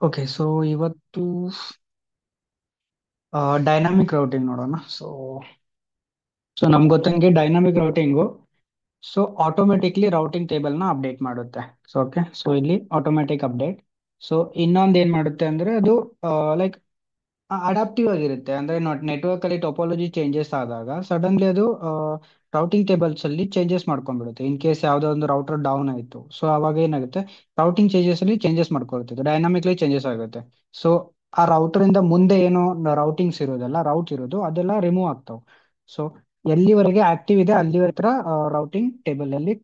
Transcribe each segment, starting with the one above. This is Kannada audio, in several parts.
ಓಕೆ ಸೊ ಇವತ್ತು ಡೈನಾಮಿಕ್ ರೌಟಿಂಗ್ ನೋಡೋಣ. ಸೊ ನಮ್ಗೆ ಗೊತ್ತಂಗೆ ಡೈನಾಮಿಕ್ ರೌಟಿಂಗು ಆಟೋಮೆಟಿಕ್ಲಿ ರೌಟಿಂಗ್ ಟೇಬಲ್ ನ ಅಪ್ಡೇಟ್ ಮಾಡುತ್ತೆ. ಸೊ ಇಲ್ಲಿ ಆಟೋಮೆಟಿಕ್ ಅಪ್ಡೇಟ್. ಸೊ ಇನ್ನೊಂದು ಏನ್ ಮಾಡುತ್ತೆ ಅಂದ್ರೆ ಅದು ಲೈಕ್ ಅಡಾಪ್ಟಿವ್ ಆಗಿರುತ್ತೆ. ಅಂದ್ರೆ ನೆಟ್ವರ್ಕ್ ಅಲ್ಲಿ ಟೋಪೋಲಜಿ ಚೇಂಜಸ್ ಆದಾಗ ಸಡನ್ಲಿ ಅದು ರೌಟಿಂಗ್ ಟೇಬಲ್ಸ್ ಅಲ್ಲಿ ಚೇಂಜಸ್ ಮಾಡ್ಕೊಂಡ್ಬಿಡುತ್ತೆ. ಇನ್ ಕೇಸ್ ಯಾವ್ದೋ ಒಂದು ರೌಟರ್ ಡೌನ್ ಆಯ್ತು, ಸೊ ಅವಾಗ ಏನಾಗುತ್ತೆ, ರೌಟಿಂಗ್ ಚೇಂಜಸ್ ಅಲ್ಲಿ ಚೇಂಜಸ್ ಮಾಡ್ಕೊಳ್ತಿತ್ತು, ಡೈನಾಮಿಕ್ಲಿ ಚೇಂಜಸ್ ಆಗುತ್ತೆ. ಸೊ ಆ ರೌಟರ್ ಇಂದ ಮುಂದೆ ಏನೋ ರೌಟಿಂಗ್ಸ್ ಇರೋದಲ್ಲ, ರೌಟ್ ಇರೋದು ಅದೆಲ್ಲ ರಿಮೂವ್ ಆಗ್ತಾವ. ಸೊ ಎಲ್ಲಿವರೆಗೆ ಆಕ್ಟಿವ್ ಇದೆ ಅಲ್ಲಿವರೆಗೆ ರೌಟಿಂಗ್ ಟೇಬಲ್ ಅಲ್ಲಿ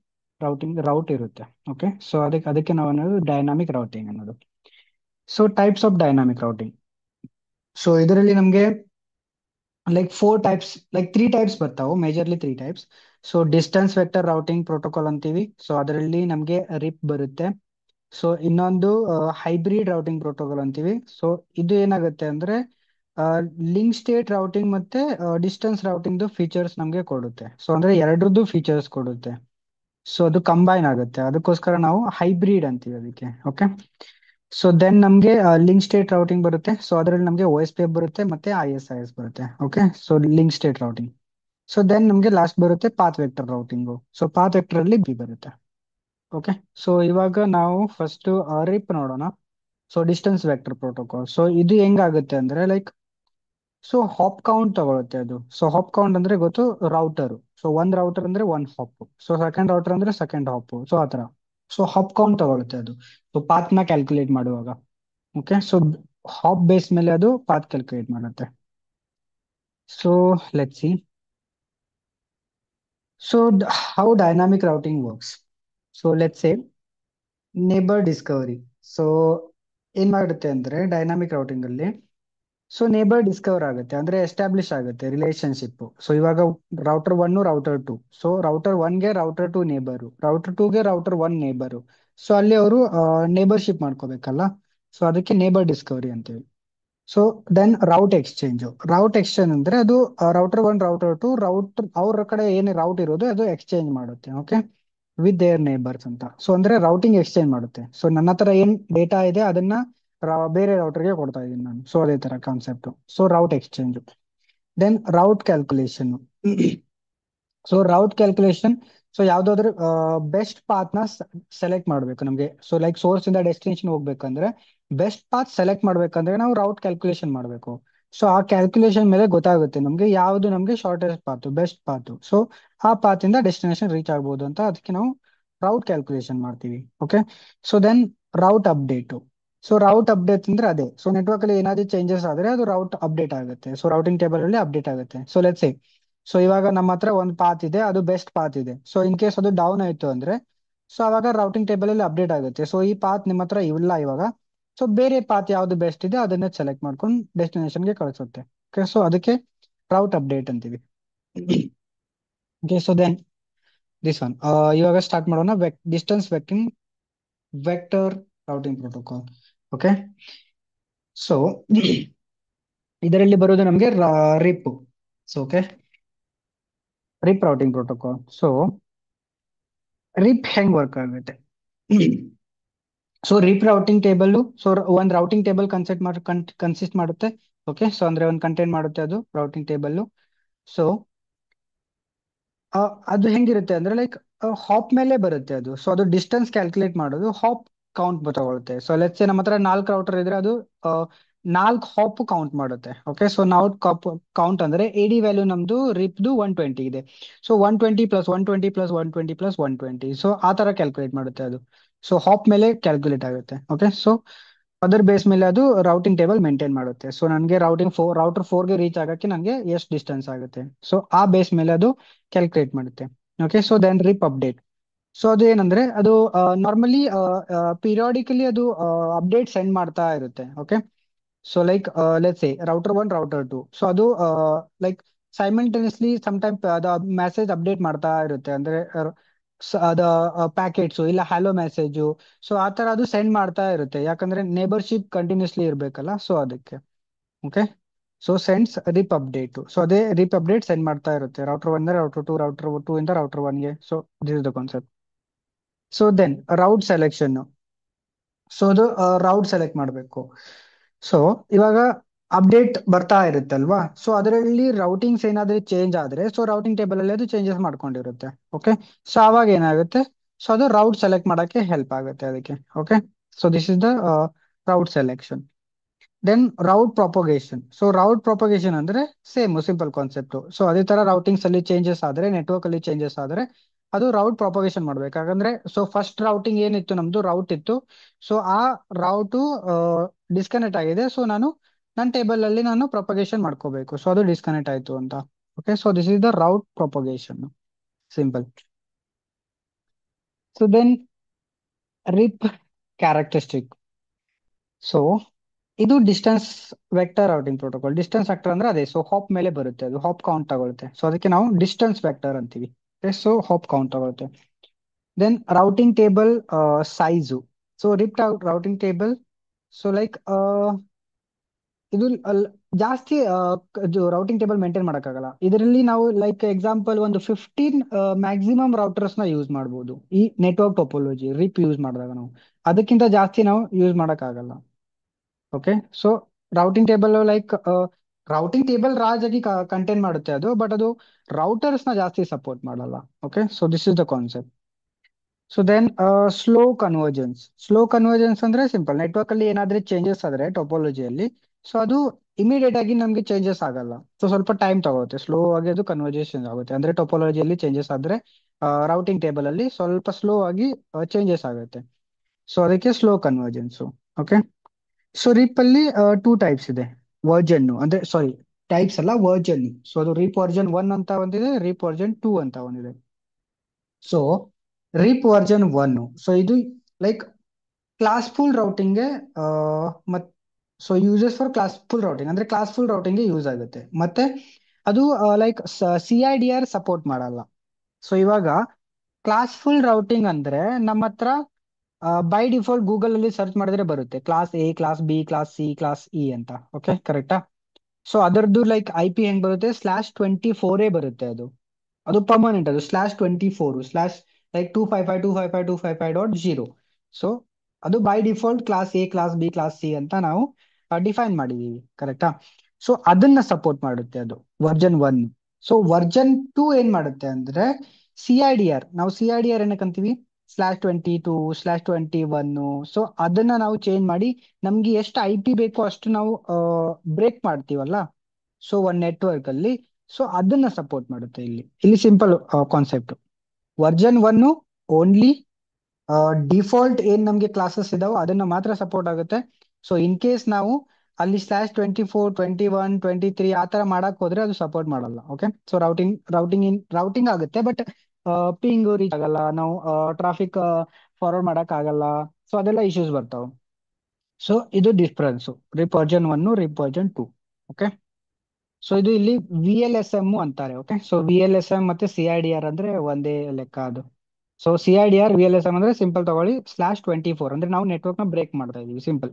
ರೌಟ್ ಇರುತ್ತೆ. ಓಕೆ, ಸೊ ಅದಕ್ಕೆ ನಾವು ಅನ್ನೋದು ಡೈನಾಮಿಕ್ ರೌಟಿಂಗ್ ಅನ್ನೋದು. So types of dynamic routing. So ಇದರಲ್ಲಿ ನಮಗೆ like four types, like three types ಬರ್ತಾವೆ, majorly three types. So distance vector routing protocol ಅಂತೀವಿ. ಸೊ ಅದರಲ್ಲಿ ನಮಗೆ ರಿಪ್ ಬರುತ್ತೆ. ಸೊ ಇನ್ನೊಂದು ಹೈಬ್ರಿಡ್ ರೌಟಿಂಗ್ ಪ್ರೋಟೋಕಾಲ್ ಅಂತೀವಿ. ಸೊ ಇದು ಏನಾಗುತ್ತೆ ಅಂದ್ರೆ ಲಿಂಕ್ ಸ್ಟೇಟ್ ರೌಟಿಂಗ್ ಮತ್ತೆ ಡಿಸ್ಟೆನ್ಸ್ ರೌಟಿಂಗ್ ಫೀಚರ್ಸ್ ನಮಗೆ ಕೊಡುತ್ತೆ. ಸೊ ಅಂದ್ರೆ ಎರಡರದ್ದು ಫೀಚರ್ಸ್ ಕೊಡುತ್ತೆ. ಸೊ ಅದು ಕಂಬೈನ್ ಆಗುತ್ತೆ, ಅದಕ್ಕೋಸ್ಕರ ನಾವು ಹೈಬ್ರಿಡ್ ಅಂತೀವಿ ಅದಕ್ಕೆ. ಓಕೆ, ಸೊ ದೆನ್ ನಮಗೆ ಲಿಂಕ್ ಸ್ಟೇಟ್ ರೌಟಿಂಗ್ ಬರುತ್ತೆ. ಸೊ ಅದರಲ್ಲಿ ನಮಗೆ ಒ ಎಸ್ ಪಿ ಎಫ್ ಬರುತ್ತೆ ಮತ್ತೆ ಐ ಎಸ್ ಐ ಎಸ್ ಬರುತ್ತೆ. Okay, so link state routing. So then ನಮಗೆ ಲಾಸ್ಟ್ ಬರುತ್ತೆ path vector routing. So path vector ಅಲ್ಲಿ ಬಿ ಬರುತ್ತೆ. ಓಕೆ, ಸೊ ಇವಾಗ ನಾವು ಫಸ್ಟ್ ರಿಪ್ ನೋಡೋಣ. So distance vector protocol. So ಇದು ಹೆಂಗಾಗುತ್ತೆ ಅಂದ್ರೆ ಲೈಕ್ ಹಾಪ್ ಕೌಂಟ್ ತಗೊಳುತ್ತೆ ಅದು. ಸೊ ಹಾಪ್ ಕೌಂಟ್ ಅಂದ್ರೆ ಗೊತ್ತು, ರೌಟರ್. ಸೊ ಒಂದ್ ರೌಟರ್ ಅಂದ್ರೆ one hop. So second router ಅಂದ್ರೆ ಸೆಕೆಂಡ್ ಹಾಪ್. ಸೊ ಆತರ. ಸೊ ಹಾಪ್ ಕೌಂಟ್ ತಗೊಳುತ್ತೆ ಅದು. ಸೊ ಪಾತ್ ನ ಕ್ಯಾಲ್ಕುಲೇಟ್ ಮಾಡುವಾಗ. ಓಕೆ, ಸೊ ಹಾಪ್ ಬೇಸ್ ಮೇಲೆ ಅದು ಪಾತ್ ಕ್ಯಾಲ್ಕುಲೇಟ್ ಮಾಡುತ್ತೆ. So let see. So how dynamic routing works. So let say neighbour discovery. So ಏನ್ ಮಾಡುತ್ತೆ ಅಂದ್ರೆ ಡೈನಾಮಿಕ್ ರೌಟಿಂಗ್ ಅಲ್ಲಿ ನೇಬರ್ ಡಿಸ್ಕವರ್ ಆಗುತ್ತೆ, ಅಂದ್ರೆ ಎಸ್ಟಾಬ್ಲಿಷ್ ಆಗುತ್ತೆ ರಿಲೇಶನ್ಶಿಪ್. ಸೊ ಇವಾಗ router one router two. So router ಒನ್ಗೆ ರೌಟರ್ ಟು ನೇಬರು, ರೌಟರ್ ಟೂಗೆ ರೌಟರ್ ಒನ್ ನೇಬರು. ಸೊ ಅಲ್ಲಿ ಅವರು ನೇಬರ್ಶಿಪ್ ಮಾಡ್ಕೋಬೇಕಲ್ಲ. ಸೊ ಅದಕ್ಕೆ ನೇಬರ್ ಡಿಸ್ಕವರಿ ಅಂತೀವಿ. So then route exchange. Route exchange ಅಂದ್ರೆ ಅದು ರೌಟರ್ ಒನ್ ರೌಟರ್ ಟು ಅವ್ರ ಕಡೆ ಏನು ರೌಟ್ ಇರೋದು ಅದು ಎಕ್ಸ್ಚೇಂಜ್ ಮಾಡುತ್ತೆ. ಓಕೆ, ವಿತ್ ದೇರ್ ನೇಬರ್ಸ್ ಅಂತ. ಸೊ ಅಂದ್ರೆ ರೌಟಿಂಗ್ ಎಕ್ಸ್ಚೇಂಜ್ ಮಾಡುತ್ತೆ. ಸೊ ನನ್ನ ಹತ್ರ ಏನ್ ಡೇಟಾ ಇದೆ ಅದನ್ನ ಬೇರೆ ರೌಟರ್ಗೆ ಕೊಡ್ತಾ ಇದ್ದೀನಿ ನಾನು. ಸೊ ಅದೇ ತರ concept. So route exchange. Then route calculation. So route calculation. So ಯಾವ್ದಾದ್ರು ಬೆಸ್ಟ್ ಪಾತ್ ನ ಸೆಲೆಕ್ಟ್ ಮಾಡ್ಬೇಕು ನಮ್ಗೆ. ಸೊ ಲೈಕ್ ಸೋರ್ಸ್ ಇಂದ ಡೆಸ್ಟಿನೇಷನ್ ಹೋಗ್ಬೇಕಂದ್ರೆ ಬೆಸ್ಟ್ ಪಾತ್ ಸೆಲೆಕ್ಟ್ ಮಾಡ್ಬೇಕಂದ್ರೆ ನಾವು ರೌಟ್ ಕ್ಯಾಲ್ಕುಲೇಷನ್ ಮಾಡ್ಬೇಕು. ಸೊ ಆ ಕ್ಯಾಲ್ಕುಲೇಷನ್ ಮೇಲೆ ಗೊತ್ತಾಗುತ್ತೆ ನಮ್ಗೆ ಯಾವ್ದು ನಮ್ಗೆ shortest path, best path. So ಆ ಪಾತ್ ಇಂದ ಡೆಸ್ಟಿನೇಷನ್ ರೀಚ್ ಆಗ್ಬೋದು ಅಂತ, ಅದಕ್ಕೆ ನಾವು ರೌಟ್ ಕ್ಯಾಲ್ಕುಲೇಷನ್ ಮಾಡ್ತೀವಿ. Okay, so then route update. So route update ಅಂದ್ರೆ ಅದೇ. ಸೊ ನೆಟ್ವರ್ಕ್ ಅಲ್ಲಿ ಏನಾದ್ರು ಚೇಂಜಸ್ ಆದ್ರೆ ಅದು ರೌಟ್ ಅಪ್ಡೇಟ್ ಆಗುತ್ತೆ. ಸೊ ರೌಟಿಂಗ್ ಟೇಬಲ್ ಅಲ್ಲಿ ಅಪ್ಡೇಟ್ ಆಗುತ್ತೆ. ಸೊ ಲೆಟ್ಸ್ ಸೇ, ಸೊ ಇವಾಗ ನಮ್ಮ ಹತ್ರ ಒಂದು ಪಾತ್ ಇದೆ, ಅದು ಬೆಸ್ಟ್ ಪಾತ್ ಇದೆ. ಸೊ ಇನ್ ಕೇಸ್ ಅದು ಡೌನ್ ಆಯ್ತು ಅಂದ್ರೆ ಸೊ ಅವಾಗ ರೌಟಿಂಗ್ ಟೇಬಲ್ ಅಲ್ಲಿ ಅಪ್ಡೇಟ್ ಆಗುತ್ತೆ. ಸೊ ಈ ಪಾತ್ ನಿಮ್ಮ ಹತ್ರ ಇಲ್ಲ ಇವಾಗ. ಸೊ ಬೇರೆ ಪಾತ್ ಯಾವ್ದು ಬೆಸ್ಟ್ ಇದೆ ಅದನ್ನ ಸೆಲೆಕ್ಟ್ ಮಾಡ್ಕೊಂಡು ಡೆಸ್ಟಿನೇಷನ್ಗೆ ಕಳಿಸುತ್ತೆ. ಓಕೆ, ಸೊ ಅದಕ್ಕೆ ರೌಟ್ ಅಪ್ಡೇಟ್ ಅಂತೀವಿ. Okay, so then this one. ಇವಾಗ ಸ್ಟಾರ್ಟ್ ಮಾಡೋಣ. Distance vector routing protocol. Okay, so ಇದರಲ್ಲಿ ಬರೋದು ನಮಗೆ RIP. So okay, RIP routing protocol. So RIP ಹೆಂಗ್ ವರ್ಕ್ ಆಗುತ್ತೆ. So RIP routing table. So ಒಂದ್ ರೌಟಿಂಗ್ ಟೇಬಲ್ ಕನ್ಸಿಸ್ಟ್ ಮಾಡುತ್ತೆ. ಓಕೆ, ಸೊ ಅಂದ್ರೆ ಒಂದು ಕಂಟೈನ್ ಮಾಡುತ್ತೆ ಅದು ರೌಟಿಂಗ್ ಟೇಬಲ್. ಸೊ ಅದು ಹೆಂಗಿರುತ್ತೆ ಅಂದ್ರೆ ಲೈಕ್ ಹಾಪ್ ಮೇಲೆ ಬರುತ್ತೆ ಅದು. ಸೊ ಅದು ಡಿಸ್ಟೆನ್ಸ್ ಕ್ಯಾಲ್ಕುಲೇಟ್ ಮಾಡೋದು ಹಾಪ್ ಕೌಂಟ್ ತಗೊಳುತ್ತೆ. ಸೊ ಲೆಟ್ಸ್ ನಮ್ಮ ಹತ್ರ 4 ರೌಟರ್ ಇದ್ರೆ ಅದು 4 ಹಾಪ್ ಕೌಂಟ್ ಮಾಡುತ್ತೆ. ಓಕೆ, ಸೊ ಕೌಂಟ್ ಅಂದ್ರೆ ಎಡಿ ವ್ಯಾಲ್ಯೂ ನಮ್ದು ರಿಪ್ದು 120 ಇದೆ. So 120 plus 120 plus 120 plus 120. So ಆ ತರ ಕ್ಯಾಲ್ಕುಲೇಟ್ ಮಾಡುತ್ತೆ ಅದು. ಸೊ ಹಾಪ್ ಮೇಲೆ ಕ್ಯಾಲ್ಕುಲೇಟ್ ಆಗುತ್ತೆ. ಓಕೆ, ಸೊ ಅದರ್ ಬೇಸ್ ಮೇಲೆ ಅದು ರೌಟಿಂಗ್ ಟೇಬಲ್ ಮೇಂಟೈನ್ ಮಾಡುತ್ತೆ. ಸೊ ನನಗೆ ರೌಟರ್ ಫೋರ್ಗೆ ರೀಚ್ ಆಗಕ್ಕೆ ನನಗೆ ಎಷ್ಟು ಡಿಸ್ಟೆನ್ಸ್ ಆಗುತ್ತೆ. ಸೊ ಆ ಬೇಸ್ ಮೇಲೆ ಅದು ಕ್ಯಾಲ್ಕುಲೇಟ್ ಮಾಡುತ್ತೆ. Okay, so then RIP update. So ಅದು ಏನಂದ್ರೆ ಅದು ನಾರ್ಮಲಿ ಪೀರಿಯಾಡಿಕಲಿ ಅದು ಅಪ್ಡೇಟ್ ಸೆಂಡ್ ಮಾಡ್ತಾ ಇರುತ್ತೆ. Okay, so like let's say router one router two. So ಅದು ಲೈಕ್ ಸೈಮಲ್ಟೇನಿಯಸ್ಲಿ ಟೈಮ್ ಅದ ಮೆಸೇಜ್ ಅಪ್ಡೇಟ್ ಮಾಡ್ತಾ ಇರುತ್ತೆ. ಅಂದ್ರೆ ಅದ ಪ್ಯಾಕೆಟ್ಸು ಇಲ್ಲ ಹ್ಯಾಲೋ ಮೆಸೇಜು. ಸೊ ಆ ತರ ಅದು ಸೆಂಡ್ ಮಾಡ್ತಾ ಇರುತ್ತೆ, ಯಾಕಂದ್ರೆ ನೇಬರ್ಶಿಪ್ ಕಂಟಿನ್ಯೂಸ್ಲಿ ಇರ್ಬೇಕಲ್ಲ. ಸೊ ಅದಕ್ಕೆ. Okay, so sends RIP update. So ಅದೇ ರಿಪ್ ಅಪ್ಡೇಟ್ ಸೆಂಡ್ ಮಾಡ್ತಾ ಇರುತ್ತೆ ರೌಟರ್ ಒನ್ ರೌಟರ್ ಟೂ ಇಂದ ರೌಟರ್ ಒನ್ಗೆ. So this is the concept. So then route selection. So ಅದು ರೌಟ್ ಸೆಲೆಕ್ಟ್ ಮಾಡಬೇಕು. ಸೊ ಇವಾಗ ಅಪ್ಡೇಟ್ ಬರ್ತಾ ಇರುತ್ತಲ್ವಾ, ಸೊ ಅದರಲ್ಲಿ ರೌಟಿಂಗ್ಸ್ ಏನಾದ್ರೂ ಚೇಂಜ್ ಆದ್ರೆ ಸೊ ರೌಟಿಂಗ್ ಟೇಬಲ್ ಅಲ್ಲಿ ಅದು ಚೇಂಜಸ್ ಮಾಡ್ಕೊಂಡಿರುತ್ತೆ. ಓಕೆ, ಸೊ ಅವಾಗ ಏನಾಗುತ್ತೆ, ಸೊ ಅದು ರೌಟ್ ಸೆಲೆಕ್ಟ್ ಮಾಡಕ್ಕೆ ಹೆಲ್ಪ್ ಆಗುತ್ತೆ ಅದಕ್ಕೆ. Okay, so this is the route selection. Then route propagation. So route propagation ಅಂದ್ರೆ ಸೇಮ್ ಸಿಂಪಲ್ ಕಾನ್ಸೆಪ್ಟ್. ಸೊ ಅದೇ ತರ ರೌಟಿಂಗ್ಸ್ ಅಲ್ಲಿ ಚೇಂಜಸ್ ಆದ್ರೆ, ನೆಟ್ವರ್ಕ್ ಅಲ್ಲಿ ಚೇಂಜಸ್ ಆದ್ರೆ ಅದು ರೌಟ್ ಪ್ರೊಪಗೇಶನ್ ಮಾಡ್ಬೇಕು. ಯಾಕಂದ್ರೆ ಸೊ ಫಸ್ಟ್ ರೌಟಿಂಗ್ ಏನಿತ್ತು, ನಮ್ದು ರೌಟ್ ಇತ್ತು. ಸೊ ಆ ರೌಟು ಡಿಸ್ಕನೆಕ್ಟ್ ಆಗಿದೆ. ಸೊ ನನ್ನ ಟೇಬಲ್ ಅಲ್ಲಿ ನಾನು ಪ್ರೊಪಗೇಶನ್ ಮಾಡ್ಕೋಬೇಕು. ಸೊ ಅದು ಡಿಸ್ಕನೆಕ್ಟ್ ಆಯ್ತು ಅಂತ. Okay, so this is the route propagation, simple. So then RIP characteristic. So ಇದು distance vector routing protocol. Distance vector ಅಂದ್ರೆ ಅದೇ, ಸೊ ಹಾಪ್ ಮೇಲೆ ಬರುತ್ತೆ, ಅದು ಹಾಪ್ ಕೌಂಟ್ ತಗೊಳುತ್ತೆ. ಸೊ ಅದಕ್ಕೆ ನಾವು ಡಿಸ್ಟೆನ್ಸ್ ವೆಕ್ಟರ್ ಅಂತೀವಿ. ಸೊ ಹಾಪ್ ಕೌಂಟ್ ತಗೊಳುತ್ತೆ. Then routing table size. So RIP routing table, so like ಇದು ಜಾಸ್ತಿ ರೌಟಿಂಗ್ ಟೇಬಲ್ ಮೇಂಟೈನ್ ಮಾಡೋಕ್ಕಾಗಲ್ಲ ಇದರಲ್ಲಿ. ನಾವು ಲೈಕ್ ಎಕ್ಸಾಂಪಲ್ ಒಂದು 15 ಮ್ಯಾಕ್ಸಿಮಮ್ ರೌಟರ್ಸ್ ನ ಯೂಸ್ ಮಾಡ್ಬೋದು ಈ ನೆಟ್ವರ್ಕ್ ಟೋಪೋಲಜಿ ರಿಪ್ ಯೂಸ್ ಮಾಡಿದಾಗ. ನಾವು ಅದಕ್ಕಿಂತ ಜಾಸ್ತಿ ನಾವು ಯೂಸ್ ಮಾಡೋಕ್ಕಾಗಲ್ಲ. Okay, so routing table like routing table ರಾಜ್ ಆಗಿ ಕಂಟೈನ್ ಮಾಡುತ್ತೆ ಅದು, ಬಟ್ ಅದು ರೌಟರ್ಸ್ ನ ಜಾಸ್ತಿ ಸಪೋರ್ಟ್ ಮಾಡಲ್ಲ. Okay, so this is the concept. So then slow convergence. Slow convergence ಅಂದ್ರೆ ಸಿಂಪಲ್, ನೆಟ್ವರ್ಕ್ ಅಲ್ಲಿ ಏನಾದ್ರೂ ಚೇಂಜಸ್ ಆದ್ರೆ ಟೋಪೋಲಜಿಯಲ್ಲಿ, ಸೊ ಅದು ಇಮಿಡಿಯೇಟ್ ಆಗಿ ನಮ್ಗೆ ಚೇಂಜಸ್ ಆಗಲ್ಲ. ಸೊ ಸ್ವಲ್ಪ ಟೈಮ್ ತಗೊಳುತ್ತೆ, ಸ್ಲೋ ಆಗಿ ಅದು ಕನ್ವರ್ಜೇಷನ್ ಆಗುತ್ತೆ. ಅಂದ್ರೆ ಟೋಪೋಲಜಿಯಲ್ಲಿ ಚೇಂಜಸ್ ಆದ್ರೆ ರೌಟಿಂಗ್ ಟೇಬಲ್ ಅಲ್ಲಿ ಸ್ವಲ್ಪ ಸ್ಲೋ ಆಗಿ ಚೇಂಜಸ್ ಆಗುತ್ತೆ. ಸೊ ಅದಕ್ಕೆ slow convergence. Okay, so RIP ಅಲ್ಲಿ ಟೂ ಟೈಪ್ಸ್ ಇದೆ. ವರ್ಜನ್ ಅಂದ್ರೆ ಸಾರಿ, ಟೈಪ್ಸ್ ಅಲ್ಲ, ವರ್ಜನ್. ಸೊ ಅದು ರಿಪ್ ವರ್ಜನ್ 1 ಅಂತ ಒಂದಿದೆ, ರಿಪ್ ವರ್ಜನ್ 2 ಅಂತ ಒಂದಿದೆ. ಸೊ ರಿಪ್ ವರ್ಜನ್ 1, ಸೊ ಇದು ಲೈಕ್ ಕ್ಲಾಸ್ಫುಲ್ ರೌಟಿಂಗ್ಗೆ ಮತ್ ಸೊ ಯೂಸಸ್ ಫಾರ್ ಕ್ಲಾಸ್ಫುಲ್ ರೌಟಿಂಗ್ ಅಂದ್ರೆ ಕ್ಲಾಸ್ಫುಲ್ ರೌಟಿಂಗ್ಗೆ ಯೂಸ್ ಆಗುತ್ತೆ. ಮತ್ತೆ ಅದು ಲೈಕ್ CIDR ಸಪೋರ್ಟ್ ಮಾಡಲ್ಲ. ಸೊ ಇವಾಗ ಕ್ಲಾಸ್ಫುಲ್ ರೌಟಿಂಗ್ ಅಂದ್ರೆ ನಮ್ಮ ಹತ್ರ ಬೈ ಡಿಫಾಲ್ಟ್ ಗೂಗಲ್ ಅಲ್ಲಿ ಸರ್ಚ್ ಮಾಡಿದ್ರೆ ಬರುತ್ತೆ class A, class B, class C, class E ಅಂತ. ಓಕೆ, ಕರೆಕ್ಟಾ? ಸೊ ಅದರದ್ದು ಲೈಕ್ IP ಹೆಂಗ್ ಬರುತ್ತೆ, /24 ಬರುತ್ತೆ ಅದು. ಅದು ಪರ್ಮನೆಂಟ್, ಅದು /24 ಸ್ಲಾಶ್ ಲೈಕ್ 255.255.255.0. ಸೊ ಅದು by default class A, class B, class C ಅಂತ ನಾವು ಡಿಫೈನ್ ಮಾಡಿದೀವಿ. ಕರೆಕ್ಟಾ? ಸೊ ಅದನ್ನ ಸಪೋರ್ಟ್ ಮಾಡುತ್ತೆ ಅದು ವರ್ಜನ್ 1. ಸೊ ವರ್ಜನ್ 2 ಏನ್ ಮಾಡುತ್ತೆ ಅಂದ್ರೆ CIDR. ನಾವು CIDR ಏನಕ್ಕಂತೀವಿ, /22 /21. ಸೊ ಅದನ್ನ ನಾವು ಚೇಂಜ್ ಮಾಡಿ ನಮ್ಗೆ ಎಷ್ಟು IP ಬೇಕೋ ಅಷ್ಟು ನಾವು ಬ್ರೇಕ್ ಮಾಡ್ತೀವಲ್ಲ, ಸೊ ಒಂದ್ ನೆಟ್ವರ್ಕ್ ಅಲ್ಲಿ. ಸೊ ಅದನ್ನ ಸಪೋರ್ಟ್ ಮಾಡುತ್ತೆ ಇಲ್ಲಿ. ಇಲ್ಲಿ simple concept. Version 1 only default ಏನ್ ನಮ್ಗೆ ಕ್ಲಾಸಸ್ ಇದಾವೋ ಅದನ್ನ ಮಾತ್ರ ಸಪೋರ್ಟ್ ಆಗುತ್ತೆ. ಸೊ ಇನ್ ಕೇಸ್ ನಾವು ಅಲ್ಲಿ /24 21 23 ಆ ತರ ಮಾಡಕ್ ಹೋದ್ರೆ ಅದು ಸಪೋರ್ಟ್ ಮಾಡಲ್ಲ. ಓಕೆ, ಸೊ ರೌಟಿಂಗ್ ಆಗುತ್ತೆ, ಬಟ್ ಪಿಂಗ್ ರೀಚ್ ಆಗಲ್ಲ, ನಾವು ಟ್ರಾಫಿಕ್ ಫಾರ್ವರ್ಡ್ ಮಾಡಕ್ ಆಗಲ್ಲ. ಸೊ ಅದೆಲ್ಲ ಇಶ್ಯೂಸ್ ಬರ್ತಾವ. ಸೊ ಇದು difference RIP version 1 RIP version 2. Okay, so ಇದು ಇಲ್ಲಿ VLSM ಅಂತಾರೆ. ಓಕೆ, ಸೊ VLSM ಮತ್ತೆ CIDR ಅಂದ್ರೆ ಒಂದೇ ಲೆಕ್ಕ ಅದು. ಸೊ CIDR VLSM ಅಂದ್ರೆ ಸಿಂಪಲ್ ತಗೊಳ್ಳಿ, /24 ಅಂದ್ರೆ ನಾವು ನೆಟ್ವರ್ಕ್ ನ ಬ್ರೇಕ್ ಮಾಡ್ತಾ ಇದೀವಿ, simple.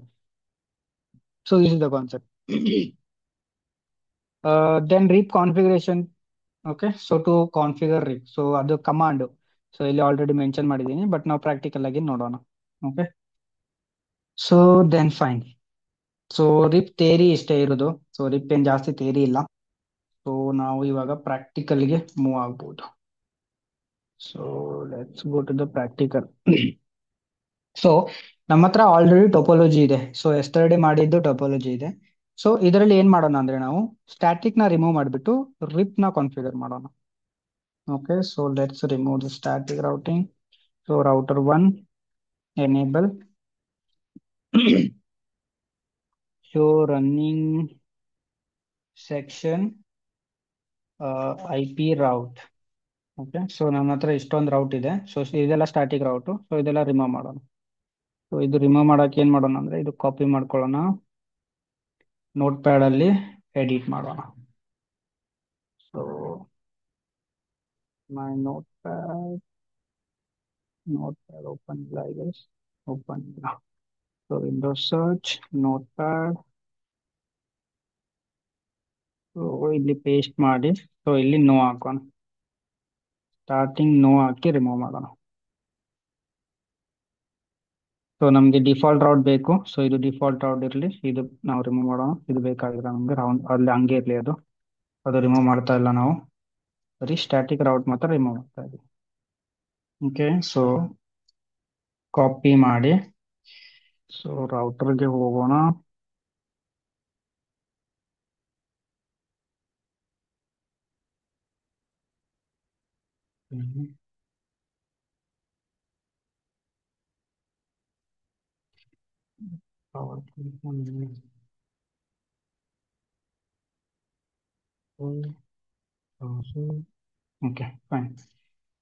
So this is the concept. Then RIP configuration. Okay, so to configure RIP, so ಅದು ಕಮಾಂಡ್. ಸೊ ಇಲ್ಲಿ ಆಲ್ರೆಡಿ ಮೆನ್ಷನ್ ಮಾಡಿದ್ದೀನಿ, ಬಟ್ ನಾವು ಪ್ರಾಕ್ಟಿಕಲ್ ಆಗಿ ನೋಡೋಣ. Okay, so then fine. So rip theory ಇಷ್ಟೇ ಇರೋದು. ಸೊ ರಿಪ್ ಏನ್ ಜಾಸ್ತಿ ಥಿಯರಿ ಇಲ್ಲ. ಸೊ ನಾವು ಇವಾಗ ಪ್ರಾಕ್ಟಿಕಲ್ಗೆ ಮೂವ್ ಆಗ್ಬೋದು. So let's go to the practical. So ನಮ್ಮ ಹತ್ರ ಆಲ್ರೆಡಿ ಟೋಪೋಲಜಿ ಇದೆ. ಸೊ ಎಸ್ಟರ್ಡೇ ಮಾಡಿದ್ದು ಟೋಪೋಲಜಿ ಇದೆ. ಸೊ ಇದರಲ್ಲಿ ಏನ್ ಮಾಡೋಣ ಅಂದ್ರೆ ನಾವು ಸ್ಟ್ಯಾಟಿಕ್ ನ ರಿಮೂವ್ ಮಾಡಿಬಿಟ್ಟು ರಿಪ್ ನ ಕಾನ್ಫಿಗರ್ ಮಾಡೋಣ. Okay, so let's remove the static routing. So router 1 enable show running section IP route. Okay, so ನನ್ನ ಹತ್ರ ಇಷ್ಟೊಂದು ರೌಟ್ ಇದೆ. ಸೊ ಇದೆಲ್ಲ ಸ್ಟ್ಯಾಟಿಕ್ ರೌಟು. ಸೊ ಇದೆಲ್ಲ ರಿಮೂವ್ ಮಾಡೋಣ. ಸೊ ಇದು ರಿಮೂವ್ ಮಾಡಕ್ಕೆ ಏನ್ ಮಾಡೋಣ ಅಂದ್ರೆ ಇದು ಕಾಪಿ ಮಾಡ್ಕೊಳ್ಳೋಣ, ನೋಟ್ ಪ್ಯಾಡ್ ಅಲ್ಲಿ ಎಡಿಟ್ ಮಾಡೋಣ. So my notepad open ಇಲ್ಲ, ಐ ಗೆಸ್ ಓಪನ್ ಇಲ್ಲ. So Windows search, notepad. So ಇಲ್ಲಿ ಪೇಸ್ಟ್ ಮಾಡಿ, ಸೊ ಇಲ್ಲಿ ನೋ ಹಾಕೋಣ, ಸ್ಟಾರ್ಟಿಂಗ್ ನೋ ಹಾಕಿ ರಿಮೂವ್ ಮಾಡೋಣ. ಸೊ ನಮಗೆ ಡಿಫಾಲ್ಟ್ ರೌಟ್ ಬೇಕು, ಸೊ ಇದು ಡಿಫಾಲ್ಟ್ ರೌಟ್ ಇರಲಿ, ಇದು ನಾವು ರಿಮೂವ್ ಮಾಡೋಣ. ಇದು ಬೇಕಾಗಿಲ್ಲ ನಮಗೆ, ರೌಂಡ್ ಅಲ್ಲಿ ಹಂಗೆ ಇರಲಿ. ಅದು ಅದು ರಿಮೂವ್ ಮಾಡ್ತಾ ಇಲ್ಲ ನಾವು, ಬರೀ ಸ್ಟ್ಯಾಟಿಕ್ ರೌಟ್ ಮಾತ್ರ ರಿಮೂವ್ ಮಾಡ್ತಾ ಇದ್ದೀವಿ. ಓಕೆ, ಸೊ ಕಾಪಿ ಮಾಡಿ, ಸೊ ರೌಟರ್ಗೆ ಹೋಗೋಣ. Okay fine.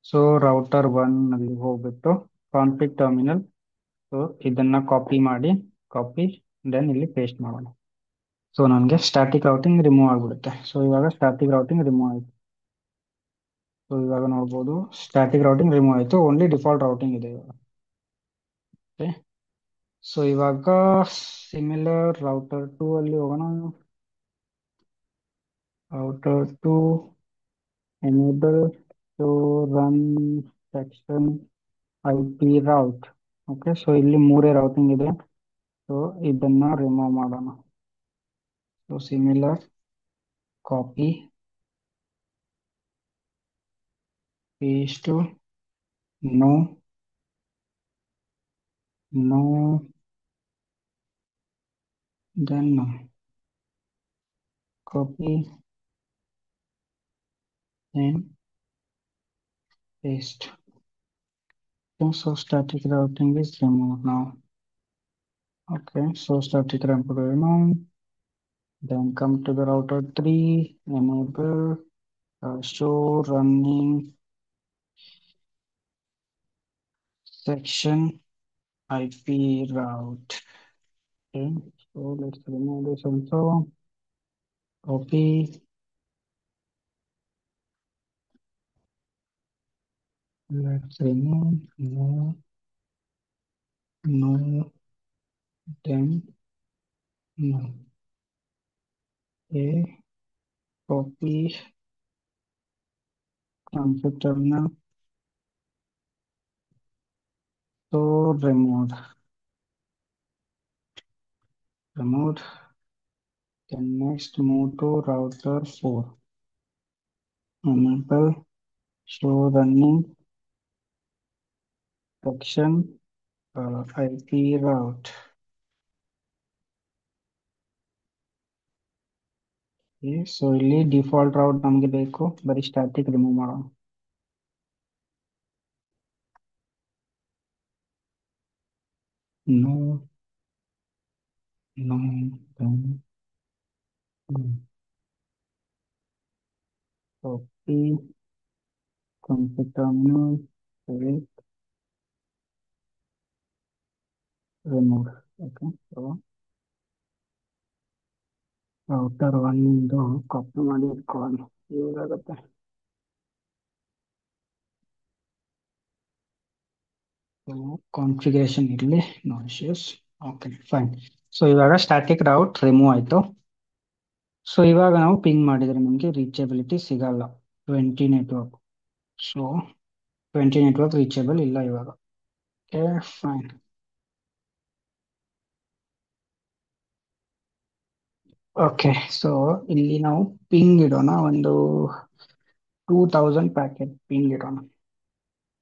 So router one ಅಲ್ಲಿ ಹೋಗ್ಬಿಟ್ಟು ಕಾನ್ಫಿಗ್ ಟರ್ಮಿನಲ್, ಸೊ ಇದನ್ನ ಕಾಪಿ ಮಾಡಿ, ಕಾಪಿ ದೆನ್ ಇಲ್ಲಿ ಪೇಸ್ಟ್ ಮಾಡೋಣ. ಸೊ ನನಗೆ ಸ್ಟ್ಯಾಟಿಕ್ ರೌಟಿಂಗ್ ರಿಮೂವ್ ಆಗಿಬಿಡುತ್ತೆ. ಸೊ ಇವಾಗ ಸ್ಟ್ಯಾಟಿಕ್ ರೌಟಿಂಗ್ ರಿಮೂವ್ ಆಯಿತು. ಸೊ ಇವಾಗ ನೋಡ್ಬೋದು ಸ್ಟ್ಯಾಟಿಕ್ ರೌಟಿಂಗ್ ರಿಮೂವ್ ಆಯಿತು, ಓನ್ಲಿ ಡಿಫಾಲ್ಟ್ ರೌಟಿಂಗ್ ಇದೆ ಇವಾಗ. ಓಕೆ, ಸೊ ಇವಾಗ ಸಿಮಿಲರ್ ರೌಟರ್ ಟೂ ಅಲ್ಲಿ ಹೋಗೋಣ. Router two enable to run section I P route. Okay, so ಇಲ್ಲಿ ಮೂರೇ ರೌಟಿಂಗ್ ಇದೆ, ಸೊ ಇದನ್ನ ರಿಮೂವ್ ಮಾಡೋಣ. So similar copy paste no no then no, copy and paste. Okay, so static routing is removed now. Okay, so static routing removed. Then come to the router 3, enable show running section IP route. Okay, so let's remove this also. Copy. Let's remove no then no. Okay, copy config terminal. So removed. Then next move to router 4. Enable show running section IP route. Okay, so ಇಲ್ಲಿ ಡಿಫಾಲ್ಟ್ ರೌಟ್ ನಮಗೆ ಬೇಕು, ಬರೀ ಸ್ಟ್ಯಾಟಿಕ್ ರಿಮೂವ್ ಮಾಡೋಣ. No no copy config terminal, save, remove. Okay, so router 1 ಇಂದು ಕಾಪಿ ಮಾಡಿ ಇಟ್ಕೊಳ್ಳೋಣ, ಯೂಸ್ ಆಗುತ್ತೆ. ಕಾನ್ಫಿಗರೇಷನ್ ಇರಲಿ, no issues. Okay fine. So ಇವಾಗ ಸ್ಟ್ಯಾಟಿಕ್ ರೌಟ್ ರಿಮೂವ್ ಆಯಿತು. ಸೊ ಇವಾಗ ನಾವು ಪಿಂಗ್ ಮಾಡಿದರೆ ನಮಗೆ ರೀಚಬಿಲಿಟಿ ಸಿಗಲ್ಲ, 20 ನೆಟ್ವರ್ಕ್. ಸೊ 20 ನೆಟ್ವರ್ಕ್ ರೀಚಬಲ್ ಇಲ್ಲ ಇವಾಗ. Okay fine. ಓಕೆ, ಸೊ ಇಲ್ಲಿ ನಾವು ಪಿಂಗ್ ಇಡೋಣ, ಒಂದು 2000 ಪ್ಯಾಕೆಟ್ ಪಿಂಗ್ ಇಡೋಣ.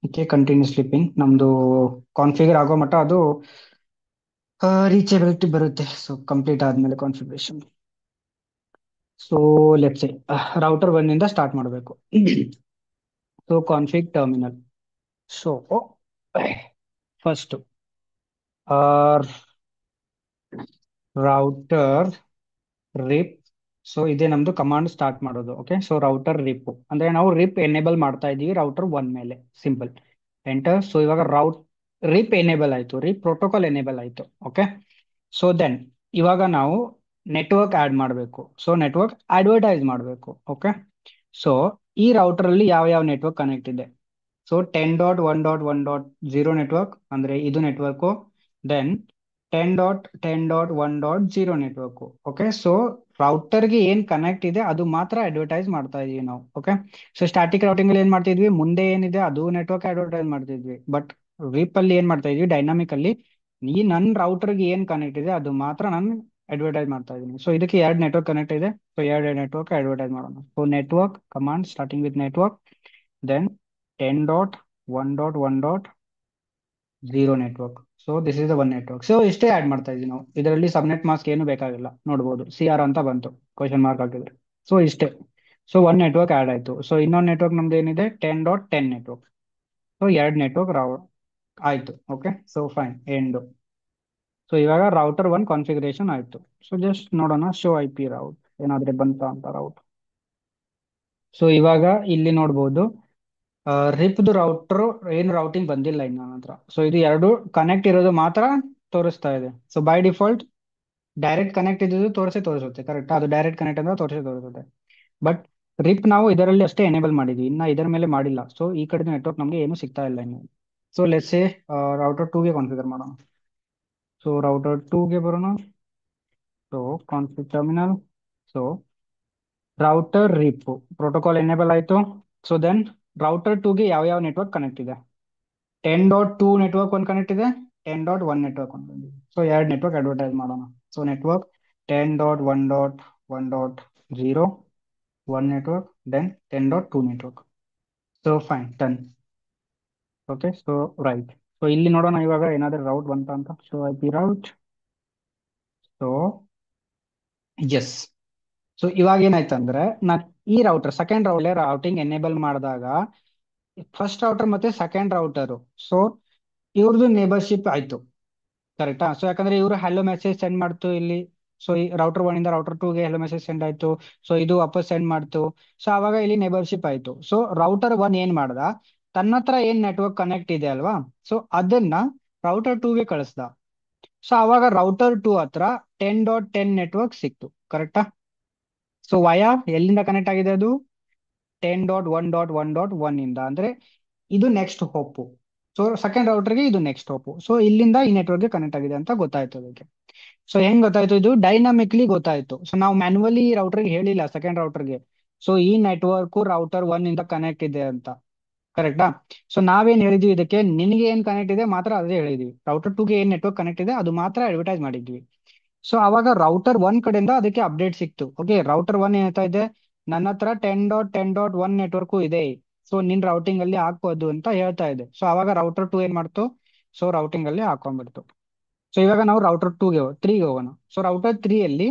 ಓಕೆ, ಕಂಟಿನ್ಯೂಸ್ಲಿ ಪಿಂಗ್ ನಮ್ದು ಕಾನ್ಫಿಗರ್ ಆಗೋ ಮಟ್ಟ ಅದು ರೀಚಬಿಲಿಟಿ ಬರುತ್ತೆ. ಸೊ ಕಂಪ್ಲೀಟ್ ಆದ್ಮೇಲೆ configuration. So let's router one ಇಂದ ಸ್ಟಾರ್ಟ್ ಮಾಡಬೇಕು. So config terminal. So first router RIP. So ಇದೇ ನಮ್ದು ಕಮಾಂಡ್ ಸ್ಟಾರ್ಟ್ ಮಾಡೋದು. ಓಕೆ, ಸೊ ರೌಟರ್ ರಿಪ್ ಅಂದ್ರೆ ನಾವು ರಿಪ್ ಎನೇಬಲ್ ಮಾಡ್ತಾ ಇದೀವಿ ರೌಟರ್ ಒನ್ ಮೇಲೆ. Simple enter. ಸೊ ಇವಾಗ ರಿಪ್ ಎನೇಬಲ್ ಆಯ್ತು, ರಿಪ್ ಪ್ರೋಟೋಕಾಲ್ ಎನೇಬಲ್ ಆಯ್ತು. ಓಕೆ, ಸೊ ದೆನ್ ಇವಾಗ ನಾವು ನೆಟ್ವರ್ಕ್ ಆಡ್ ಮಾಡಬೇಕು. ಸೊ ನೆಟ್ವರ್ಕ್ ಅಡ್ವರ್ಟೈಸ್ ಮಾಡಬೇಕು. ಓಕೆ, ಸೊ ಈ ರೌಟರ್ ಅಲ್ಲಿ ಯಾವ ಯಾವ ನೆಟ್ವರ್ಕ್ ಕನೆಕ್ಟ್ ಇದೆ. ಸೊ 10.1.1.0 ನೆಟ್ವರ್ಕ್ ಅಂದ್ರೆ ಇದು network. Then 10.10.1.0 network. Okay, so ರೌಟರ್ಗೆ ಏನ್ ಕನೆಕ್ಟ್ ಇದೆ ಅದು ಮಾತ್ರ ಅಡ್ವರ್ಟೈಸ್ ಮಾಡ್ತಾ ಇದೀವಿ ನಾವು. ಓಕೆ, ಸೊ ಸ್ಟ್ಯಾಟಿಕ್ ರೌಟಿಂಗ್ ಅಲ್ಲಿ ಏನ್ ಮಾಡ್ತಿದ್ವಿ, ಮುಂದೆ ಏನಿದೆ ಅದು ನೆಟ್ವರ್ಕ್ ಅಡ್ವರ್ಟೈಸ್ ಮಾಡ್ತಿದ್ವಿ. ಬಟ್ ರಿಪ್ ಅಲ್ಲಿ ಏನ್ ಮಾಡ್ತಾ ಇದೀವಿ, ಡೈನಾಮಿಕ್ ಅಲ್ಲಿ ಈ ನನ್ನ ರೌಟರ್ಗೆ ಏನ್ ಕನೆಕ್ಟ್ ಇದೆ ಅದು ಮಾತ್ರ ನಾನು ಅಡ್ವರ್ಟೈಸ್ ಮಾಡ್ತಾ ಇದ್ದೀನಿ. ಸೊ ಇದಕ್ಕೆ ಎರಡು ನೆಟ್ವರ್ಕ್ ಕನೆಕ್ಟ್ ಇದೆ. ಸೊ ಎರಡು ನೆಟ್ವರ್ಕ್ ಅಡ್ವರ್ಟೈಸ್ ಮಾಡೋಣ. So network command starting with network, then 10.1.1.0 network. So this is the one network. So ಇಷ್ಟೇ ಆಡ್ ಮಾಡ್ತಾ ಇದೀವಿ ನಾವು. ಇದರಲ್ಲಿ ಸಬ್ನೆಟ್ ಮಾಸ್ಕ್ ಏನು ಬೇಕಾಗಿಲ್ಲ. ನೋಡ್ಬೋದು CR ಅಂತ ಬಂತು, ಕ್ವಶನ್ ಮಾರ್ಕ್ ಹಾಕಿದ್ರೆ. ಸೊ ಇಷ್ಟೇ. ಸೊ ಒನ್ ನೆಟ್ವರ್ಕ್ ಆಡ್ ಆಯ್ತು. ಸೊ ಇನ್ನೊಂದು ನೆಟ್ವರ್ಕ್ ನಮ್ದು ಏನಿದೆ 10.10 ನೆಟ್ವರ್ಕ್. ಸೊ ಎರಡು ನೆಟ್ವರ್ಕ್ ಆಯ್ತು. Okay, so fine end. So ಇವಾಗ ರೌಟರ್ ಒನ್ ಕಾನ್ಫಿಗರೇಷನ್ ಆಯ್ತು. ಸೊ ಜಸ್ಟ್ ನೋಡೋಣ ಶೋ IP ರೌಟ್ ಏನಾದ್ರೆ ಬಂತ ಅಂತ ರೌಟ್. ಸೊ ಇವಾಗ ಇಲ್ಲಿ ನೋಡ್ಬೋದು ರಿಪ್ದು ರೌಟರ್ ಏನು ರೌಟಿಂಗ್ ಬಂದಿಲ್ಲ ಇನ್ನು ನನ್ನ ಹತ್ರ. ಸೊ ಇದು ಎರಡು ಕನೆಕ್ಟ್ ಇರೋದು ಮಾತ್ರ ತೋರಿಸ್ತಾ ಇದೆ. So by default direct connect ಇದ್ದು ತೋರಿಸುತ್ತೆ. ಕರೆಕ್ಟ್, ಅದು ಡೈರೆಕ್ಟ್ ಕನೆಕ್ಟ್ ಅಂದ್ರೆ ತೋರಿಸುತ್ತೆ. ಬಟ್ ರಿಪ್ ನಾವು ಇದರಲ್ಲಿ ಅಷ್ಟೇ ಎನೇಬಲ್ ಮಾಡಿದ್ವಿ, ಇನ್ನ ಇದರ ಮೇಲೆ ಮಾಡಿಲ್ಲ. ಸೊ ಈ ಕಡೆ ನೆಟ್ವರ್ಕ್ ನಮಗೆ ಏನು ಸಿಗ್ತಾ ಇಲ್ಲ ಇನ್ನು. ಸೊ ಲೆಟ್ಸ್ ಸೇ ರೌಟರ್ 2ಗೆ ಕಾನ್ಫಿಗರ್ ಮಾಡೋಣ. ಸೊ ರೌಟರ್ 2ಗೆ ಬರೋಣ. So config terminal. So router RIP protocol enable ಆಯ್ತು. ಸೊ ದೆನ್ ರೌಟರ್ 2ಗೆ ಯಾವ ನೆಟ್ವರ್ಕ್ ಕನೆಕ್ಟ್ ಇದೆ? 10.2 ನೆಟ್ವರ್ಕ್ ಒಂದು ಕನೆಕ್ಟ್ ಇದೆ, 10.1 ನೆಟ್ವರ್ಕ್ ಒಂದು ಬಂದಿದೆ. ಸೊ ಎರಡು ನೆಟ್ವರ್ಕ್ ಅಡ್ವರ್ಟೈಸ್ ಮಾಡೋಣ. So network 10.1.1.0 one network, then 10.2 network. So fine done. Okay, so right. So ಇಲ್ಲಿ ನೋಡೋಣ ಇವಾಗ ಏನಾದ್ರೂ ರೌಟ್ ಬಂತ ಅಂತ. So IP route. So yes. So ಇವಾಗ ಏನಾಯ್ತಂದ್ರೆ ನಾನು ಈ ರೌಟರ್ ಸೆಕೆಂಡ್ ರೌಟಿಂಗ್ ಎನೇಬಲ್ ಮಾಡಿದಾಗ ಫಸ್ಟ್ ರೌಟರ್ ಮತ್ತೆ ಸೆಕೆಂಡ್ ರೌಟರ್, ಸೊ ಇವ್ರದ್ದು ನೇಬರ್ಶಿಪ್ ಆಯ್ತು. ಕರೆಕ್ಟಾ? ಸೊ ಯಾಕಂದ್ರೆ ಇವರು ಹಲೋ ಮೆಸೇಜ್ ಸೆಂಡ್ ಮಾಡ್ತು ಇಲ್ಲಿ. ಸೊ ಈ ರೌಟರ್ 1 ಇಂದ ರೌಟರ್ 2ಗೆ ಹಲೋ ಮೆಸೇಜ್ ಸೆಂಡ್ ಆಯ್ತು. ಸೊ ಇದು ವಾಪಸ್ ಸೆಂಡ್ ಮಾಡ್ತು. ಸೊ ಅವಾಗ ಇಲ್ಲಿ ನೇಬರ್ಶಿಪ್ ಆಯ್ತು. ಸೊ ರೌಟರ್ 1 ಏನ್ ಮಾಡ್ದ, ತನ್ನ ಹತ್ರ ಏನ್ ನೆಟ್ವರ್ಕ್ ಕನೆಕ್ಟ್ ಇದೆ ಅಲ್ವಾ, ಸೊ ಅದನ್ನ ರೌಟರ್ 2ಗೆ ಕಳಿಸ್ದ. ಸೊ ಅವಾಗ ರೌಟರ್ 2 ಹತ್ರ 10.10 ನೆಟ್ವರ್ಕ್ ಸಿಕ್ತು. ಕರೆಕ್ಟಾ? ಸೊ ವಯಾ ಎಲ್ಲಿಂದ ಕನೆಕ್ಟ್ ಆಗಿದೆ ಅದು? 10.1.1.1 ಇಂದ, ಅಂದ್ರೆ ಇದು ನೆಕ್ಸ್ಟ್ ಹೋಪ್. ಸೊ ಸೆಕೆಂಡ್ ರೌಟರ್ಗೆ ಇದು ನೆಕ್ಸ್ಟ್ ಹೋಪ್. ಸೊ ಇಲ್ಲಿಂದ ಈ ನೆಟ್ವರ್ಕ್ಗೆ ಕನೆಕ್ಟ್ ಆಗಿದೆ ಅಂತ ಗೊತ್ತಾಯ್ತು ಅದಕ್ಕೆ. ಸೊ ಹೆಂಗ್ ಗೊತ್ತಾಯ್ತು? ಇದು ಡೈನಾಮಿಕ್ಲಿ ಗೊತ್ತಾಯ್ತು. ಸೊ ನಾವು ಮ್ಯಾನ್ಯುವಲಿ ರೌಟರ್ಗೆ ಹೇಳಿಲ್ಲ ಸೆಕೆಂಡ್ ರೌಟರ್ಗೆ, ಸೊ ಈ ನೆಟ್ವರ್ಕ್ ರೌಟರ್ 1 ಇಂದ ಕನೆಕ್ಟ್ ಇದೆ ಅಂತ. ಕರೆಕ್ಟಾ? ಸೊ ನಾವೇನ್ ಹೇಳಿದ್ವಿ ಇದಕ್ಕೆ, ನಿನಗೆ ಏನ್ ಕನೆಕ್ಟ್ ಇದೆ ಮಾತ್ರ ಅದೇ ಹೇಳಿದ್ವಿ. ರೌಟರ್ 2ಗೆ ಏನ್ ನೆಟ್ವರ್ಕ್ ಕನೆಕ್ಟ್ ಇದೆ ಅದು ಮಾತ್ರ ಅಡ್ವರ್ಟೈಸ್ ಮಾಡಿದ್ವಿ. ಸೊ ಅವಾಗ ರೌಟರ್ 1 ಕಡೆಯಿಂದ ಅದಕ್ಕೆ ಅಪ್ಡೇಟ್ ಸಿಕ್ತು. ಓಕೆ, ರೌಟರ್ 1 ಏನ್ ಹೇಳ್ತಾ ಇದೆ, ನನ್ನ ಹತ್ರ 10.10.1 ನೆಟ್ವರ್ಕು ಇದೆ, ಸೊ ನಿನ್ ರೌಟಿಂಗ್ ಅಲ್ಲಿ ಹಾಕೋದು ಅಂತ ಹೇಳ್ತಾ ಇದೆ. ಸೊ ಅವಾಗ ರೌಟರ್ 2 ಏನ್ ಮಾಡ್ತು, ಸೊ ರೌಟಿಂಗ್ ಅಲ್ಲಿ ಹಾಕೊಂಡ್ಬಿಡ್ತು. ಸೊ ಇವಾಗ ನಾವು ರೌಟರ್ 3ಗೆ ಹೋಗೋಣ. ಸೊ ರೌಟರ್ 3 ಅಲ್ಲಿ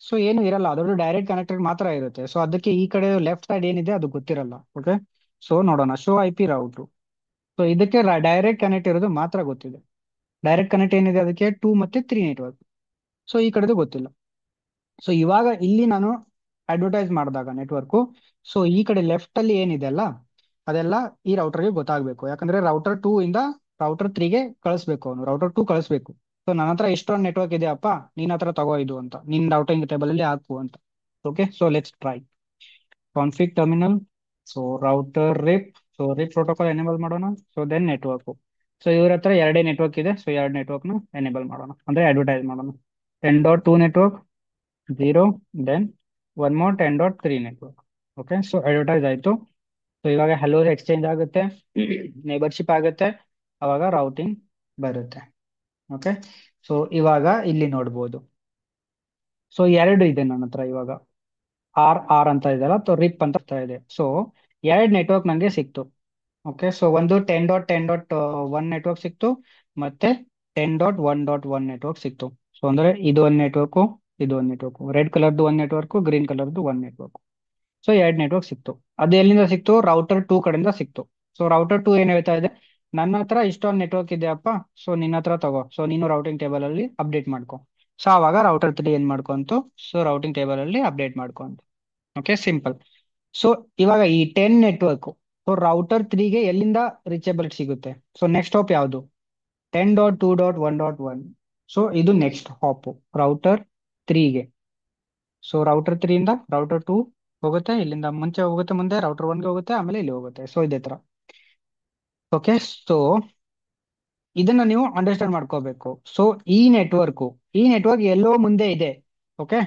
ಸೊ ಏನು ಇರಲ್ಲ, ಅದರದ್ದು ಡೈರೆಕ್ಟ್ ಕನೆಕ್ಟರ್ ಮಾತ್ರ ಇರುತ್ತೆ. ಸೊ ಅದಕ್ಕೆ ಈ ಕಡೆ ಲೆಫ್ಟ್ ಸೈಡ್ ಏನಿದೆ ಅದು ಗೊತ್ತಿರಲ್ಲ. ಓಕೆ, ಸೊ ನೋಡೋಣ ಶೋ IP ರೌಟ್. ಸೊ ಇದಕ್ಕೆ ಡೈರೆಕ್ಟ್ ಕನೆಕ್ಟ್ ಇರೋದು ಮಾತ್ರ ಗೊತ್ತಿದೆ. ಡೈರೆಕ್ಟ್ ಕನೆಕ್ಟ್ ಏನಿದೆ ಅದಕ್ಕೆ 2 ಮತ್ತೆ 3 ನೆಟ್ವರ್ಕ್. ಸೊ ಈ ಕಡೆದು ಗೊತ್ತಿಲ್ಲ. ಸೊ ಇವಾಗ ಇಲ್ಲಿ ನಾನು ಅಡ್ವರ್ಟೈಸ್ ಮಾಡಿದಾಗ ನೆಟ್ವರ್ಕು, ಸೊ ಈ ಕಡೆ ಲೆಫ್ಟ್ ಅಲ್ಲಿ ಏನಿದೆ ಅಲ್ಲ ಅದೆಲ್ಲ ಈ ರೌಟರ್ಗೆ ಗೊತ್ತಾಗಬೇಕು. ಯಾಕಂದ್ರೆ ರೌಟರ್ 2 ಇಂದ ರೌಟರ್ 3ಗೆ ಕಳಿಸ್ಬೇಕು, ಅವನು ರೌಟರ್ 2 ಕಳಿಸ್ಬೇಕು. ಸೊ ನನ್ನ ಹತ್ರ ಇಷ್ಟೊಂದು ನೆಟ್ವರ್ಕ್ ಇದೆಯಪ್ಪ, ನಿನ್ನ ಹತ್ರ ತಗೋ ಇದು ಅಂತ, ನಿನ್ ರೌಟಿಂಗ್ ಟೇಬಲ್ ಅಲ್ಲಿ ಹಾಕು ಅಂತ. Okay, so let's try config terminal. So router RIP. So RIP protocol enable ಮಾಡೋಣ. So then network. ಸೊ ಇವ್ರ ಹತ್ರ ಎರಡೇ ನೆಟ್ವರ್ಕ್ ಇದೆ. ಸೊ ಎರಡು ನೆಟ್ವರ್ಕ್ ನ ಎನೇಬಲ್ ಮಾಡೋಣ, ಅಂದ್ರೆ ಅಡ್ವರ್ಟೈಸ್ ಮಾಡೋಣ. 10.2 network 0, then one more 10.3 network. Okay, so advertise ಆಯ್ತು. ಸೊ ಇವಾಗ ಹಲೋ ಎಕ್ಸ್ಚೇಂಜ್ ಆಗುತ್ತೆ, ನೇಬರ್ಶಿಪ್ ಆಗುತ್ತೆ, ಅವಾಗ ರೌಟಿಂಗ್ ಬರುತ್ತೆ. ಓಕೆ, ಸೊ ಇವಾಗ ಇಲ್ಲಿ ನೋಡ್ಬೋದು. ಸೊ ಎರಡು ಇದೆ ನನ್ನ ಹತ್ರ ಇವಾಗ. ಆರ್ ಆರ್ ಅಂತ ಇದೆಯಲ್ಲ, ರಿಪ್ ಅಂತ ಇದೆ. ಸೊ ಎರಡು ನೆಟ್ವರ್ಕ್ ನಂಗೆ ಸಿಕ್ತು. ಓಕೆ, ಸೊ ಒಂದು 10.10.1 ನೆಟ್ವರ್ಕ್ ಸಿಕ್ತು, ಮತ್ತೆ 10.1.1 ನೆಟ್ವರ್ಕ್ ಸಿಕ್ತು. ಸೊ ಅಂದ್ರೆ ಇದು ಒಂದು ನೆಟ್ವರ್ಕು, ಇದು ಒಂದು ನೆಟ್ವರ್ಕು, ರೆಡ್ ಕಲರ್ದು ಒಂದು ನೆಟ್ವರ್ಕು, ಗ್ರೀನ್ ಕಲರ್ದು ಒಂದು ನೆಟ್ವರ್ಕ್. ಸೊ ಎರಡು ನೆಟ್ವರ್ಕ್ ಸಿಕ್ತು. ಅದು ಎಲ್ಲಿಂದ ಸಿಕ್ತು? ರೌಟರ್ 2 ಕಡೆಯಿಂದ ಸಿಕ್ತು. ಸೊ ರೌಟರ್ 2 ಏನ್ ಹೇಳ್ತಾ ಇದೆ, ನನ್ನ ಹತ್ರ ಇಷ್ಟೊಂದು ನೆಟ್ವರ್ಕ್ ಇದೆಯಪ್ಪ, ಸೊ ನಿನ್ನ ಹತ್ರ ತಗೋ, ಸೊ ನೀನು ರೌಟಿಂಗ್ ಟೇಬಲ್ ಅಲ್ಲಿ ಅಪ್ಡೇಟ್ ಮಾಡ್ಕೊ. ಸೊ ಅವಾಗ ರೌಟರ್ 3 ಏನ್ ಮಾಡ್ಕೊಂತು, ಸೊ ರೌಟಿಂಗ್ ಟೇಬಲ್ ಅಲ್ಲಿ ಅಪ್ಡೇಟ್ ಮಾಡ್ಕೊಂತು. Okay, simple. ಸೊ ಇವಾಗ ಈ 10 ನೆಟ್ವರ್ಕ್ ಸೊ ರೌಟರ್ 3ಗೆ ಎಲ್ಲಿಂದ ರೀಚೇಬಲ್ ಸಿಗುತ್ತೆ? ಸೊ ನೆಕ್ಸ್ಟ್ ಹಾಪ್ ಯಾವುದು? 10.2.1.1. ಸೊ ಇದು ನೆಕ್ಸ್ಟ್ ಹಾಪ್ ರೌಟರ್ 3ಗೆ. ಸೊ ರೌಟರ್ 3 ಇಂದ ರೌಟರ್ 2 ಹೋಗುತ್ತೆ, ಇಲ್ಲಿಂದ ಮುಂಚೆ ಹೋಗುತ್ತೆ, ಮುಂದೆ ರೌಟರ್ 1ಗೆ ಹೋಗುತ್ತೆ, ಆಮೇಲೆ ಇಲ್ಲಿ ಹೋಗುತ್ತೆ. ಸೊ ಇದೇ ತರ. ಓಕೆ, ಸೊ ಇದನ್ನ ನೀವು ಅಂಡರ್ಸ್ಟ್ಯಾಂಡ್ ಮಾಡ್ಕೋಬೇಕು. ಸೊ ಈ ನೆಟ್ವರ್ಕ್ ಎಲ್ಲೋ ಮುಂದೆ ಇದೆ. ಓಕೆ,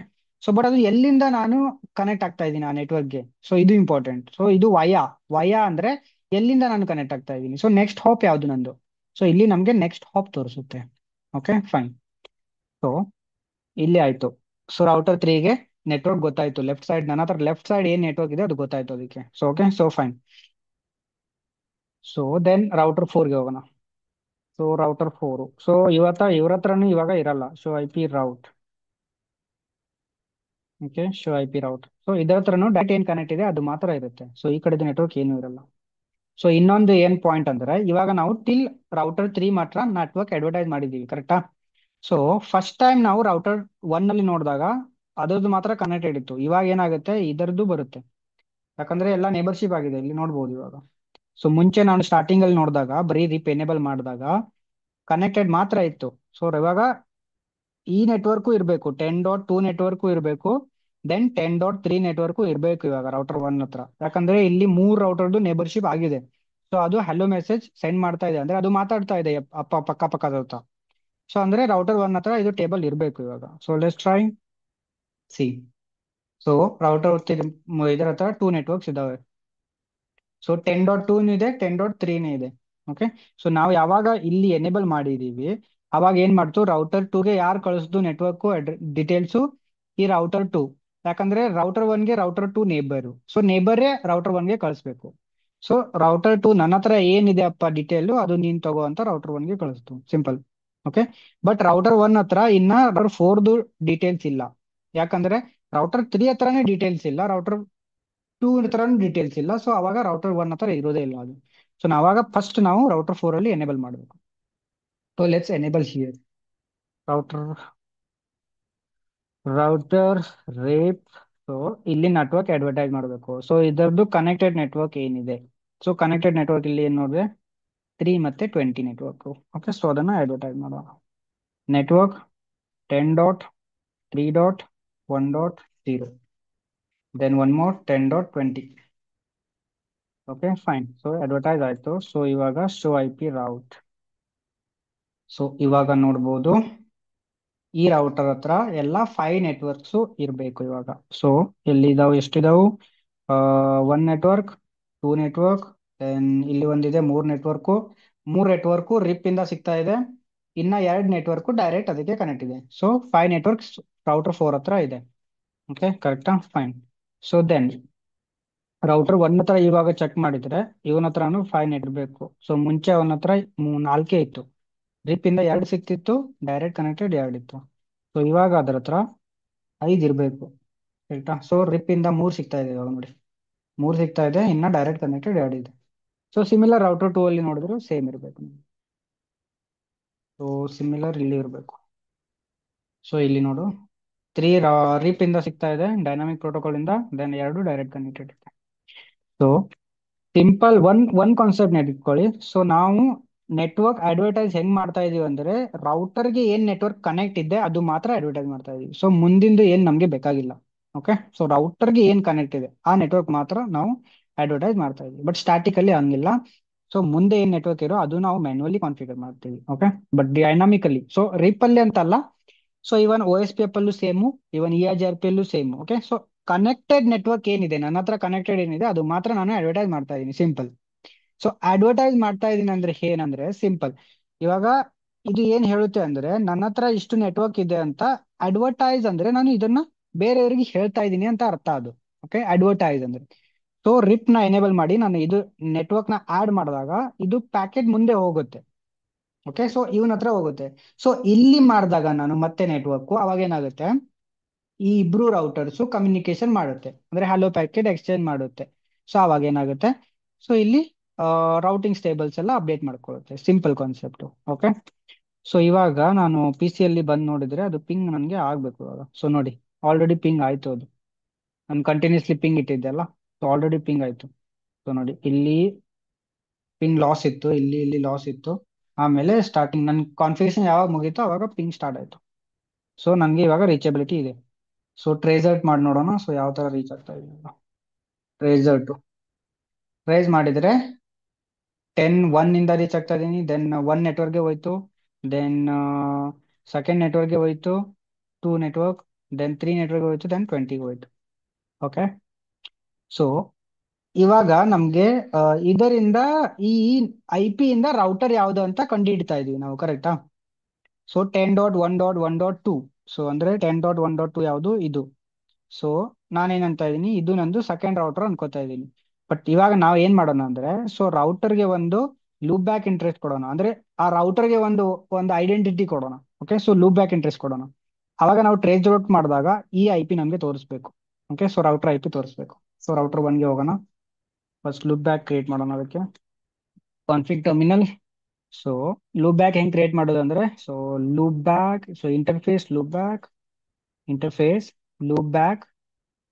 ಸೊ ಬಟ್ ಅದು ಎಲ್ಲಿಂದ ನಾನು ಕನೆಕ್ಟ್ ಆಗ್ತಾ ಇದ್ದೀನಿ ಆ ನೆಟ್ವರ್ಕ್ಗೆ, ಸೊ ಇದು ಇಂಪಾರ್ಟೆಂಟ್. ಸೊ ಇದು ವಯಾ ಅಂದ್ರೆ ಎಲ್ಲಿಂದ ನಾನು ಕನೆಕ್ಟ್ ಆಗ್ತಾ ಇದ್ದೀನಿ. ಸೊ ನೆಕ್ಸ್ಟ್ ಹಾಪ್ ಯಾವ್ದು ನಂದು? ಸೊ ಇಲ್ಲಿ ನಮ್ಗೆ ನೆಕ್ಸ್ಟ್ ಹಾಪ್ ತೋರಿಸುತ್ತೆ. Okay fine. ಸೊ ಇಲ್ಲಿ ಆಯ್ತು. ಸೊ ರೌಟರ್ ತ್ರೀಗೆ ನೆಟ್ವರ್ಕ್ ಗೊತ್ತಾಯ್ತು, ಲೆಫ್ಟ್ ಸೈಡ್ ನನ್ನ ಹತ್ರ ಲೆಫ್ಟ್ ಸೈಡ್ ಏನ್ ನೆಟ್ವರ್ಕ್ ಇದೆ ಅದು ಗೊತ್ತಾಯ್ತು ಅದಕ್ಕೆ. So okay, so fine. So then router ಫೋರ್ಗೆ ಹೋಗೋಣ. ಸೊ ರೌಟರ್ ಫೋರ್, ಸೊ ಇವ್ರ ಹತ್ರನೂ ಇವಾಗ ಇರಲ್ಲ. So I P route. Okay, show I P route. So ಇದರ ಹತ್ರನೂ ಡೈರೆಕ್ಟ್ ಏನ್ ಕನೆಕ್ಟ್ ಇದೆ ಅದು ಮಾತ್ರ ಇರುತ್ತೆ. ಸೊ ಈ ಕಡೆದು ನೆಟ್ವರ್ಕ್ ಏನೂ ಇರಲ್ಲ. ಸೊ ಇನ್ನೊಂದು ಏನ್ ಪಾಯಿಂಟ್ ಅಂದ್ರೆ, ಇವಾಗ ನಾವು ಟಿಲ್ ರೌಟರ್ ತ್ರೀ ಮಾತ್ರ ನೆಟ್ವರ್ಕ್ ಅಡ್ವರ್ಟೈಸ್ ಮಾಡಿದೀವಿ, ಕರೆಕ್ಟಾ? ಸೊ ಫಸ್ಟ್ ಟೈಮ್ ನಾವು ರೌಟರ್ ಒನ್ ಅಲ್ಲಿ ನೋಡಿದಾಗ ಅದರದ್ದು ಮಾತ್ರ ಕನೆಕ್ಟೆಡ್ ಇತ್ತು. ಇವಾಗ ಏನಾಗುತ್ತೆ, ಇದರದ್ದು ಬರುತ್ತೆ. ಯಾಕಂದ್ರೆ ಎಲ್ಲ ನೇಬರ್ಶಿಪ್ ಆಗಿದೆ, ಇಲ್ಲಿ ನೋಡ್ಬೋದು ಇವಾಗ. ಸೊ ಮುಂಚೆ ನಾನು ಸ್ಟಾರ್ಟಿಂಗ್ ಅಲ್ಲಿ ನೋಡಿದಾಗ ಬರೀ ರಿಪ್ ಎನೇಬಲ್ ಮಾಡಿದಾಗ ಕನೆಕ್ಟೆಡ್ ಮಾತ್ರ ಇತ್ತು. ಸೊ ಇವಾಗ ಈ ನೆಟ್ವರ್ಕು ಇರಬೇಕು, 10.2 ನೆಟ್ವರ್ಕು ಇರಬೇಕು, ದೆನ್ 10.3 ನೆಟ್ವರ್ಕು ಇರಬೇಕು ಇವಾಗ ರೌಟರ್ ಒನ್ ಹತ್ರ. ಯಾಕಂದ್ರೆ ಇಲ್ಲಿ ಮೂರ್ ರೌಟರ್ದು ನೇಬರ್ಶಿಪ್ ಆಗಿದೆ. ಸೊ ಅದು ಹಲೋ ಮೆಸೇಜ್ ಸೆಂಡ್ ಮಾಡ್ತಾ ಇದೆ, ಅಂದ್ರೆ ಅದು ಮಾತಾಡ್ತಾ ಇದೆ ಅಪ್ಪ ಪಕ್ಕ ಪಕ್ಕದ ಹತ್ರ. ಸೊ ಅಂದ್ರೆ ರೌಟರ್ ಒನ್ ಹತ್ರ ಇದು ಟೇಬಲ್ ಇರಬೇಕು ಇವಾಗ. So let's try C. So router ಇದರ ಹತ್ರ ಟೂ ನೆಟ್ವರ್ಕ್ಸ್ ಇದಾವೆ. ಸೊ 10.2 ಇದೆ, 10.3 ಇದೆ. ಓಕೆ. ಸೊ ನಾವು ಯಾವಾಗ ಇಲ್ಲಿ ಎನೇಬಲ್ ಮಾಡಿದೀವಿ ಅವಾಗ ಏನ್ ಮಾಡ್ತು, ರೌಟರ್ ಟೂಗೆ ಯಾರು ಕಳಿಸ್ದು ನೆಟ್ವರ್ಕ್ ಡೀಟೇಲ್ಸು, ಈ ರೌಟರ್ ಟೂ. ಯಾಕಂದ್ರೆ ರೌಟರ್ ಒನ್ಗೆ ರೌಟರ್ ಟೂ ನೇಬರು, ಸೊ ನೇಬರೇ ರೌಟರ್ ಒನ್ಗೆ ಕಳಿಸ್ಬೇಕು. ಸೊ ರೌಟರ್ ಟೂ ನನ್ನ ಹತ್ರ ಏನಿದೆ ಅಪ್ಪ ಡೀಟೇಲು ಅದು ನೀನ್ ತಗೋ ಅಂತ ರೌಟರ್ ಒನ್ಗೆ ಕಳಿಸ್ತು, simple. Okay. But router one ಹತ್ರ ಇನ್ನ ರೌಟರ್ ಫೋರ್ದು ಡೀಟೇಲ್ಸ್ ಇಲ್ಲ. ಯಾಕಂದ್ರೆ ರೌಟರ್ ತ್ರೀ ಹತ್ರನೇ ಡೀಟೇಲ್ಸ್ ಇಲ್ಲ, ರೌಟರ್ ಟೂ ಹತ್ರನೂ ಡೀಟೇಲ್ಸ್ ಇಲ್ಲ. ಸೊ ಅವಾಗ ರೌಟರ್ ಒನ್ ಹತ್ರ ಇರೋದೇ ಇಲ್ಲ ಅದು. ಸೊ ನಾವಾಗ ಫಸ್ಟ್ ನಾವು ರೌಟರ್ ಫೋರ್ ಅಲ್ಲಿ ಎನೇಬಲ್ ಮಾಡಬೇಕು. So let's enable here router router RIP. So ಇಲ್ಲಿ ನೆಟ್ವರ್ಕ್ ಅಡ್ವರ್ಟೈಸ್ ಮಾಡಬೇಕು. ಸೊ ಇದರದ್ದು ಕನೆಕ್ಟೆಡ್ ನೆಟ್ವರ್ಕ್ ಏನಿದೆ, ಸೊ ಕನೆಕ್ಟೆಡ್ ನೆಟ್ವರ್ಕ್ ಇಲ್ಲಿ ಏನ್ ನೋಡಿದ್ರೆ 3 ಮತ್ತೆ 20 ನೆಟ್ವರ್ಕ್. ಓಕೆ, ಸೊ ಅದನ್ನ ಅಡ್ವರ್ಟೈಸ್ ಮಾಡೋಣ. Network 10.3.1.0, then one more 10.20. Okay fine. So advertise ಆಯ್ತು. ಸೊ ಇವಾಗ show I P route. So ಇವಾಗ ನೋಡ್ಬೋದು ಈ ರೌಟರ್ ಹತ್ರ ಎಲ್ಲ 5 ನೆಟ್ವರ್ಕ್ಸ್ ಇರಬೇಕು ಇವಾಗ. ಸೊ ಎಲ್ಲಿದಾವು, ಎಷ್ಟಿದಾವು? One network, two network, then ಇಲ್ಲಿ ಒಂದಿದೆ, ಮೂರ್ ನೆಟ್ವರ್ಕು ರಿಪ್ ಇಂದ ಸಿಗ್ತಾ ಇದೆ. ಇನ್ನ 2 ನೆಟ್ವರ್ಕ್ ಡೈರೆಕ್ಟ್ ಅದಕ್ಕೆ ಕನೆಕ್ಟ್ ಇದೆ. ಸೊ 5 ನೆಟ್ವರ್ಕ್ಸ್ ರೌಟರ್ ಫೋರ್ ಹತ್ರ ಇದೆ. ಓಕೆ, ಕರೆಕ್ಟಾ? Fine. So then router one ಹತ್ರ ಇವಾಗ ಚೆಕ್ ಮಾಡಿದ್ರೆ ಇವನ ಹತ್ರನು 5 ನೆಟ್ ಇರಬೇಕು. ಸೊ ಮುಂಚೆ ಅವನ ಹತ್ರ ನಾಲ್ಕೇ ಇತ್ತು, ರಿಪ್ ಇಂದ 2 ಸಿಕ್ತಿತ್ತು, ಡೈರೆಕ್ಟ್ ಕನೆಕ್ಟೆಡ್ 2 ಇತ್ತು. ಸೊ ಇವಾಗ ಅದ್ರ ಹತ್ರ 5 ಇರಬೇಕು, ಕರೆಕ್ಟಾ? ಸೊ ರಿಪ್ ಇಂದ 3 ಸಿಗ್ತಾ ಇದೆ ಇವಾಗ ನೋಡಿ, 3 ಸಿಗ್ತಾ ಇದೆ, ಇನ್ನ ಡೈರೆಕ್ಟ್ ಕನೆಕ್ಟೆಡ್ 2 ಇದೆ. ಸೊ ಸಿಮಿಲರ್ ರೌಟರ್ ಟೂ ಅಲ್ಲಿ ನೋಡಿದ್ರು ಸೇಮ್ ಇರಬೇಕು. ಸೊ ಸಿಮಿಲರ್ ಇಲ್ಲಿ ಇರಬೇಕು. ಸೊ ಇಲ್ಲಿ ನೋಡು, ತ್ರೀ ರಿಪ್ ಇಂದ ಸಿಗ್ತಾ ಇದೆ ಡೈನಾಮಿಕ್ ಪ್ರೋಟೋಕಾಲ್ ಇಂದ, ದೆನ್ 2 ಡೈರೆಕ್ಟ್ ಕನೆಕ್ಟೆಡ್ ಇದೆ. ಸೊ ಸಿಂಪಲ್ ಒನ್ ಕಾನ್ಸೆಪ್ಟ್ ನೆಟ್ಕೊಳ್ಳಿ. ಸೊ ನಾವು ನೆಟ್ವರ್ಕ್ ಅಡ್ವರ್ಟೈಸ್ ಹೆಂಗ್ ಮಾಡ್ತಾ ಇದೀವಿ ಅಂದ್ರೆ, ರೌಟರ್ಗೆ ಏನ್ ನೆಟ್ವರ್ಕ್ ಕನೆಕ್ಟ್ ಇದೆ ಅದು ಮಾತ್ರ ಅಡ್ವರ್ಟೈಸ್ ಮಾಡ್ತಾ ಇದೀವಿ. ಸೊ ಮುಂದಿಂದು ಏನ್ ನಮ್ಗೆ ಬೇಕಾಗಿಲ್ಲ. ಓಕೆ. ಸೊ ರೌಟರ್ಗೆ ಏನ್ ಕನೆಕ್ಟ್ ಇದೆ ಆ ನೆಟ್ವರ್ಕ್ ಮಾತ್ರ ನಾವು ಅಡ್ವರ್ಟೈಸ್ ಮಾಡ್ತಾ ಇದೀವಿ. ಬಟ್ ಸ್ಟ್ಯಾಟಿಕ್ ಅಲ್ಲಿ ಹಂಗಿಲ್ಲ. ಸೊ ಮುಂದೆ ಏನ್ ನೆಟ್ವರ್ಕ್ ಇರೋ ಅದು ನಾವು ಮ್ಯಾನ್ಯುವಲಿ ಕಾನ್ಫಿಗರ್ ಮಾಡ್ತೀವಿ. Okay. But dynamically, so RIP ಅಲ್ಲಿ ಅಂತಲ್ಲ, ಸೊ ಇವನ್ ಓ ಎಸ್ ಪಿ ಎಫ್ ಅಲ್ಲೂ ಸೇಮು, ಇವನ್ ಇ ಆರ್ ಪಿ ಅಲ್ಲೂ same. Okay. So connected network ಏನಿದೆ, ನನ್ನ ಹತ್ರ ಕನೆಕ್ಟೆಡ್ ಏನಿದೆ ಅದು ಮಾತ್ರ ನಾನು ಅಡ್ವರ್ಟೈಸ್ ಮಾಡ್ತಾ ಇದ್ದೀನಿ, ಸಿಂಪಲ್. ಸೊ ಅಡ್ವರ್ಟೈಸ್ ಮಾಡ್ತಾ ಇದ್ದೀನಿ ಅಂದ್ರೆ ಏನಂದ್ರೆ ಸಿಂಪಲ್. ಇವಾಗ ಇದು ಏನ್ ಹೇಳುತ್ತೆ ಅಂದ್ರೆ, ನನ್ನ ಹತ್ರ ಇಷ್ಟು ನೆಟ್ವರ್ಕ್ ಇದೆ ಅಂತ. ಅಡ್ವರ್ಟೈಸ್ ಅಂದ್ರೆ ನಾನು ಇದನ್ನ ಬೇರೆಯವರಿಗೆ ಹೇಳ್ತಾ ಇದ್ದೀನಿ ಅಂತ ಅರ್ಥ ಅದು. ಓಕೆ, ಅಡ್ವರ್ಟೈಸ್ ಅಂದ್ರೆ. ಸೊ ರಿಪ್ ನ ಎನೇಬಲ್ ಮಾಡಿ ನಾನು ಇದು ನೆಟ್ವರ್ಕ್ ನ ಆಡ್ ಮಾಡಿದಾಗ ಇದು ಪ್ಯಾಕೆಟ್ ಮುಂದೆ ಹೋಗುತ್ತೆ. ಓಕೆ. ಸೊ ಇವನ ಹತ್ರ ಹೋಗುತ್ತೆ. ಸೊ ಇಲ್ಲಿ ಮಾಡಿದಾಗ ನಾನು ಮತ್ತೆ ನೆಟ್ವರ್ಕ್, ಅವಾಗ ಏನಾಗುತ್ತೆ, ಈ ಇಬ್ರು ರೌಟರ್ಸ್ ಕಮ್ಯುನಿಕೇಶನ್ ಮಾಡುತ್ತೆ, ಅಂದ್ರೆ ಹಲೋ ಪ್ಯಾಕೆಟ್ ಎಕ್ಸ್ಚೇಂಜ್ ಮಾಡುತ್ತೆ. ಸೊ ಅವಾಗ ಏನಾಗುತ್ತೆ, ಸೊ ಇಲ್ಲಿ ರೌಟಿಂಗ್ ಸ್ಟೇಬಲ್ಸ್ ಎಲ್ಲ ಅಪ್ಡೇಟ್ ಮಾಡ್ಕೊಳ್ಳುತ್ತೆ, ಸಿಂಪಲ್ ಕಾನ್ಸೆಪ್ಟ್. ಓಕೆ. ಸೊ ಇವಾಗ ನಾನು ಪಿ ಸಿ ಅಲ್ಲಿ ಬಂದು ನೋಡಿದ್ರೆ ಅದು ಪಿಂಗ್ ನನಗೆ ಆಗ್ಬೇಕು ಇವಾಗ. ಸೊ ನೋಡಿ, ಆಲ್ರೆಡಿ ಪಿಂಗ್ ಆಯ್ತು ಅದು. ನಾನು ಕಂಟಿನ್ಯೂಸ್ಲಿ ಪಿಂಗ್ ಇಟ್ಟಿದ್ದೆ ಅಲ್ಲ, ಸೊ ಆಲ್ರೆಡಿ ಪಿಂಗ್ ಆಯ್ತು. ಸೊ ನೋಡಿ, ಇಲ್ಲಿ ಪಿಂಗ್ ಲಾಸ್ ಇತ್ತು, ಇಲ್ಲಿ ಲಾಸ್ ಇತ್ತು. ಆಮೇಲೆ ಸ್ಟಾರ್ಟಿಂಗ್ ನನ್ನ ಕಾನ್ಫಿಗರೇಷನ್ ಯಾವಾಗ ಮುಗೀತೋ ಅವಾಗ ಪಿಂಗ್ ಸ್ಟಾರ್ಟ್ ಆಯ್ತು. ಸೊ ನನಗೆ ಇವಾಗ ರೀಚಬಿಲಿಟಿ ಇದೆ. ಸೊ ಟ್ರೇಸರ್ಟ್ ಮಾಡಿ ನೋಡೋಣ, ಸೊ ಯಾವ ತರ ರೀಚ್ ಆಗ್ತಾ ಇದೆ. ಟ್ರೇಸರ್ಟ್ ಟ್ರೇಸ್ ಮಾಡಿದ್ರೆ 1 ಇಂದ ರೀಚ್ ಆಗ್ತಾ ಇದೀನಿ, ದೆನ್ 1 ನೆಟ್ವರ್ಕ್ಗೆ ಹೋಯ್ತು, ದೆನ್ ಸೆಕೆಂಡ್ ನೆಟ್ವರ್ಕ್ಗೆ ಹೋಯ್ತು, 2 ನೆಟ್ವರ್ಕ್, ದೆನ್ 3 ನೆಟ್ವರ್ಕ್ ಹೋಯ್ತು, ದೆನ್ 20ಗೆ ಹೋಯ್ತು. ಓಕೆ. ಸೊ ಇವಾಗ ನಮ್ಗೆ ಇದರಿಂದ ಈ ಐ ಪಿ ಇಂದ ರೌಟರ್ ಯಾವ್ದು ಅಂತ ಕಂಡು ಹಿಡಿತಾ ಇದೀವಿ ನಾವು, ಕರೆಕ್ಟಾ? ಸೊ 10.1.1.2. ಸೊ ಅಂದ್ರೆ 10.1.2 ಯಾವುದು ಇದು. ಸೊ ನಾನೇನಂತ ಇದ್ದೀನಿ, ಇದು ನಂದು ಸೆಕೆಂಡ್ ರೌಟರ್ ಅನ್ಕೋತಾ ಇದ್ದೀನಿ. ಬಟ್ ಇವಾಗ ನಾವು ಏನ್ ಮಾಡೋಣ ಅಂದ್ರೆ, ಸೊ ರೌಟರ್ಗೆ ಒಂದು ಲೂಪ್ ಬ್ಯಾಕ್ ಇಂಟ್ರೆಸ್ಟ್ ಕೊಡೋಣ. ಅಂದ್ರೆ ಆ ರೌಟರ್ಗೆ ಒಂದು ಒಂದು ಐಡೆಂಟಿಟಿ ಕೊಡೋಣ. Okay, so loop back interest ಕೊಡೋಣ. ಅವಾಗ ನಾವು ಟ್ರೇಸ್ ಔಟ್ ಮಾಡಿದಾಗ ಈ ಐ ಪಿ ನಮಗೆ ತೋರಿಸ್ಬೇಕು. Okay, so router I P ತೋರಿಸ್ಬೇಕು. ಸೊ ರೌಟರ್ ಒನ್ಗೆ ಹೋಗೋಣ. ಫಸ್ಟ್ ಲೂಪ್ ಬ್ಯಾಕ್ ಕ್ರಿಯೇಟ್ ಮಾಡೋಣ ಅದಕ್ಕೆ. Config terminal. So loop back ಹೆಂಗ್ ಕ್ರಿಯೇಟ್ ಮಾಡೋದು ಅಂದ್ರೆ, so loopback, so interface loopback, interface loopback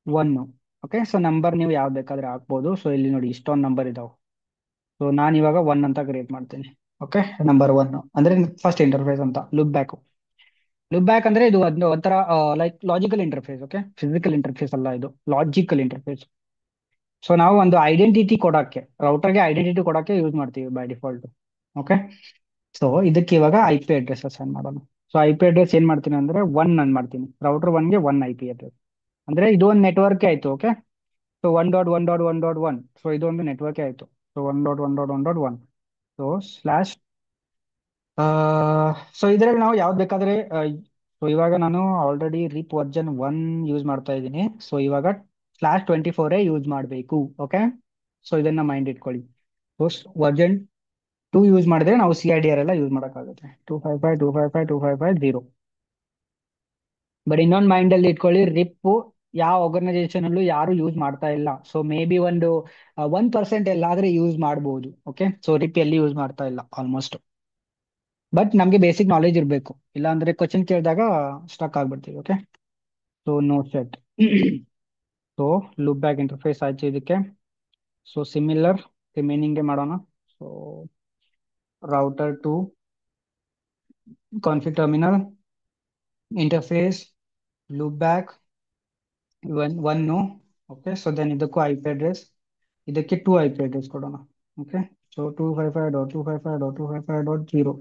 one. Okay, so number ನೀವು ಯಾವ್ದು ಬೇಕಾದ್ರೆ ಹಾಕ್ಬೋದು. ಸೊ ಇಲ್ಲಿ ನೋಡಿ ಇಷ್ಟೊಂದು ನಂಬರ್ ಇದಾವೆ. ಸೊ ನಾನು ಇವಾಗ ಒನ್ ಅಂತ ಕ್ರಿಯೇಟ್ ಮಾಡ್ತೀನಿ. ಓಕೆ, ನಂಬರ್ ಒನ್ ಅಂದ್ರೆ ಫಸ್ಟ್ ಇಂಟರ್ಫೇಸ್ ಅಂತ ಲುಕ್ ಬ್ಯಾಕ್. ಲುಕ್ ಬ್ಯಾಕ್ ಅಂದ್ರೆ ಇದು ಒಂದು ಒಂಥರ like logical interface. Okay, physical interface ಅಲ್ಲ, ಇದು ಲಾಜಿಕಲ್ ಇಂಟರ್ಫೇಸ್. ಸೊ ನಾವು ಒಂದು ಐಡೆಂಟಿಟಿ ಕೊಡಕ್ಕೆ, ರೌಟರ್ಗೆ ಐಡೆಂಟಿಟಿ ಕೊಡಕ್ಕೆ ಯೂಸ್ ಮಾಡ್ತೀವಿ ಬೈ ಡಿಫಾಲ್ಟ್. ಓಕೆ, ಸೊ ಇದಕ್ಕೆ ಇವಾಗ ಐ ಪಿ ಅಡ್ರೆಸ್ ಅಸೈನ್ ಮಾಡೋಣ. ಸೊ ಐ ಪಿ ಅಡ್ರೆಸ್ ಏನ್ ಮಾಡ್ತೀನಿ ಅಂದ್ರೆ ಒನ್ ಅನ್ ಮಾಡ್ತೀನಿ. ರೌಟರ್ ಒನ್ಗೆ ಒನ್ ಐ ಪಿ ಅಡ್ರೆಸ್. ಅಂದ್ರೆ ಇದು ಒಂದು ನೆಟ್ವರ್ಕ್ ಆಯ್ತು. Okay, so 1.1.1.1. ಸೊ ಇದು ಒಂದು ನೆಟ್ವರ್ಕ್ ಆಯ್ತು. ಸೊ 1.1.1.1. So slash. ಸೊ ಇದರಲ್ಲಿ ನಾವು ಯಾವ್ದು ಬೇಕಾದ್ರೆ ಸೊ ಇವಾಗ ನಾನು already RIP version one use ಮಾಡ್ತಾ ಇದ್ದೀನಿ. ಸೊ ಇವಾಗ /24 ಯೂಸ್ ಮಾಡಬೇಕು. ಓಕೆ, ಸೊ ಇದನ್ನ ಮೈಂಡ್ ಇಟ್ಕೊಳ್ಳಿ. ಸೊ ವರ್ಜನ್ ಟೂ ಯೂಸ್ ಮಾಡಿದ್ರೆ ನಾವು CIDR ಎಲ್ಲ ಯೂಸ್ ಮಾಡೋಕ್ಕಾಗುತ್ತೆ. 255 255 255 0. ಬಟ್ ಇನ್ನೊಂದು ಮೈಂಡ್ ಅಲ್ಲಿ ಇಟ್ಕೊಳ್ಳಿ, ರಿಪ್ ಯಾವ ಆರ್ಗನೈಸೇಷನ್ ಅಲ್ಲೂ ಯಾರು ಯೂಸ್ ಮಾಡ್ತಾ ಇಲ್ಲ. ಸೊ ಮೇ ಬಿ ಒಂದು 1% ಎಲ್ಲಾದ್ರೆ ಯೂಸ್ ಮಾಡಬಹುದು. ಓಕೆ, ಸೊ ರಿಪ್ ಎಲ್ಲಿ ಯೂಸ್ ಮಾಡ್ತಾ ಇಲ್ಲ ಆಲ್ಮೋಸ್ಟ್. ಬಟ್ ನಮ್ಗೆ ಬೇಸಿಕ್ ನಾಲೆಜ್ ಇರಬೇಕು, ಇಲ್ಲ ಅಂದ್ರೆ ಕ್ವಶನ್ ಕೇಳಿದಾಗ ಸ್ಟಕ್ ಆಗ್ಬಿಡ್ತೀವಿ. Okay, so no shut. So loopback interface ಆಯ್ತು ಇದಕ್ಕೆ. ಸೊ ಸಿಮಿಲರ್ ರಿಮೈನಿಂಗ್ ಮಾಡೋಣ. So router two config terminal interface loopback one. Okay, so then ಇದಕ್ಕೂ ಐ ಪಿ ಅಡ್ರೆಸ್, ಇದಕ್ಕೆ ಟೂ ಐ ಪಿ ಅಡ್ರೆಸ್ ಕೊಡೋಣ. Okay, so 255.255.255.0.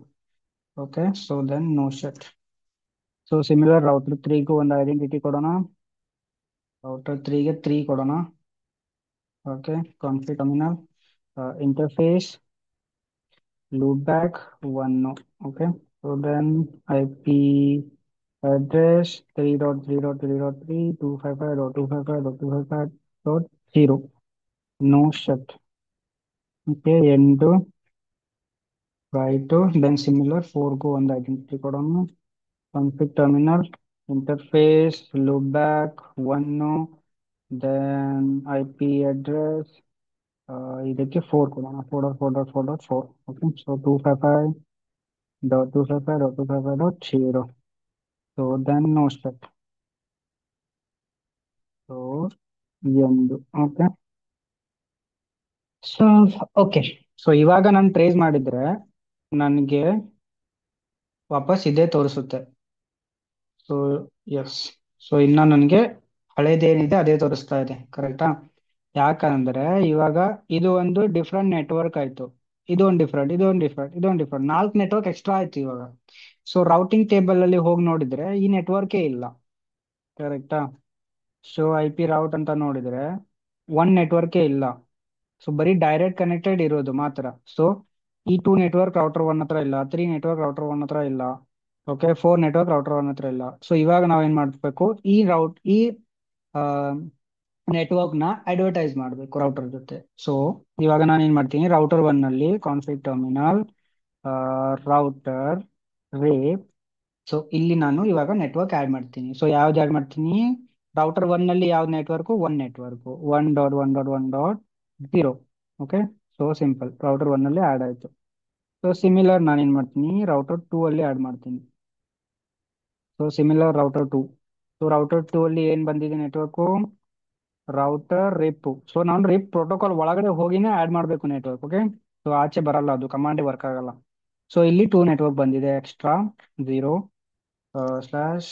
Okay, so then no shut. So similar router ತ್ರೀಗೂ ಒಂದು ಐಡೆಂಟಿಟಿ ಕೊಡೋಣ. ರೌಟರ್ ತ್ರೀಗೆ ತ್ರೀ ಕೊಡೋಣ. Okay, config terminal interface loopback one. Okay, so then I P address 3.0.3.3 255.255.255.0. No shut. Okay, ಎಂಟು ರೈಟು. ದೆನ್ ಸಿಮಿಲರ್ ಫೋರ್ಗೂ ಒಂದು ಐಡೆಂಟಿಟಿ ಕೊಡೋಣ. Config terminal interface loopback one. Then I P address ಇದಕ್ಕೆ ಫೋರ್ ಕೊಡೋಣ. 4.4.4.4. Okay, so 255.255.255.0. So then no step. So ಎಂದು. Okay, so okay. ಸೊ ಇವಾಗ ನಾನು ಟ್ರೇಸ್ ಮಾಡಿದ್ರೆ ನನಗೆ ವಾಪಸ್ ಇದೇ ತೋರಿಸುತ್ತೆ. So yes. ಸೊ ಇನ್ನ ನನಗೆ ಹಳೇದೇನಿದೆ ಅದೇ ತೋರಿಸ್ತಾ ಇದೆ. ಕರೆಕ್ಟಾ? ಯಾಕಂದ್ರೆ ಇವಾಗ ಇದು ಒಂದು ಡಿಫ್ರೆಂಟ್ ನೆಟ್ವರ್ಕ್ ಆಯ್ತು. ಇದೊಂದು ಡಿಫ್ರೆಂಟ್, ಇದೊಂದು ಡಿಫ್ರೆಂಟ್, ಇದೊಂದು ಡಿಫ್ರೆಂಟ್, ನಾಲ್ಕು ನೆಟ್ವರ್ಕ್ ಎಕ್ಸ್ಟ್ರಾ ಆಯ್ತು ಇವಾಗ. ಸೊ ರೌಟಿಂಗ್ ಟೇಬಲ್ ಅಲ್ಲಿ ಹೋಗಿ ನೋಡಿದ್ರೆ ಈ ನೆಟ್ವರ್ಕೇ ಇಲ್ಲ. ಕರೆಕ್ಟಾ? ಸೊ ಐ ಪಿ ರೌಟ್ ಅಂತ ನೋಡಿದ್ರೆ ಒನ್ ನೆಟ್ವರ್ಕೇ ಇಲ್ಲ. ಸೊ ಬರೀ ಡೈರೆಕ್ಟ್ ಕನೆಕ್ಟೆಡ್ ಇರೋದು ಮಾತ್ರ. ಸೊ ಈ ಟೂ ನೆಟ್ವರ್ಕ್ ರೌಟರ್ ಒನ್ ಹತ್ರ ಇಲ್ಲ, ತ್ರೀ ನೆಟ್ವರ್ಕ್ ರೌಟರ್ ಒನ್ ಹತ್ರ ಇಲ್ಲ. Okay, four network router one ಹತ್ರ ಇಲ್ಲ. ಸೊ ಇವಾಗ ನಾವೇನ್ ಮಾಡ್ಬೇಕು, ಈ ನೆಟ್ವರ್ಕ್ ನ ಅಡ್ವರ್ಟೈಸ್ ಮಾಡಬೇಕು ರೌಟರ್ ಜೊತೆ. ಸೊ ಇವಾಗ ನಾನು ಏನ್ ಮಾಡ್ತೀನಿ, ರೌಟರ್ ಒನ್ ನಲ್ಲಿ config terminal router RIP. So ಇಲ್ಲಿ ನಾನು ಇವಾಗ ನೆಟ್ವರ್ಕ್ ಆಡ್ ಮಾಡ್ತೀನಿ. ಸೊ ಯಾವ್ದು ಆಡ್ ಮಾಡ್ತೀನಿ, ರೌಟರ್ ಒನ್ ನಲ್ಲಿ ಯಾವ್ದು network, .1.1.1.0. Okay, so simple, router one ನಲ್ಲಿ ಆಡ್ ಆಯ್ತು. ಸೊ ಸಿಮಿಲರ್ ನಾನು ಏನ್ ಮಾಡ್ತೀನಿ, ರೌಟರ್ ಟೂ ಅಲ್ಲಿ ಆಡ್ ಮಾಡ್ತೀನಿ. So similar router two. So router two ಅಲ್ಲಿ ಏನ್ ಬಂದಿದೆ ನೆಟ್ವರ್ಕ್, ರೌಟರ್ ರಿಪ್. ಸೊ ನಾನು ರಿಪ್ ಪ್ರೋಟೋಕಾಲ್ ಒಳಗಡೆ ಹೋಗಿನೇ ಆಡ್ ಮಾಡಬೇಕು ನೆಟ್ವರ್ಕ್. ಓಕೆ, ಸೊ ಆಚೆ ಬರಲ್ಲ, ಅದು ಕಮಾಂಡ್ ವರ್ಕ್ ಆಗಲ್ಲ. ಸೊ ಇಲ್ಲಿ ಟೂ ನೆಟ್ವರ್ಕ್ ಬಂದಿದೆ ಎಕ್ಸ್ಟ್ರಾ, 0 ಸ್ಲ್ಯಾಶ್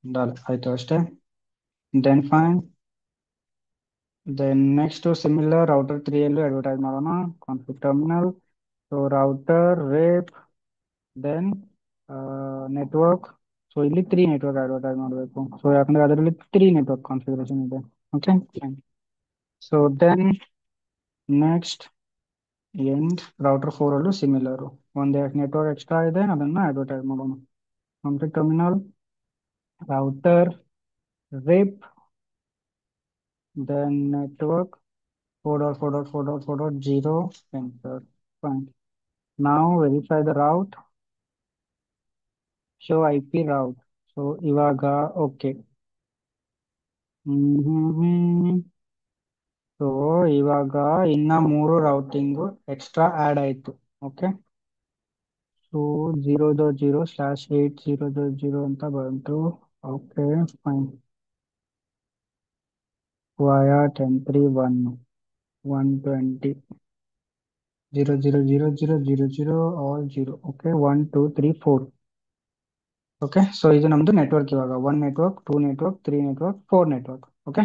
ಡಲ್ ಆಯ್ತು ಅಷ್ಟೇ. Then fine. Then next similar router three ಅಲ್ಲೂ ಅಡ್ವರ್ಟೈಸ್ ಮಾಡೋಣ. Config terminal, so router RIP, then network. So ಇಲ್ಲಿ ತ್ರೀ ನೆಟ್ವರ್ಕ್ ಅಡ್ವರ್ಟೈಸ್ ಮಾಡಬೇಕು. ಸೊ ಯಾಕಂದ್ರೆ ಅದರಲ್ಲಿ ತ್ರೀ ನೆಟ್ವರ್ಕ್ ಕಾನ್ಫಿಗರೇಷನ್ ಇದೆ. Okay, so then next and router four ಅಲ್ಲೂ ಸಿಮಿಲರ್ ಒಂದೇ ನೆಟ್ವರ್ಕ್ ಎಕ್ಸ್ಟ್ರಾ ಇದೆ, ಅದನ್ನ ಅಡ್ವರ್ಟೈಸ್ ಮಾಡೋಣ. config terminal, router, RIP, then network, 4.4.4.4.0, enter. Fine. Now verify the route, show IP route. So ಇವಾಗ okay. ಹ್ಮ್ ಸೊ ಇವಾಗ ಇನ್ನ ಮೂರು ರೌಟಿಂಗ್ ಎಕ್ಸ್ಟ್ರಾ ಆಡ್ ಆಯ್ತು. ಓಕೆ, ಸೊ 0.0/8.0.0 ಅಂತ ಬಂತು. Okay, fine. Via 10.3.1 120 0.0.0.0.0 all 0. Okay, 1 2 3 4. Okay, so ಇದು ನಮ್ದು ನೆಟ್ವರ್ಕ್. ಇವಾಗ 1 network 2 network 3 network 4 network. Okay,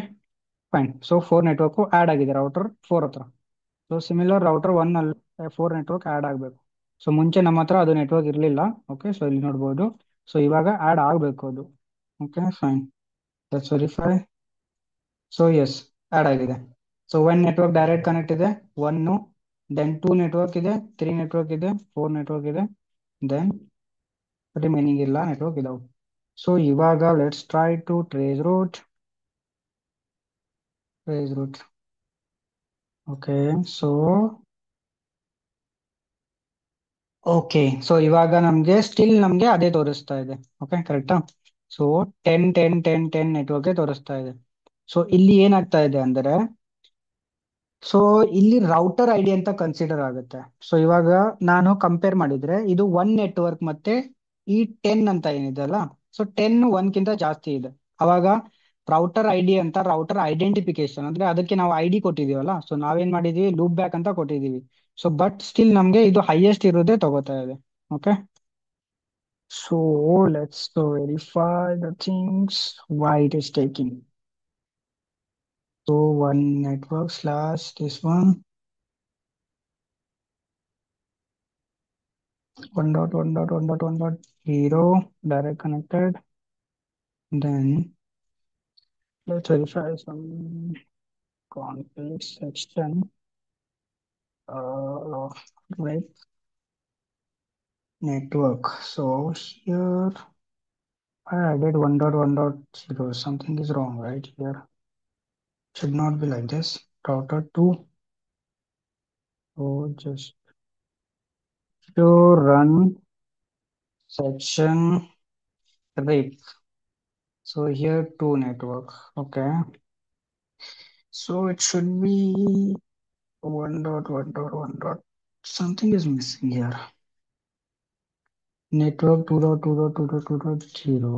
fine. So 4 network add ಆಗಿದೆ ರೌಟರ್ 4 ಹತ್ರ. ಸೊ ಸಿಮಿಲರ್ ರೌಟರ್ 1 ಅಲ್ಲಿ 4 ನೆಟ್ವರ್ಕ್ ಆಡ್ ಆಗಬೇಕು. ಸೊ ಮುಂಚೆ ನಮ್ಮ ಹತ್ರ ಅದು ನೆಟ್ವರ್ಕ್ ಇರಲಿಲ್ಲ. ಓಕೆ, ಸೊ ಇಲ್ಲಿ ನೋಡ್ಬೋದು. ಸೊ ಇವಾಗ ಆಡ್ ಆಗಬೇಕು ಅದು. Okay, fine. Let's verify. So yes, add ಆಗಿದೆ. ಸೊ 1 ನೆಟ್ವರ್ಕ್ ಡೈರೆಕ್ಟ್ ಕನೆಕ್ಟ್ ಇದೆ, 1. ದೆನ್ 2 ನೆಟ್ವರ್ಕ್ ಇದೆ, 3 ನೆಟ್ವರ್ಕ್ ಇದೆ, 4 ನೆಟ್ವರ್ಕ್ ಇದೆ, ದೆನ್ ರಿಮೈನಿಂಗ್ ಇಲ್ಲ ನೆಟ್ವರ್ಕ್ ಇದಾವೆ. ಸೊ ಇವಾಗ let's try to trace route. Okay, so ಇವಾಗ ನಮ್ಗೆ ಅದೇ ತೋರಿಸ್ತಾ ಇದೆ. ಓಕೆ, ಕರೆಕ್ಟಾ? ಸೊ 10 10 10 10 ನೆಟ್ವರ್ಕ್ ತೋರಿಸ್ತಾ ಇದೆ. ಸೊ ಇಲ್ಲಿ ಏನಾಗ್ತಾ ಇದೆ ಅಂದ್ರೆ, ಸೊ ಇಲ್ಲಿ ರೌಟರ್ ಐಡಿ ಅಂತ ಕನ್ಸಿಡರ್ ಆಗುತ್ತೆ. ಸೊ ಇವಾಗ ನಾನು ಕಂಪೇರ್ ಮಾಡಿದ್ರೆ ಇದು 1 ನೆಟ್ವರ್ಕ್ ಮತ್ತೆ ಈ 10 ಅಂತ ಏನಿದೆ ಅಲ್ಲ, ಸೊ 10 1 ಕಿಂತ ಜಾಸ್ತಿ ಇದೆ. ಅವಾಗ ರೌಟರ್ ಐಡಿ ಅಂತ ರೌಟರ್ ಐಡೆಂಟಿಫಿಕೇಶನ್ ಅಂದ್ರೆ ಅದಕ್ಕೆ ನಾವು ಐಡಿ ಕೊಟ್ಟಿದೀವಲ್ಲ, ಸೊ ನಾವೇನ್ ಮಾಡಿದೀವಿ, ಲೂಪ್ ಬ್ಯಾಕ್ ಅಂತ ಕೊಟ್ಟಿದೀವಿ. ಸೊ ಬಟ್ ಸ್ಟಿಲ್ ನಮ್ಗೆ ಇದು ಹೈಯೆಸ್ಟ್ ಇರೋದೇ ತಗೋತಾ ಇದೆ. Okay, so let's verify the things why it is taking. So 1 network/this 1.1.1.1.0 direct connected. Then let's verify some config section. Right, network. So here I added 1.1.0. Something is wrong right here. Should not be like this. Router 2. So just to run section RIP. So here 2 network. Okay. So it should be 1.1.1. Something is missing here. Network 2.2.2.2.0.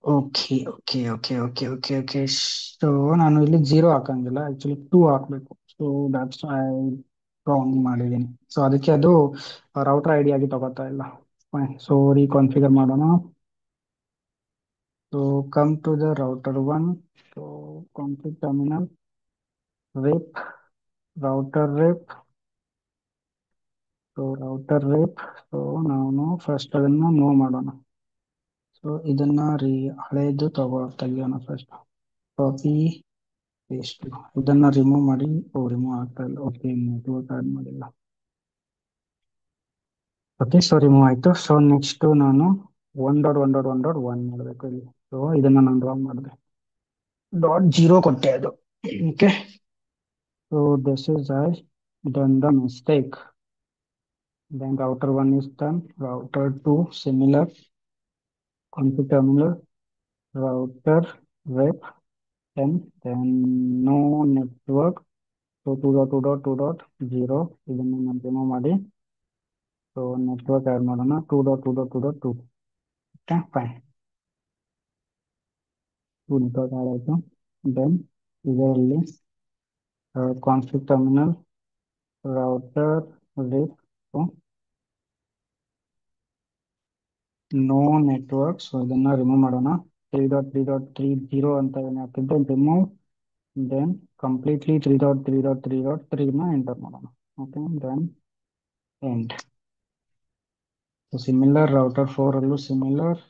Okay. So ನಾನು ಇಲ್ಲಿ 0 ಹಾಕಂಗಿಲ್ಲ, ಆಕ್ಚುಲಿ 2 ಹಾಕ್ಬೇಕು. ಸೊ ದಟ್ಸ್ ಐ ರಾಂಗ್ ಮಾಡಿದ್ದೀನಿ. ಸೊ ಅದಕ್ಕೆ ಅದು ರೌಟರ್ ಐಡಿ ಆಗಿ ತಗೋತಾ ಇಲ್ಲ. ಸೊ ರೀಕಾನ್ಫಿಗರ್ ಮಾಡೋಣ. So come to the router 1. So config terminal, RIP, router RIP. So router RIP. So ನಾನು ಫಸ್ಟ್ ಅದನ್ನ ಮೂವ್ ಮಾಡೋಣ. ಸೊ ಇದನ್ನ ಹಳೇದು ತೆಗಿಯೋಣ ಫಸ್ಟ್. Copy paste. ಇದನ್ನ ರಿಮೂವ್ ಮಾಡಿ. ರಿಮೂವ್ ಆಗ್ತಾ ಇಲ್ಲ. ಓಕೆ, ನೆಟ್ವರ್ಕ್ ಆಡ್ ಮಾಡಿಲ್ಲ. ಓಕೆ, ಸೊ ರಿಮೂವ್ ಆಯ್ತು. ಸೊ ನೆಕ್ಸ್ಟ್ ನಾನು 1.1.1.1 ಮಾಡಬೇಕು ಇಲ್ಲಿ. ಸೊ ಇದನ್ನ ನಾನು ರಾಂಗ್ ಮಾಡಿದೆ, .0 ಕೊಟ್ಟೆ ಅದು. Okay, so this is I done the mistake. Then router 1 is done. Router 2 similar. Config terminal, router RIP, then no network. So 2.2.2.0 ಇದನ್ನು ನಾನು ರಿಮೂವ್ ಮಾಡಿ. ಸೊ ನೆಟ್ವರ್ಕ್ ಆಡ್ ಮಾಡೋಣ, 2.2.2.2. Okay, fine. 2 ನೆಟ್ವರ್ಕ್ ಆಡ್ ಆಯಿತು. ದೆನ್ ಇದರಲ್ಲಿ config terminal, router RIP, no network. So ಇದನ್ನ ರಿಮೂವ್ ಮಾಡೋಣ. 3.3.3.0 ಅಂತ ಏನು ಹಾಕಿದ್ದೆ ರಿಮೂವ್. ದೆನ್ ಕಂಪ್ಲೀಟ್ಲಿ 3.3.3.3 ನ ಎಂಟರ್ ಮಾಡೋಣ. Okay, then end. So similar router 4 ಅಲ್ಲೂ ಸಿಮಿಲರ್.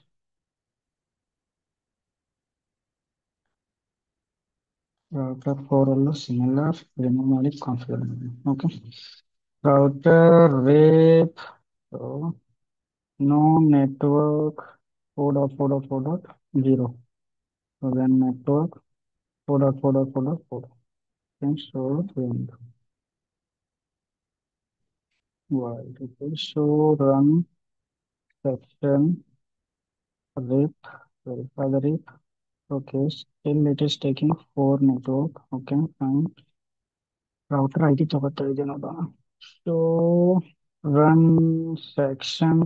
router 4 ಅಲ್ಲೂ ಸಿಮಿಲರ್. ರಿಮೂವ್ ಮಾಡಿ ಕಾನ್ಫಿಗರ್ ಮಾಡೋಣ. Okay, router RIP. no network 4.4.4.0. So then network 4.4.4.4. Then show wind. While it will show run section rip, verify the rip. Okay, still it is taking 4 network. Okay, fine. Router ID ತಗೋತಾ ಇದೆ ನೋಡೋಣ. So run section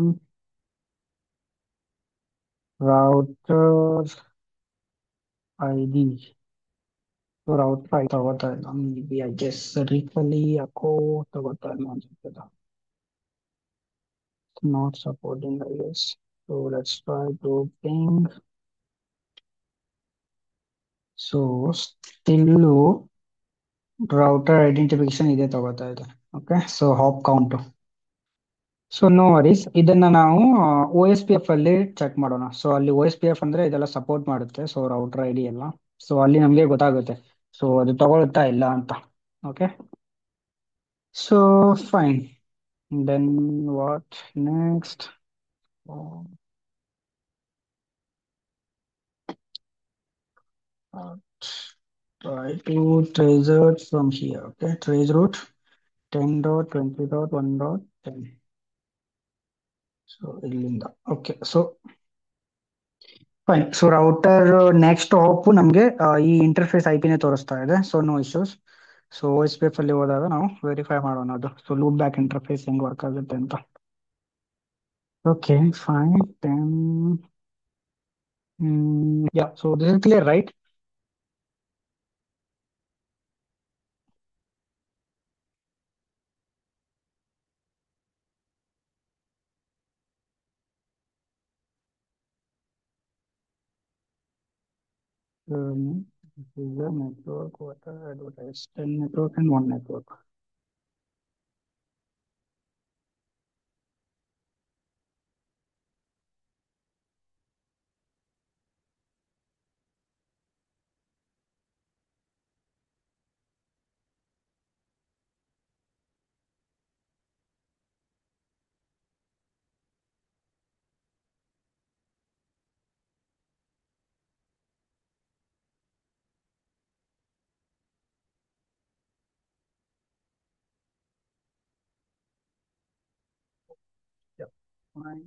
router ID. So router ID ತಗೋತಾ ಇಲ್ಲ. Maybe I guess ರೀಫಲ್ಲಿ ಯಾಕೋ ತಗೋತಾ ಇಲ್ಲ ಅನ್ಸುತ್ತೆ. Not supporting I guess. So let's try to ping. So still router identification ಇದೆ ತಗೋತಾ ಇದೆ. Okay, so hop count. So no worries, ಇದನ್ನ ನಾವು ಒ ಎಸ್ ಪಿ ಎಫ್ ಅಲ್ಲಿ ಚೆಕ್ ಮಾಡೋಣ. ಸೊ ಅಲ್ಲಿ ಒ ಎಸ್ ಪಿ ಎಫ್ ಅಂದ್ರೆ ಇದೆಲ್ಲ ಸಪೋರ್ಟ್ ಮಾಡುತ್ತೆ, ಸೊ ರೌಟರ್ ಐ ಡಿ ಎಲ್ಲ. ಸೊ ಅಲ್ಲಿ ನಮಗೆ ಗೊತ್ತಾಗುತ್ತೆ ಸೊ ಅದು ತಗೊಳ್ತಾ ಇಲ್ಲ ಅಂತ. Okay, so fine. Then what next? Try to trace it from here. Okay, trace route 10.20.1.10. So ಇಲ್ಲಿಂದ okay. So fine. So router next hop ನಮಗೆ ಈ ಇಂಟರ್ಫೇಸ್ ಐ ಪಿನೇ ತೋರಿಸ್ತಾ ಇದೆ. So no issues. ಸೊ ಓ ಎಸ್ ಪಿ ಎಫ್ ಅಲ್ಲಿ ಹೋದಾಗ ನಾವು ವೆರಿಫೈ ಮಾಡೋಣ ಅದು ಸೊ ಲೂಪ್ ಬ್ಯಾಕ್ ಇಂಟರ್ಫೇಸ್ ಹೆಂಗ್ ವರ್ಕ್ ಆಗುತ್ತೆ ಅಂತ. Okay fine. Then yeah, so this is clear right? This is the network, what are advertised 10 network and one network. Yep. Fine.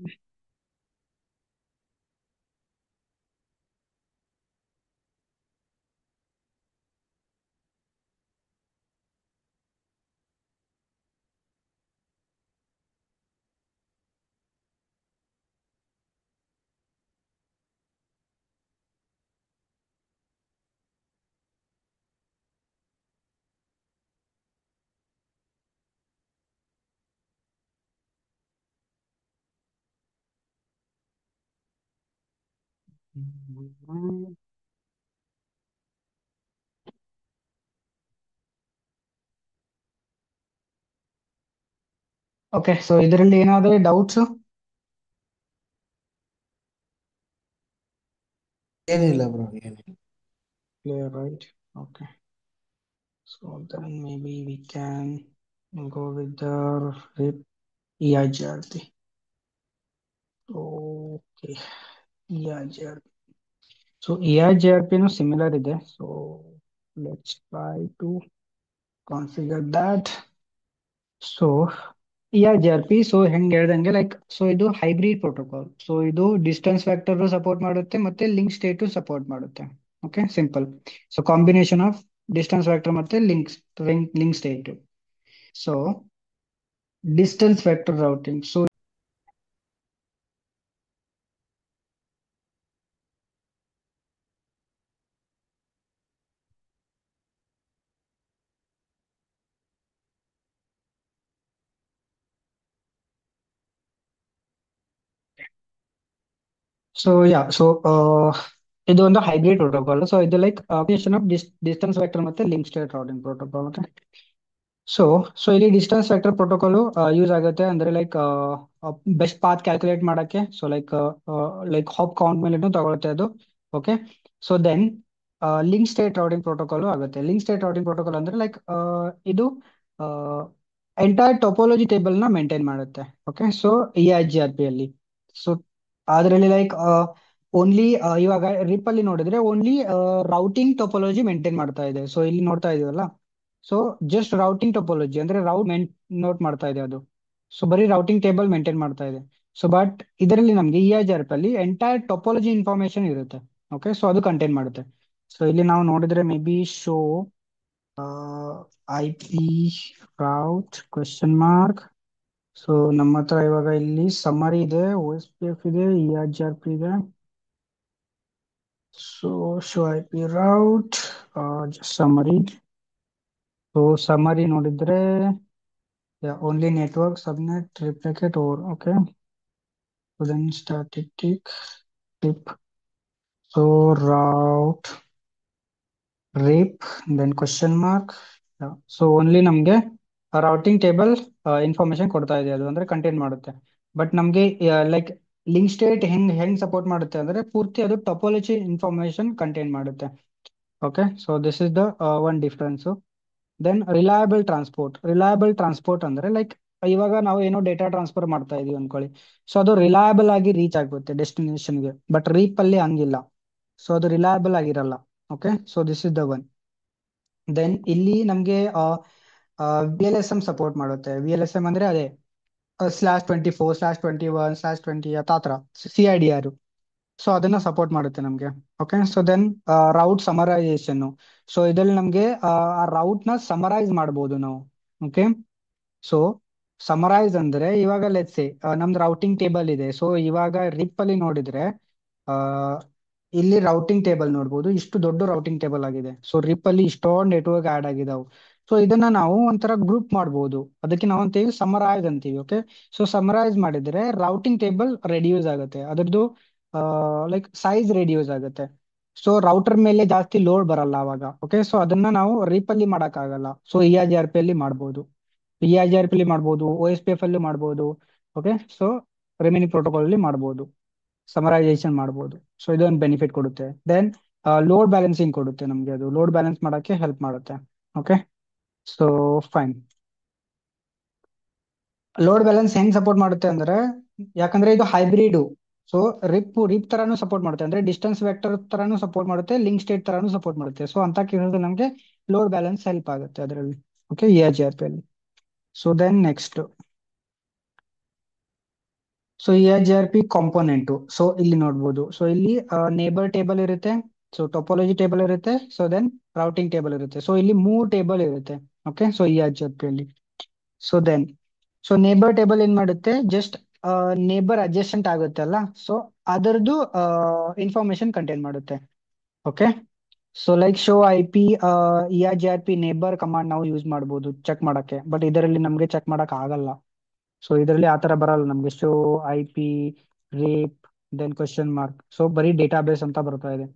Okay, so ಇದರಲ್ಲಿ ಏನಾದ್ರೆ ಡೌಟ್ಸ್? ಏನಿಲ್ಲ ಬ್ರೋ, ಏನಿಲ್ಲ. Clear right? Okay, so then maybe we can go with the RIP EIGRP. Okay, EIGRP. So EIGRP ನು ಸಿಮಿಲರ್ ಇದೆ. So let's try to configure that. So EIGRP, so ಹೆಂಗ್ ಹೇಳ್ದಂಗೆ ಲೈಕ್ ಸೊ ಇದು ಹೈಬ್ರಿಡ್ ಪ್ರೋಟೋಕಾಲ್. ಸೊ ಇದು ಡಿಸ್ಟೆನ್ಸ್ ವೆಕ್ಟರ್ ಸಪೋರ್ಟ್ ಮಾಡುತ್ತೆ ಮತ್ತೆ ಲಿಂಕ್ ಸ್ಟೇಟ್ ಸಪೋರ್ಟ್ ಮಾಡುತ್ತೆ. Okay, simple. So combination of distance vector ಮತ್ತೆ link state. So distance vector routing. So so yeah, so ಇದು ಒಂದು ಹೈಬ್ರಿಡ್ ಪ್ರೋಟೋಕಾಲ್. ಸೊ ಇದು like combination of distance vector ಮತ್ತೆ link state routing protocol. Okay, so so ಇಲ್ಲಿ ಡಿಸ್ಟೆನ್ಸ್ ವೆಕ್ಟರ್ ಪ್ರೋಟೋಕಾಲ್ ಯೂಸ್ ಆಗುತ್ತೆ ಅಂದ್ರೆ ಲೈಕ್ ಬೆಸ್ಟ್ ಪಾತ್ ಕ್ಯಾಲ್ಕುಲೇಟ್ ಮಾಡಕ್ಕೆ. ಸೊ ಲೈಕ್ ಹಾಪ್ ಕೌಂಟ್ ಮೇಲೆ ತಗೊಳುತ್ತೆ ಅದು. Okay, so then link state routing protocol ಆಗುತ್ತೆ. ಲಿಂಕ್ ಸ್ಟೇಟ್ ರೌಟಿಂಗ್ ಪ್ರೋಟೋಕಾಲ್ ಅಂದ್ರೆ ಲೈಕ್ ಇದು ಎಂಟೈರ್ ಟೋಪೋಲಜಿ ಟೇಬಲ್ ನ ಮೇಂಟೈನ್ ಮಾಡುತ್ತೆ. ಓಕೆ, ಸೊ EIGRP ಅಲ್ಲಿ. ಸೊ ಅದರಲ್ಲಿ ಲೈಕ್ ಓನ್ಲಿ ಇವಾಗ ರಿಪ್ ಅಲ್ಲಿ ನೋಡಿದ್ರೆ ಓನ್ಲಿ ರೌಟಿಂಗ್ ಟೋಪೋಲಜಿ ಮೇಂಟೈನ್ ಮಾಡ್ತಾ ಇದೆ. ಸೊ ಇಲ್ಲಿ ನೋಡ್ತಾ ಇದೀವಲ್ಲ, ಸೊ ಜಸ್ಟ್ ರೌಟಿಂಗ್ ಟೋಪೋಲಜಿ ಅಂದ್ರೆ ರೌಟ್ ನೋಟ್ ಮಾಡ್ತಾ ಇದೆ ಅದು. ಸೊ ಬರೀ ರೌಟಿಂಗ್ ಟೇಬಲ್ ಮೇಂಟೈನ್ ಮಾಡ್ತಾ ಇದೆ. ಸೊ ಬಟ್ ಇದರಲ್ಲಿ ನಮಗೆ EIGRP ಅಲ್ಲಿ ಎಂಟೈರ್ ಟೋಪೋಲಜಿ ಇನ್ಫಾರ್ಮೇಶನ್ ಇರುತ್ತೆ. ಓಕೆ, ಸೊ ಅದು ಕಂಟೈನ್ ಮಾಡುತ್ತೆ. ಸೊ ಇಲ್ಲಿ ನಾವು ನೋಡಿದ್ರೆ may be show IP route question mark. So ನಮ್ಮ ಹತ್ರ ಇವಾಗ ಇಲ್ಲಿ ಸಮ್ಮರಿ ಇದೆ, OSPF ಇದೆ, EIGRP ಇದೆ. So show IP route, just summary. So summary ನೋಡಿದ್ರೆ only network subnet triplicate over. Okay, so then static tip. So route rape then question mark. So only ನಮಗೆ ರೌಟಿಂಗ್ ಟೇಬಲ್ ಇನ್ಫಾರ್ಮೇಶನ್ ಕೊಡ್ತಾ ಇದೆ, ಅದು ಅಂದ್ರೆ ಕಂಟೈನ್ ಮಾಡುತ್ತೆ. ಬಟ್ ನಮಗೆ ಲೈಕ್ ಲಿಂಕ್ ಸ್ಟೇಟ್ ಹೆಂಗ್ ಹೆಂಗ್ ಸಪೋರ್ಟ್ ಮಾಡುತ್ತೆ ಅಂದ್ರೆ ಪೂರ್ತಿ ಅದು ಟೊಪೋಲಜಿ ಇನ್ಫಾರ್ಮೇಶನ್ ಕಂಟೈನ್ ಮಾಡುತ್ತೆ. Okay, so this is the one difference. Then reliable transport ಅಂದ್ರೆ ಲೈಕ್ ಇವಾಗ ನಾವು ಏನೋ ಡೇಟಾ ಟ್ರಾನ್ಸ್ಫರ್ ಮಾಡ್ತಾ ಇದೀವಿ ಅನ್ಕೊಳ್ಳಿ. ಸೊ ಅದು ರಿಲಯಬಲ್ ಆಗಿ ರೀಚ್ ಆಗುತ್ತೆ ಡೆಸ್ಟಿನೇಷನ್ಗೆ. ಬಟ್ ರೀಪ್ ಅಲ್ಲಿ ಹಂಗಿಲ್ಲ, ಸೊ ಅದು ರಿಲಯಬಲ್ ಆಗಿರಲ್ಲ. Okay, so this is the one. Then ಇಲ್ಲಿ ನಮಗೆ VLSM ಸಪೋರ್ಟ್ ಮಾಡುತ್ತೆ. VLSM ಅಂದ್ರೆ ಅದೇ /24/21/20 ಆತರ CIDR. ಸೊ ಅದನ್ನ ಸಪೋರ್ಟ್ ಮಾಡುತ್ತೆ ನಮಗೆ. Okay, so then route summarization. So ಇದ್ರಲ್ಲಿ ನಮಗೆ ಆ ರೌಟ್ ನ ಸಮರೈಸ್ ಮಾಡಬಹುದು ನಾವು. ಓಕೆ, ಸೊ ಸಮರೈಸ್ ಅಂದ್ರೆ ಇವಾಗ ಲೆಟ್ಸ್ ಸೇ ನಮ್ದು ರೌಟಿಂಗ್ ಟೇಬಲ್ ಇದೆ. ಸೊ ಇವಾಗ ರಿಪ್ ಅಲ್ಲಿ ನೋಡಿದ್ರೆ ಆ ಇಲ್ಲಿ ರೌಟಿಂಗ್ ಟೇಬಲ್ ನೋಡ್ಬೋದು, ಇಷ್ಟು ದೊಡ್ಡ ರೌಟಿಂಗ್ ಟೇಬಲ್ ಆಗಿದೆ. ಸೊ ರಿಪ್ ಅಲ್ಲಿ ಇಷ್ಟೊಂದು ನೆಟ್ವರ್ಕ್ ಆಡ್ ಆಗಿದಾವು. ಸೊ ಇದನ್ನ ನಾವು ಒಂಥರ ಗ್ರೂಪ್ ಮಾಡ್ಬೋದು, ಅದಕ್ಕೆ ನಾವು ಅಂತೀವಿ ಸಮರೈಸ್ ಅಂತೀವಿ. ಓಕೆ, ಸೊ ಸಮರೈಸ್ ಮಾಡಿದ್ರೆ ರೌಟಿಂಗ್ ಟೇಬಲ್ ರೆಡ್ಯೂಸ್ ಆಗುತ್ತೆ, ಅದ್ರದ್ದು ಲೈಕ್ ಸೈಜ್ ರೆಡ್ಯೂಸ್ ಆಗುತ್ತೆ. ಸೊ ರೌಟರ್ ಮೇಲೆ ಜಾಸ್ತಿ ಲೋಡ್ ಬರಲ್ಲ ಅವಾಗ. ಓಕೆ, ಸೊ ಅದನ್ನ ನಾವು ರಿಪ್ ಅಲ್ಲಿ ಮಾಡಕ್ ಆಗಲ್ಲ. ಸೊ EIGRP ಅಲ್ಲಿ ಮಾಡ್ಬೋದು, EIGRP ಅಲ್ಲಿ ಮಾಡ್ಬೋದು, OSPF ಅಲ್ಲಿ ಮಾಡ್ಬೋದು. ಓಕೆ, ಸೊ ರಿಮೈನಿಂಗ್ ಪ್ರೋಟೋಕಾಲ್ ಅಲ್ಲಿ ಮಾಡ್ಬೋದು, ಸಮರೈಸೇಷನ್ ಮಾಡ್ಬೋದು. ಸೊ ಇದೊಂದು ಬೆನಿಫಿಟ್ ಕೊಡುತ್ತೆ. ದೆನ್ ಲೋಡ್ ಬ್ಯಾಲೆನ್ಸಿಂಗ್ ಕೊಡುತ್ತೆ ನಮಗೆ, ಅದು ಲೋಡ್ ಬ್ಯಾಲೆನ್ಸ್ ಮಾಡಕ್ಕೆ ಹೆಲ್ಪ್ ಮಾಡುತ್ತೆ. Okay, so fine. Load balance ಹೆಂಗ್ ಸಪೋರ್ಟ್ ಮಾಡುತ್ತೆ ಅಂದ್ರೆ, ಯಾಕಂದ್ರೆ ಇದು ಹೈಬ್ರಿಡ್. ಸೊ ರಿಪ್ ತರಾನು ಸಪೋರ್ಟ್ ಮಾಡುತ್ತೆ, ಅಂದ್ರೆ ಡಿಸ್ಟೆನ್ಸ್ ವೆಕ್ಟರ್ ತರಾನು ಸಪೋರ್ಟ್ ಮಾಡುತ್ತೆ, ಲಿಂಕ್ ಸ್ಟೇಟ್ ತರಾನು ಸಪೋರ್ಟ್ ಮಾಡುತ್ತೆ. ಸೊ ಅಂತ ಕೇಳಿದ್ರೆ ನಮಗೆ ಲೋಡ್ ಬ್ಯಾಲೆನ್ಸ್ ಹೆಲ್ಪ್ ಆಗುತ್ತೆ ಅದರಲ್ಲಿ. ಓಕೆ, EIGRP ಅಲ್ಲಿ. So then next, so EIGRP component. So ಇಲ್ಲಿ ನೋಡ್ಬೋದು, ಸೊ ಇಲ್ಲಿ ನೇಬರ್ ಟೇಬಲ್ ಇರುತ್ತೆ, ಸೊ ಟೊಪೋಲಜಿ ಟೇಬಲ್ ಇರುತ್ತೆ, ಸೊ ದೆನ್ ರೌಟಿಂಗ್ ಟೇಬಲ್ ಇರುತ್ತೆ. ಸೊ ಇಲ್ಲಿ 3 ಟೇಬಲ್ ಇರುತ್ತೆ. ಓಕೆ, ಸೊ EIGRP ಅಲ್ಲಿ. So then so neighbour table ಏನ್ ಮಾಡುತ್ತೆ, ಜಸ್ಟ್ ನೇಬರ್ ಅಡ್ಜಸೆಂಟ್ ಆಗುತ್ತೆ ಅಲ್ಲ, ಸೊ ಅದರದ್ದು ಇನ್ಫಾರ್ಮೇಶನ್ ಕಂಟೈನ್ ಮಾಡುತ್ತೆ. Okay, so like show IP EIGRP neighbour command ನಾವು ಯೂಸ್ ಮಾಡ್ಬೋದು ಚೆಕ್ ಮಾಡಕ್ಕೆ. ಬಟ್ ಇದರಲ್ಲಿ ನಮಗೆ ಚೆಕ್ ಮಾಡಕ್ ಆಗಲ್ಲ. ಸೊ ಇದರಲ್ಲಿ ಆತರ ಬರಲ್ಲ ನಮ್ಗೆ show IP RIP then question mark. So ಬರೀ ಡೇಟಾಬೇಸ್ ಅಂತ ಬರ್ತಾ ಇದೆ.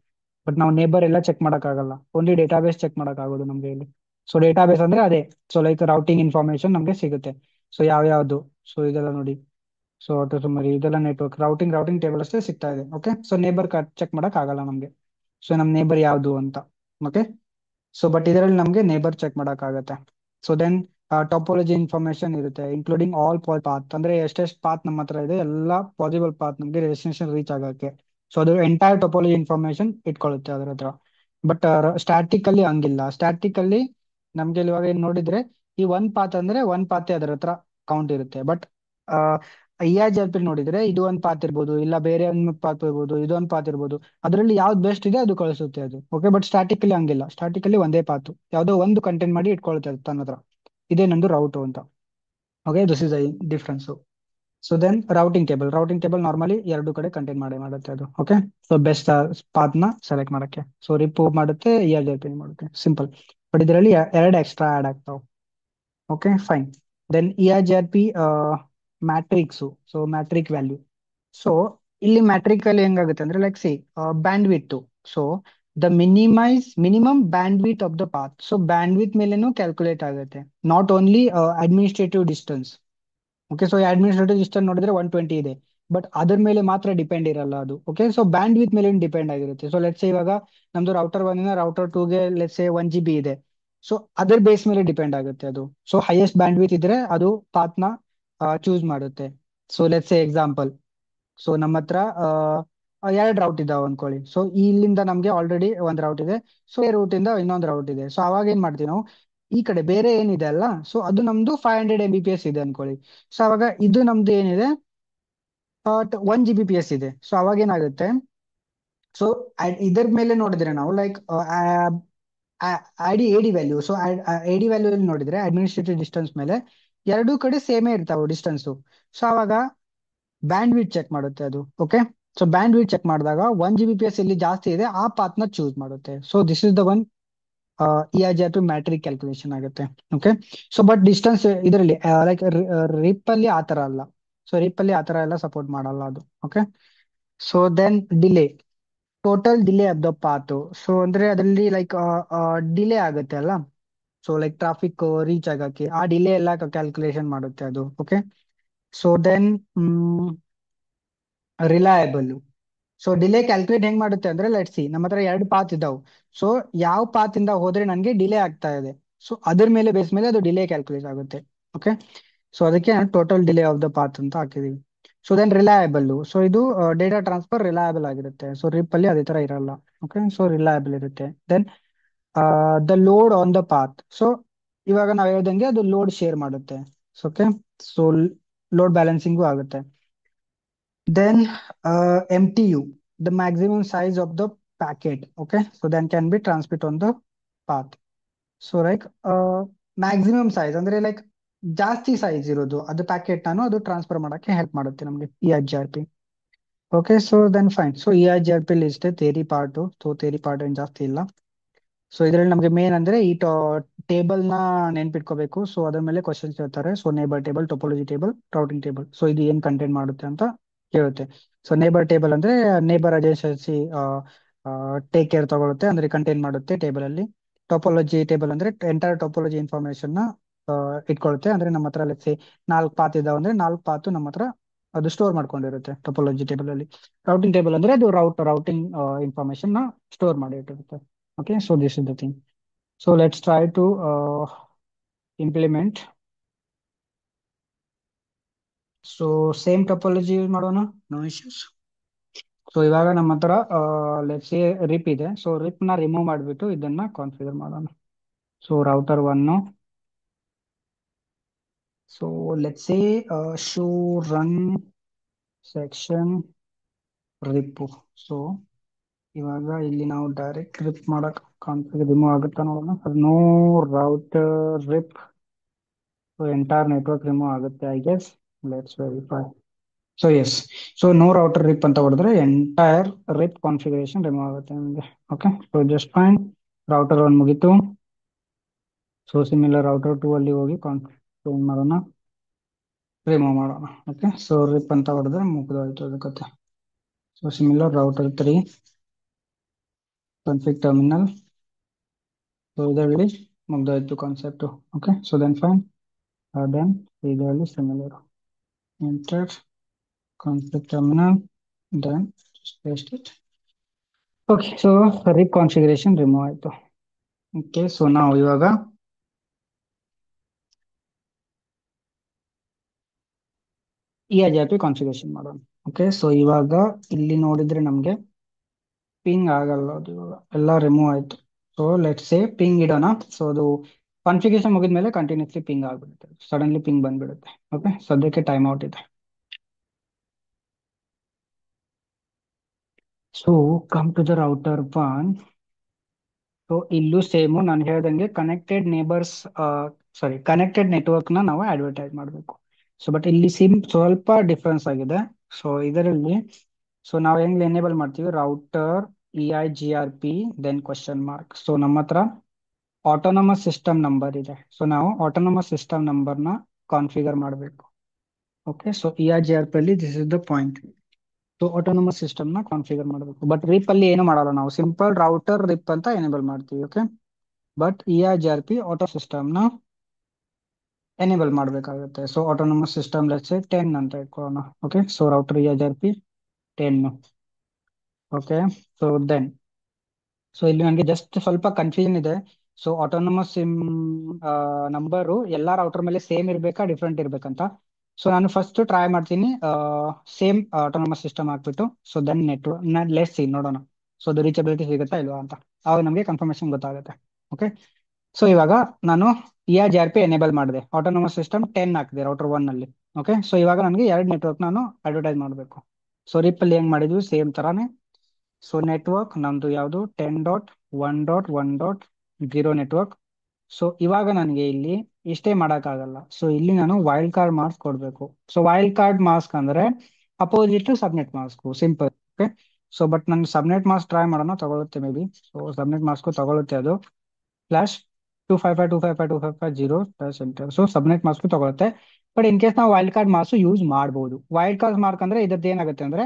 ಬಟ್ ನಾವು ನೇಬರ್ ಎಲ್ಲ ಚೆಕ್ ಮಾಡಕ್ ಆಗಲ್ಲ, ಓನ್ಲಿ ಡೇಟಾಬೇಸ್ ಚೆಕ್ ಮಾಡಕ್ ಆಗೋದು ನಮ್ಗೆ ಇಲ್ಲಿ. ಸೊ ಡೇಟಾಬೇಸ್ ಅಂದ್ರೆ ಅದೇ, ಸೊ ಲೈಕ್ ರೌಟಿಂಗ್ ಇನ್ಫಾರ್ಮೇಶನ್ ನಮ್ಗೆ ಸಿಗುತ್ತೆ. ಸೊ ಯಾವ್ದು, ಸೊ ಇದೆಲ್ಲ ನೋಡಿ, ಸೊ ಆಟೋ ಸುಮ್ಮರಿ ಇದೆಲ್ಲ ನೆಟ್ವರ್ಕ್ ರೌಟಿಂಗ್ ಟೇಬಲ್ ಅಷ್ಟೇ ಸಿಗ್ತಾ ಇದೆ. ಓಕೆ, ಸೊ ನೇಬರ್ ಚೆಕ್ ಮಾಡಕ್ ಆಗಲ್ಲ ನಮ್ಗೆ, ಸೊ ನಮ್ ನೇಬರ್ ಯಾವ್ದು ಅಂತ. ಓಕೆ, ಸೊ ಬಟ್ ಇದರಲ್ಲಿ ನಮಗೆ ನೇಬರ್ ಚೆಕ್ ಆಗತ್ತೆ. ಸೊ ದೆನ್ ಟಾಪೋಲಜಿ ಇನ್ಫಾರ್ಮೇಶನ್ ಇರುತ್ತೆ, ಇನ್ಕ್ಲೂಡಿಂಗ್ ಆಲ್ ಪಾತ್, ಅಂದ್ರೆ ಎಷ್ಟೆಷ್ಟು ಪಾತ್ ನಮ್ಮ ಹತ್ರ ಇದೆ, ಎಲ್ಲ ಪಾಸಿಬಲ್ ಪಾತ್ ನಮಗೆ ಡೆಸ್ಟಿನೇಷನ್ ರೀಚ್ ಆಗಕ್ಕೆ. ಸೊ ಅದು ಎಂಟೈರ್ ಟೊಪೋಲಜಿ ಇನ್ಫಾರ್ಮೇಶನ್ ಇಟ್ಕೊಳ್ಳುತ್ತೆ ಅದ್ರ ಹತ್ರ. ಬಟ್ ಸ್ಟ್ಯಾಟಿಕ್ ಅಲ್ಲಿ ಹಂಗಿಲ್ಲ. ಸ್ಟ್ಯಾಟಿಕ್ ಅಲ್ಲಿ ನಮ್ಗೆ ಇವಾಗ ಏನ್ ನೋಡಿದ್ರೆ ಈ ಒನ್ ಪಾತ್ ಅಂದ್ರೆ ಒನ್ ಪಾತೆ ಅದರ ಹತ್ರ ಕೌಂಟ್ ಇರುತ್ತೆ. ಬಟ್ EIGRP ನೋಡಿದ್ರೆ ಇದು ಒಂದ್ ಪಾತ್ ಇರ್ಬೋದು, ಇಲ್ಲ ಬೇರೆ ಒಂದ್ ಪಾತ್ ಇರ್ಬೋದು, ಇದೊಂದ್ ಪಾತ್ ಇರ್ಬೋದು, ಅದರಲ್ಲಿ ಯಾವ್ದು ಬೆಸ್ಟ್ ಇದೆ ಅದು ಕಳಿಸುತ್ತೆ ಅದು. ಓಕೆ, ಬಟ್ ಸ್ಟ್ಯಾಟಿಕಲಿ ಹಂಗಿಲ್ಲ. ಸ್ಟ್ಯಾಟಿಕಲಿ ಒಂದೇ ಪಾತು, ಯಾವುದೋ ಒಂದು ಕಂಟೈನ್ ಮಾಡಿ ಇಟ್ಕೊಳುತ್ತೆ ಅದು ತನ್ನ ಹತ್ರ, ಇದೇ ನಂದು ರೌಟು ಅಂತ. Okay, this is the difference. So then routing table normally ಎರಡು ಕಡೆ ಕಂಟೈನ್ ಮಾಡುತ್ತೆ ಅದು. ಓಕೆ, ಸೊ ಬೆಸ್ಟ್ ಪಾತ್ ನ ಸೆಲೆಕ್ಟ್ ಮಾಡಕ್ಕೆ. ಸೊ ರಿಪ್ ಮಾಡುತ್ತೆ, EIGRP ಮಾಡುತ್ತೆ, ಸಿಂಪಲ್. ಬಟ್ ಇದರಲ್ಲಿ ಎರಡು ಎಕ್ಸ್ಟ್ರಾ ಆಡ್ ಆಗ್ತಾವ. Okay, fine. Then EIGRP metrics. So metric value. So ಇಲ್ಲಿ ಮ್ಯಾಟ್ರಿಕ್ ಅಲ್ಲಿ ಹೆಂಗಾಗುತ್ತೆ ಅಂದ್ರೆ like see bandwidth. So the minimum bandwidth of the path. So bandwidth ಮೇಲೆನೂ ಕ್ಯಾಲ್ಕುಲೇಟ್ ಆಗುತ್ತೆ, not only administrative distance. Okay, so administrative distance ನೋಡಿದ್ರೆ 120 ಇದೆ, ಬಟ್ ಅದ್ರ ಮೇಲೆ ಮಾತ್ರ ಡಿಪೆಂಡ್ ಇರಲ್ಲ ಅದು. ಓಕೆ, ಸೊ ಬ್ಯಾಂಡ್ ವಿಡ್ತ್ ಮೇಲೆ ಡಿಪೆಂಡ್ ಆಗಿರುತ್ತೆ. ಸೊ ಲೆಟ್ಸ್ ಇವಾಗ ನಮ್ದು ರೌಟರ್ 2ಗೆ ಲೆಟ್ಸ್ 1 GB ಇದೆ. ಸೊ ಅದರ ಬೇಸ್ ಮೇಲೆ ಡಿಪೆಂಡ್ ಆಗುತ್ತೆ ಅದು. ಸೊ ಹೈಯೆಸ್ಟ್ ಬ್ಯಾಂಡ್ ವಿಡ್ತ್ ಇದ್ರೆ ಅದು ಪಾತ್ ನ ಚೂಸ್ ಮಾಡುತ್ತೆ. ಸೊ ಲೆಟ್ಸ್ ಎಕ್ಸಾಂಪಲ್ ಸೊ ನಮ್ಮ ಹತ್ರ ಎರಡು ರೌಟ್ ಇದಾವೆ ಅನ್ಕೊಳ್ಳಿ. ಸೊ ಇಲ್ಲಿಂದ ನಮ್ಗೆ ಆಲ್ರೆಡಿ ಒಂದ್ ರೌಟ್ ಇದೆ. ಸೊ ಈ ರೂಟ್ ಇಂದ ಇನ್ನೊಂದು ರೌಟ್ ಇದೆ. ಸೊ ಅವಾಗ ಏನ್ ಮಾಡ್ತೀವಿ ನಾವು, ಈ ಕಡೆ ಬೇರೆ ಏನಿದೆ ಅಲ್ಲ, ಸೊ ಅದು ನಮ್ದು 500 Mbps ಇದೆ ಅನ್ಕೊಳ್ಳಿ. ಸೊ ಅವಾಗ ಇದು ನಮ್ದು ಏನಿದೆ 1 Gbps ಇದೆ. ಸೊ ಅವಾಗ ಏನಾಗುತ್ತೆ, ಸೊ ಇದರ ಮೇಲೆ ನೋಡಿದ್ರೆ ನಾವು ಲೈಕ್ ಎಡಿ ವ್ಯಾಲ್ಯೂ. ಸೊ ಎಡಿ ವ್ಯಾಲ್ಯೂ ಅಲ್ಲಿ ನೋಡಿದ್ರೆ ಅಡ್ಮಿನಿಸ್ಟ್ರೇಟಿವ್ ಡಿಸ್ಟೆನ್ಸ್ ಮೇಲೆ ಎರಡೂ ಕಡೆ ಸೇಮೇ ಇರ್ತಾವೆ ಡಿಸ್ಟೆನ್ಸ್. ಸೊ ಅವಾಗ ಬ್ಯಾಂಡ್ ವಿಡ್ತ್ ಚೆಕ್ ಮಾಡುತ್ತೆ ಅದು. Okay, so bandwidth check ಮಾಡಿದಾಗ 1 Gbps ಎಲ್ಲಿ ಜಾಸ್ತಿ ಇದೆ ಆ ಪಾತ್ ನ ಚೂಸ್ ಮಾಡುತ್ತೆ. So this is the one EIGRP metric calculation ಆಗುತ್ತೆ. ಓಕೆ, ಸೊ ಬಟ್ ಡಿಸ್ಟೆನ್ಸ್ ಇದರಲ್ಲಿ ಲೈಕ್ ರಿಪ್ ಅಲ್ಲಿ ಆತರ ಅಲ್ಲ. ಸೊ ರಿಪ್ ಅಲ್ಲಿ ಆತರ ಎಲ್ಲ ಸಪೋರ್ಟ್ ಮಾಡಲ್ಲ ಅದು. Okay, so then delay, total delay of the path. So ಅಂದ್ರೆ ಅದರಲ್ಲಿ ಲೈಕ್ ಡಿಲೇ ಆಗುತ್ತೆ ಅಲ್ಲ. ಸೊ ಲೈಕ್ ಟ್ರಾಫಿಕ್ ರೀಚ್ ಆಗಕ್ಕೆ ಆ ಡಿಲೇ ಎಲ್ಲ ಕ್ಯಾಲ್ಕುಲೇಷನ್ ಮಾಡುತ್ತೆ ಅದು. Okay, so then reliable. So delay calculate ಹೆಂಗ್ ಮಾಡುತ್ತೆ ಅಂದ್ರೆ, ಲೆಟ್ ಸಿ, ನಮ್ಮ ಹತ್ರ ಎರಡು ಪಾತ್ ಇದಾವೆ. ಸೊ ಯಾವ ಪಾತ್ ಇಂದ ಹೋದ್ರೆ ನನಗೆ ಡಿಲೇ ಆಗ್ತಾ ಇದೆ, ಸೊ ಅದ್ರ ಮೇಲೆ ಬೇಸ್ ಮೇಲೆ ಅದು ಡಿಲೇ ಕ್ಯಾಲ್ಕುಲೇಟ್ ಆಗುತ್ತೆ. ಓಕೆ, ಸೊ ಅದಕ್ಕೆ total delay of the path ಅಂತ ಹಾಕಿದೀವಿ. So then reliable. ಸೊ ಇದು ಡೇಟಾ ಟ್ರಾನ್ಸ್ಫರ್ ರಿಲಯಬಲ್ ಆಗಿರುತ್ತೆ. ಸೊ ರಿಪ್ ಅಲ್ಲಿ ಅದೇ ತರ ಇರಲ್ಲ. ಓಕೆ, ಸೊ ರಿಲಯಬಲ್ ಇರುತ್ತೆ. Then the load on the path. So ಇವಾಗ ನಾವು ಹೇಳ್ದಂಗೆ ಅದು ಲೋಡ್ ಶೇರ್ ಮಾಡುತ್ತೆ. ಓಕೆ, ಸೊ ಲೋಡ್ ಬ್ಯಾಲೆನ್ಸಿಂಗು ಆಗುತ್ತೆ. Then MTU, the maximum size of the packet. Okay, so then can be transmit on the path. So like maximum size ಅಂದ್ರೆ ಲೈಕ್ ಜಾಸ್ತಿ ಸೈಜ್ ಇರೋದು ಅದು ಪ್ಯಾಕೆಟ್ ನಾನು ಅದು ಟ್ರಾನ್ಸ್ಫರ್ ಮಾಡಕ್ಕೆ ಹೆಲ್ಪ್ ಮಾಡುತ್ತೆ ನಮಗೆ EIGRP. Okay, so then fine. So EIGRP ಇಷ್ಟೇ theory part. So theory part ಏನ್ ಜಾಸ್ತಿ ಇಲ್ಲ. ಸೊ ಇದರಲ್ಲಿ ನಮಗೆ ಮೇನ್ ಅಂದ್ರೆ ಈ ಟೇಬಲ್ ನ ನೆನ್ಪಿಟ್ಕೋಬೇಕು. ಸೊ ಅದ್ರ ಮೇಲೆ ಕ್ವಶನ್ಸ್ ಹೇಳ್ತಾರೆ. So neighbour table, topology table, routing table. So ಇದು ಏನ್ ಕಂಟೆಂಟ್ ಮಾಡುತ್ತೆ ಅಂತ ಕೇಳುತ್ತೆ. ಸೊ ನೇಬರ್ ಟೇಬಲ್ ಅಂದ್ರೆ ನೇಬರ್ ಅಡ್ಜೆನ್ಸಿ ಟೇಕ್ ಕೇರ್ ತಗೊಳುತ್ತೆ, ಅಂದ್ರೆ ಕಂಟೈನ್ ಮಾಡುತ್ತೆ ಟೇಬಲ್ ಅಲ್ಲಿ. ಟೋಪೋಲಜಿ ಟೇಬಲ್ ಅಂದ್ರೆ ಎಂಟೈರ್ ಟೋಪೋಲಜಿ ಇನ್ಫಾರ್ಮೇಶನ್ ನ ಇಟ್ಕೊಳ್ಳುತ್ತೆ. ಅಂದ್ರೆ ನಮ್ಮ ಹತ್ರ ಲೆಟ್ಸ್ ಸೇ 4 ಪಾತ್ ಇದಾವೆ ಅಂದ್ರೆ 4 ಪಾತ್ ನಮ್ಮ ಹತ್ರ ಅದು ಸ್ಟೋರ್ ಮಾಡ್ಕೊಂಡಿರುತ್ತೆ ಟೋಪೋಲಜಿ ಟೇಬಲ್ ಅಲ್ಲಿ. ರೌಟಿಂಗ್ ಟೇಬಲ್ ಅಂದ್ರೆ ಅದು ರೌಟಿಂಗ್ ಇನ್ಫಾರ್ಮೇಶನ್ ನ ಸ್ಟೋರ್ ಮಾಡಿ ಇಟ್ಟಿರುತ್ತೆ. Okay, so this is the thing. So let's try to implement. So same topology use ಮಾಡೋಣ, no issues. ಸೊ ಇವಾಗ ನಮ್ಮ ಹತ್ರ ಲೆಟ್ಸ್ ಸೇ ರಿಪ್ ಇದೆ. ಸೊ ರಿಪ್ ನ ರಿಮೂವ್ ಮಾಡಿಬಿಟ್ಟು ಇದನ್ನ ಕಾನ್ಫಿಗರ್ ಮಾಡೋಣ. So router 1. So let's say show run section RIP. So ಇವಾಗ ಇಲ್ಲಿ ನಾವು ಡೈರೆಕ್ಟ್ ರಿಪ್ ಮಾಡಕ್ ಕಾನ್ಫಿಗರ್ ರಿಮೂವ್ ಆಗುತ್ತಾ ನೋಡೋಣ. No router RIP. So entire network remove ಆಗುತ್ತೆ I guess. Let's verify. So yes, so no router RIP ಅಂತ ಹೊಡೆದ್ರೆ ಎಂಟೈರ್ ರಿಪ್ ಕಾನ್ಫಿಗರೇಷನ್ ರಿಮೂವ್ ಆಗುತ್ತೆ ನಿಮಗೆ. Okay, so just fine. Router 1 ಮುಗೀತು. ಸೊ ಸಿಮಿಲರ್ ರೌಟರ್ 2 ಅಲ್ಲಿ ಹೋಗಿ ಕಾನ್ಫಿಗರ್ ಮಾಡೋಣ, ರಿಮೂವ್ ಮಾಡೋಣ. ಓಕೆ, ಸೊ ರಿಪ್ ಅಂತ ಹೊಡೆದ್ರೆ ಮುಗಿದೋಯ್ತು ಅದು ಕತೆ. So similar router 3 config terminal. So ಇದರಲ್ಲಿ ಮುಗ್ದೋಯ್ತು concept. Okay, so then fine. Then ಇದರಲ್ಲಿ similar enter config terminal, then just paste it. Okay, so RIP configuration remove ಆಯ್ತು. ಓಕೆ, ಸೊ ನಾವು ಇವಾಗ EIGRP ಕಾನ್ಫಿಗರೇಷನ್ ಮಾಡೋಣ. ಓಕೆ, ಸೊ ಇವಾಗ ಇಲ್ಲಿ ನೋಡಿದ್ರೆ ನಮ್ಗೆ ಪಿಂಗ್ ಆಗಲ್ಲ, ಅದು ಇವಾಗ ಎಲ್ಲ ರಿಮೂವ್ ಆಯ್ತು. ಸೊ ಲೆಟ್ಸ್ ಸೇ ಪಿಂಗ್ ಇಡೋಣ. ಸೊ ಅದು ಕಾನ್ಫಿಗರೇಷನ್ ಮುಗಿದ್ಮೇಲೆ ಕಂಟಿನ್ಯೂಸ್ಲಿ ಪಿಂಗ್ ಆಗ್ಬಿಡುತ್ತೆ, ಸಡನ್ಲಿ ಪಿಂಗ್ ಬಂದ್ಬಿಡುತ್ತೆ. ಓಕೆ, ಸದ್ಯಕ್ಕೆ ಟೈಮ್ ಔಟ್ ಇದೆ. So come to the router 1. So ಇಲ್ಲೂ ಸೇಮು ನಾನು ಹೇಳ್ದಂಗೆ connected neighbours, sorry connected network ನ ನಾವು ಅಡ್ವರ್ಟೈಸ್ ಮಾಡಬೇಕು. ಸೊ ಬಟ್ ಇಲ್ಲಿ ಸ್ವಲ್ಪ ಡಿಫ್ರೆನ್ಸ್ ಆಗಿದೆ. ಸೊ ಇದರಲ್ಲಿ ಸೊ ನಾವು ಹೆಂಗ್ ಎನೇಬಲ್ ಮಾಡ್ತೀವಿ, router EIGRP then question mark. So ನಮ್ಮ ಹತ್ರ ಆಟೋನಮಸ್ ಸಿಸ್ಟಮ್ ನಂಬರ್ ಇದೆ. ಸೊ ನಾವು ಆಟೋನಮಸ್ ಸಿಸ್ಟಮ್ ನಂಬರ್ ನ ಕಾನ್ಫಿಗರ್ ಮಾಡಬೇಕು. ಓಕೆ, ಸೊ EIGRP ಅಲ್ಲಿ this is the point. So autonomous system ನ ಕಾನ್ಫಿಗರ್ ಮಾಡಬೇಕು. ಬಟ್ ರಿಪ್ ಅಲ್ಲಿ ಏನು ಮಾಡಲ್ಲ, ನಾವು ಸಿಂಪಲ್ ರೌಟರ್ ರಿಪ್ ಅಂತ ಎನೇಬಲ್ ಮಾಡ್ತೀವಿ. Okay, but EIGRP auto system ನ ಎನೇಬಲ್ ಮಾಡಬೇಕಾಗುತ್ತೆ. ಸೊ ಆಟೋನಮಸ್ ಸಿಸ್ಟಮ್ ಲೆಟ್ಸ್ 10 ಅಂತ ಇಟ್ಕೊಳ್ಳೋಣ. Okay, so router EIGRP 10. Okay, so then so ಇಲ್ಲಿ ನನಗೆ ಜಸ್ಟ್ ಸ್ವಲ್ಪ ಕನ್ಫ್ಯೂಷನ್ ಇದೆ. ಸೊ ಆಟೋನಮಸ್ ನಂಬರು ಎಲ್ಲಾ ರೌಟರ್ ಮೇಲೆ ಸೇಮ್ ಇರ್ಬೇಕಾ ಡಿಫ್ರೆಂಟ್ ಇರ್ಬೇಕಂತ. ಸೊ ನಾನು ಫಸ್ಟ್ ಟ್ರೈ ಮಾಡ್ತೀನಿ ಸೇಮ್ ಆಟೋನಮಸ್ ಸಿಸ್ಟಮ್ ಹಾಕ್ಬಿಟ್ಟು. So then network let's see ನೋಡೋಣ. ಸೊ ಅದು ರೀಚಬಿಲಿಟಿ ಸಿಗುತ್ತಾ ಇಲ್ವಾ ಅಂತ. ಆವಾಗ ನಮಗೆ ಕನ್ಫರ್ಮೇಶನ್ ಗೊತ್ತಾಗುತ್ತೆ. ಓಕೆ. ಸೊ ಇವಾಗ ನಾನು ERGRP ಎನೇಬಲ್ ಮಾಡಿದೆ, ಆಟೋನಮಸ್ ಸಿಸ್ಟಮ್ 10 ಹಾಕಿದೆ ರೌಟರ್ ಒನ್ ಅಲ್ಲಿ. ಓಕೆ. ಸೊ ಇವಾಗ ನನಗೆ ಎರಡು ನೆಟ್ವರ್ಕ್ ನಾನು ಅಡ್ವರ್ಟೈಸ್ ಮಾಡಬೇಕು. ಸೊ ರಿಪ್ಪಲ್ಲಿ ಹೆಂಗ್ ಮಾಡಿದ್ವಿ ಸೇಮ್ ತರಾನೇ. ಸೊ ನೆಟ್ವರ್ಕ್ ನಮ್ದು ಯಾವುದು 10.1.1.0 ನೆಟ್ವರ್ಕ್. ಸೊ ಇವಾಗ ನನಗೆ ಇಲ್ಲಿ ಇಷ್ಟೇ ಮಾಡೋಕ್ಕಾಗಲ್ಲ. ಸೊ ಇಲ್ಲಿ ನಾನು ವೈಲ್ಡ್ ಕಾರ್ಡ್ ಮಾಸ್ಕ್ ಕೊಡಬೇಕು. ಸೊ ವೈಲ್ಡ್ ಕಾರ್ಡ್ ಮಾಸ್ಕ್ ಅಂದ್ರೆ opposite to subnet mask, simple. Okay. So but ನಾನು ಸಬ್ನೆಟ್ ಮಾಸ್ಕ್ ಟ್ರೈ ಮಾಡೋಣ, ತಗೊಳುತ್ತೆ maybe. So subnet mask ತಗೊಳುತ್ತೆ ಅದು. ಫ್ಲಾಶ್ 255.255.255.0 ಸೊ ಸಬ್ನೆಟ್ ಮಾಸ್ಕ್ ತಗೊಳುತ್ತೆ. ಬಟ್ ಇನ್ ಕೇಸ್ ನಾವು ವೈಲ್ಡ್ ಕಾರ್ಡ್ ಮಾಸ್ಕ್ ಯೂಸ್ ಮಾಡಬಹುದು. ವೈಲ್ಡ್ ಕಾರ್ಡ್ ಮಾರ್ಕ್ ಅಂದ್ರೆ ಇದ್ರದ್ದು ಏನಾಗುತ್ತೆ ಅಂದ್ರೆ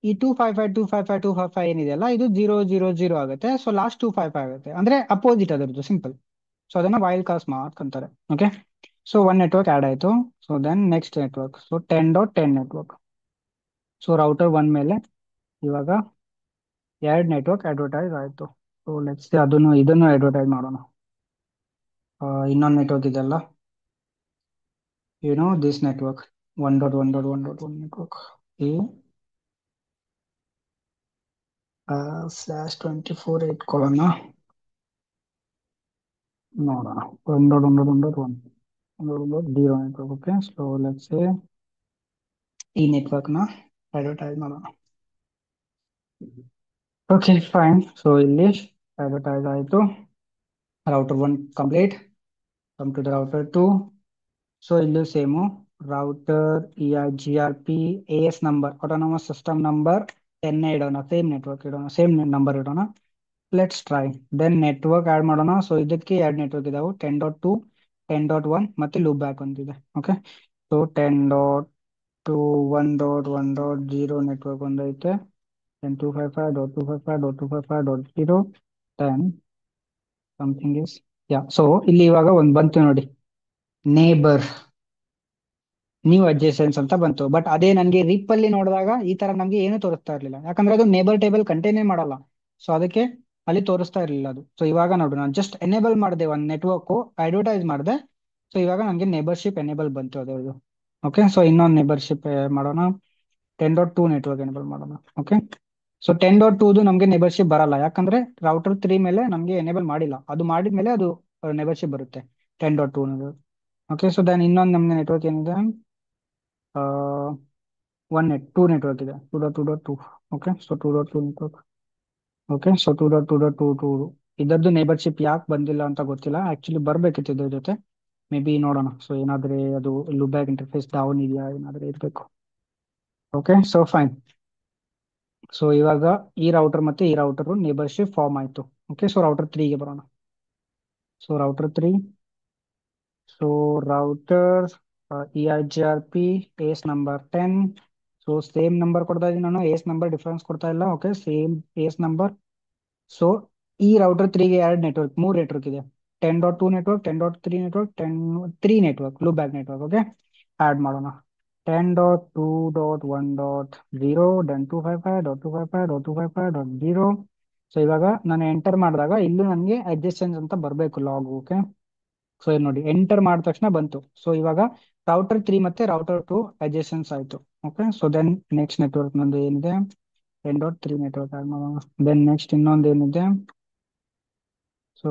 ಈ 255.255.255 ಏನಿದೆಯಲ್ಲ ಇದು 000 ಆಗುತ್ತೆ. ಸೊ ಲಾಸ್ಟ್ 255 ಆಗುತ್ತೆ, ಅಂದ್ರೆ ಅಪೋಸಿಟ್ ಅದರದ್ದು, ಸಿಂಪಲ್. ಸೊ ಅದನ್ನ ವೈಲ್ಡ್ ಕಾರ್ಡ್ ಮಾರ್ಕ್ ಅಂತಾರೆ. Okay. So one network add ಆಯ್ತು. So then next network, so 10.10 network. So router one ಮೇಲೆ ಇವಾಗ ಎರಡು ನೆಟ್ವರ್ಕ್ ಅಡ್ವರ್ಟೈಸ್ ಆಯ್ತು. ಸೊ ಲೆಟ್ಸ್ ಇದನ್ನು ಅಡ್ವರ್ಟೈಸ್ ಮಾಡೋಣ. ಇನ್ನೊಂದು ನೆಟ್ವರ್ಕ್ ಇದೆಲ್ಲ, ದಿಸ್ ನೆಟ್ವರ್ಕ್ 1.1.1.1 ನೆಟ್ವರ್ಕ್ ಎ /24 ಇಟ್ಕೊಳ್ಳೋಣ. ನೋಡೋಣ 1.1.1.1 ನೆಟ್ವರ್ಕ್. ಓಕೆ. ಸೊ ಲೆಟ್ಸ್ ಈ ನೆಟ್ವರ್ಕ್ ನ ಅಡ್ವರ್ಟೈಸ್ ಮಾಡೋಣ. Okay fine. ಸೊ ಇಲ್ಲಿ ಅಡ್ವರ್ಟೈಸ್ ಆಯ್ತು. Router one complete. Come to the router two. So ಇಲ್ಲೂ same router ERGRP AS number autonomous system number 10 ಇಡೋಣ. ಸೇಮ್ ನೆಟ್ವರ್ಕ್ ಇಡೋಣ, ಸೇಮ್ ನಂಬರ್ ಇಡೋಣ. Let's try. Then network add ಮಾಡೋಣ. ಸೊ ಇದಕ್ಕೆ ಎರಡು ನೆಟ್ವರ್ಕ್ ಇದಾವೆ, 10.2 10.1 ಮತ್ತೆ ಲೂಪ್ ಬ್ಯಾಕ್ ಒಂದಿದೆ. ಓಕೆ. ಸೊ 10.2 1.1.0 ನೆಟ್ವರ್ಕ್ ಒಂದೈತೆ. Then 255.255.255.0 then something is so ಇಲ್ಲಿ ಇವಾಗ ಒಂದು ಬಂತು ನೋಡಿ, ನೇಬರ್ ನ್ಯೂ ಅಡ್ಜೆಸೆನ್ಸ್ ಅಂತ ಬಂತು. ಬಟ್ ಅದೇ ನನಗೆ ರಿಪ್ ಅಲ್ಲಿ ನೋಡಿದಾಗ ಈ ತರ ನಮಗೆ ಏನು ತೋರಿಸ್ತಾ ಇರಲಿಲ್ಲ, ಯಾಕಂದ್ರೆ ಅದು ನೇಬರ್ ಟೇಬಲ್ ಕಂಟೈನೇ ಮಾಡಲ್ಲ. ಸೊ ಅದಕ್ಕೆ ಅಲ್ಲಿ ತೋರಿಸ್ತಾ ಇರಲಿಲ್ಲ ಅದು. ಸೊ ಇವಾಗ ನೋಡು, ನಾನು ಜಸ್ಟ್ ಎನೇಬಲ್ ಮಾಡಿದೆ ಒಂದು ನೆಟ್ವರ್ಕ್, ಅಡ್ವರ್ಟೈಸ್ ಮಾಡಿದೆ. ಸೊ ಇವಾಗ ನನಗೆ ನೇಬರ್ಶಿಪ್ ಎನೇಬಲ್ ಬಂತು ಅದರದ್ದು. ಓಕೆ. ಸೊ ಇನ್ನೊಂದು ನೇಬರ್ಶಿಪ್ ಮಾಡೋಣ. 10.2 ನೆಟ್ವರ್ಕ್ ಎನೇಬಲ್ ಮಾಡೋಣ. ಓಕೆ. ಸೊ 10.2 ನಮಗೆ ನೇಬರ್ಶಿಪ್ ಬರಲ್ಲ, ಯಾಕಂದ್ರೆ ರೌಟರ್ 3 ಮೇಲೆ ನಮಗೆ ಎನೇಬಲ್ ಮಾಡಿಲ್ಲ. ಅದು ಮಾಡಿದ್ಮೇಲೆ ಅದು ನೇಬರ್ಶಿಪ್ ಬರುತ್ತೆ 10.2. ಓಕೆ. ಸೊ ದೆನ್ ಇನ್ನೊಂದು ನಮ್ದು ನೆಟ್ವರ್ಕ್ ಏನಿದೆ, ಟೂ ನೆಟ್ವರ್ಕ್ ಇದೆ, 2.2.2. Okay. So 2.2 network. Okay. So 2.2.2 ಇದರದ್ದು ನೇಬರ್ಶಿಪ್ ಯಾಕೆ ಬಂದಿಲ್ಲ ಅಂತ ಗೊತ್ತಿಲ್ಲ. ಆಕ್ಚುಲಿ ಬರ್ಬೇಕಿತ್ತು ಇದ್ರ ಜೊತೆ, ಮೇ ಬಿ ನೋಡೋಣ. ಸೊ ಏನಾದ್ರೆ ಅದು ಲೂಪ್ ಬ್ಯಾಕ್ ಇಂಟರ್ಫೇಸ್ ಡೌನ್ ಇದೆಯಾ, ಏನಾದ್ರೆ ಇರಬೇಕು. ಓಕೆ. So fine. ಸೊ ಇವಾಗ ಈ ರೌಟರ್ ಮತ್ತೆ ಈ ರೌಟರ್ ನೇಬರ್ಶಿಪ್ ಫಾರ್ಮ್ ಆಯ್ತು. ಓಕೆ. ಸೊ ರೌಟರ್ 3ಗೆ ಬರೋಣ. So router 3. So router ERGRP AS number 10. So same number ಕೊಡ್ತಾ ಇದ್ದೀನಿ ನಾನು, ಏಸ್ ನಂಬರ್ ಡಿಫರೆನ್ಸ್ ಕೊಡ್ತಾ ಇಲ್ಲ. Okay. Same AS number. So ಈ ರೌಟರ್ 3ಗೆ ಎರಡು ನೆಟ್ವರ್ಕ್, ಮೂರು ನೆಟ್ವರ್ಕ್ ಇದೆ. 10.2 network, 10.3 network, 10.3 network, loop back network. Okay. Add ಮಾಡೋಣ. 10.2.1.0 ದೆನ್ 255.255.255.0. ಸೊ ಇವಾಗ ನಾನು ಎಂಟರ್ ಮಾಡಿದಾಗ ಇಲ್ಲಿ ನನಗೆ ಅಡ್ಜಸ್ಟೆನ್ಸ್ ಅಂತ ಬರಬೇಕು ಲಾಗ್. ಓಕೆ. ಸೊ ಇದು ನೋಡಿ, ಎಂಟರ್ ಮಾಡಿದ ತಕ್ಷಣ ಬಂತು. ಸೊ ಇವಾಗ ರೌಟರ್ 3 ಮತ್ತೆ ರೌಟರ್ 2 ಅಡ್ಜಸ್ಟೆನ್ಸ್ ಆಯ್ತು. Okay. So then next network ನಂದು ಏನಿದೆ, 10.3 ನೆಟ್ವರ್ಕ್ ಆಡ್ ಮಾಡೋಣ. ದೆನ್ ನೆಕ್ಸ್ಟ್ ಇನ್ನೊಂದು ಏನಿದೆ, so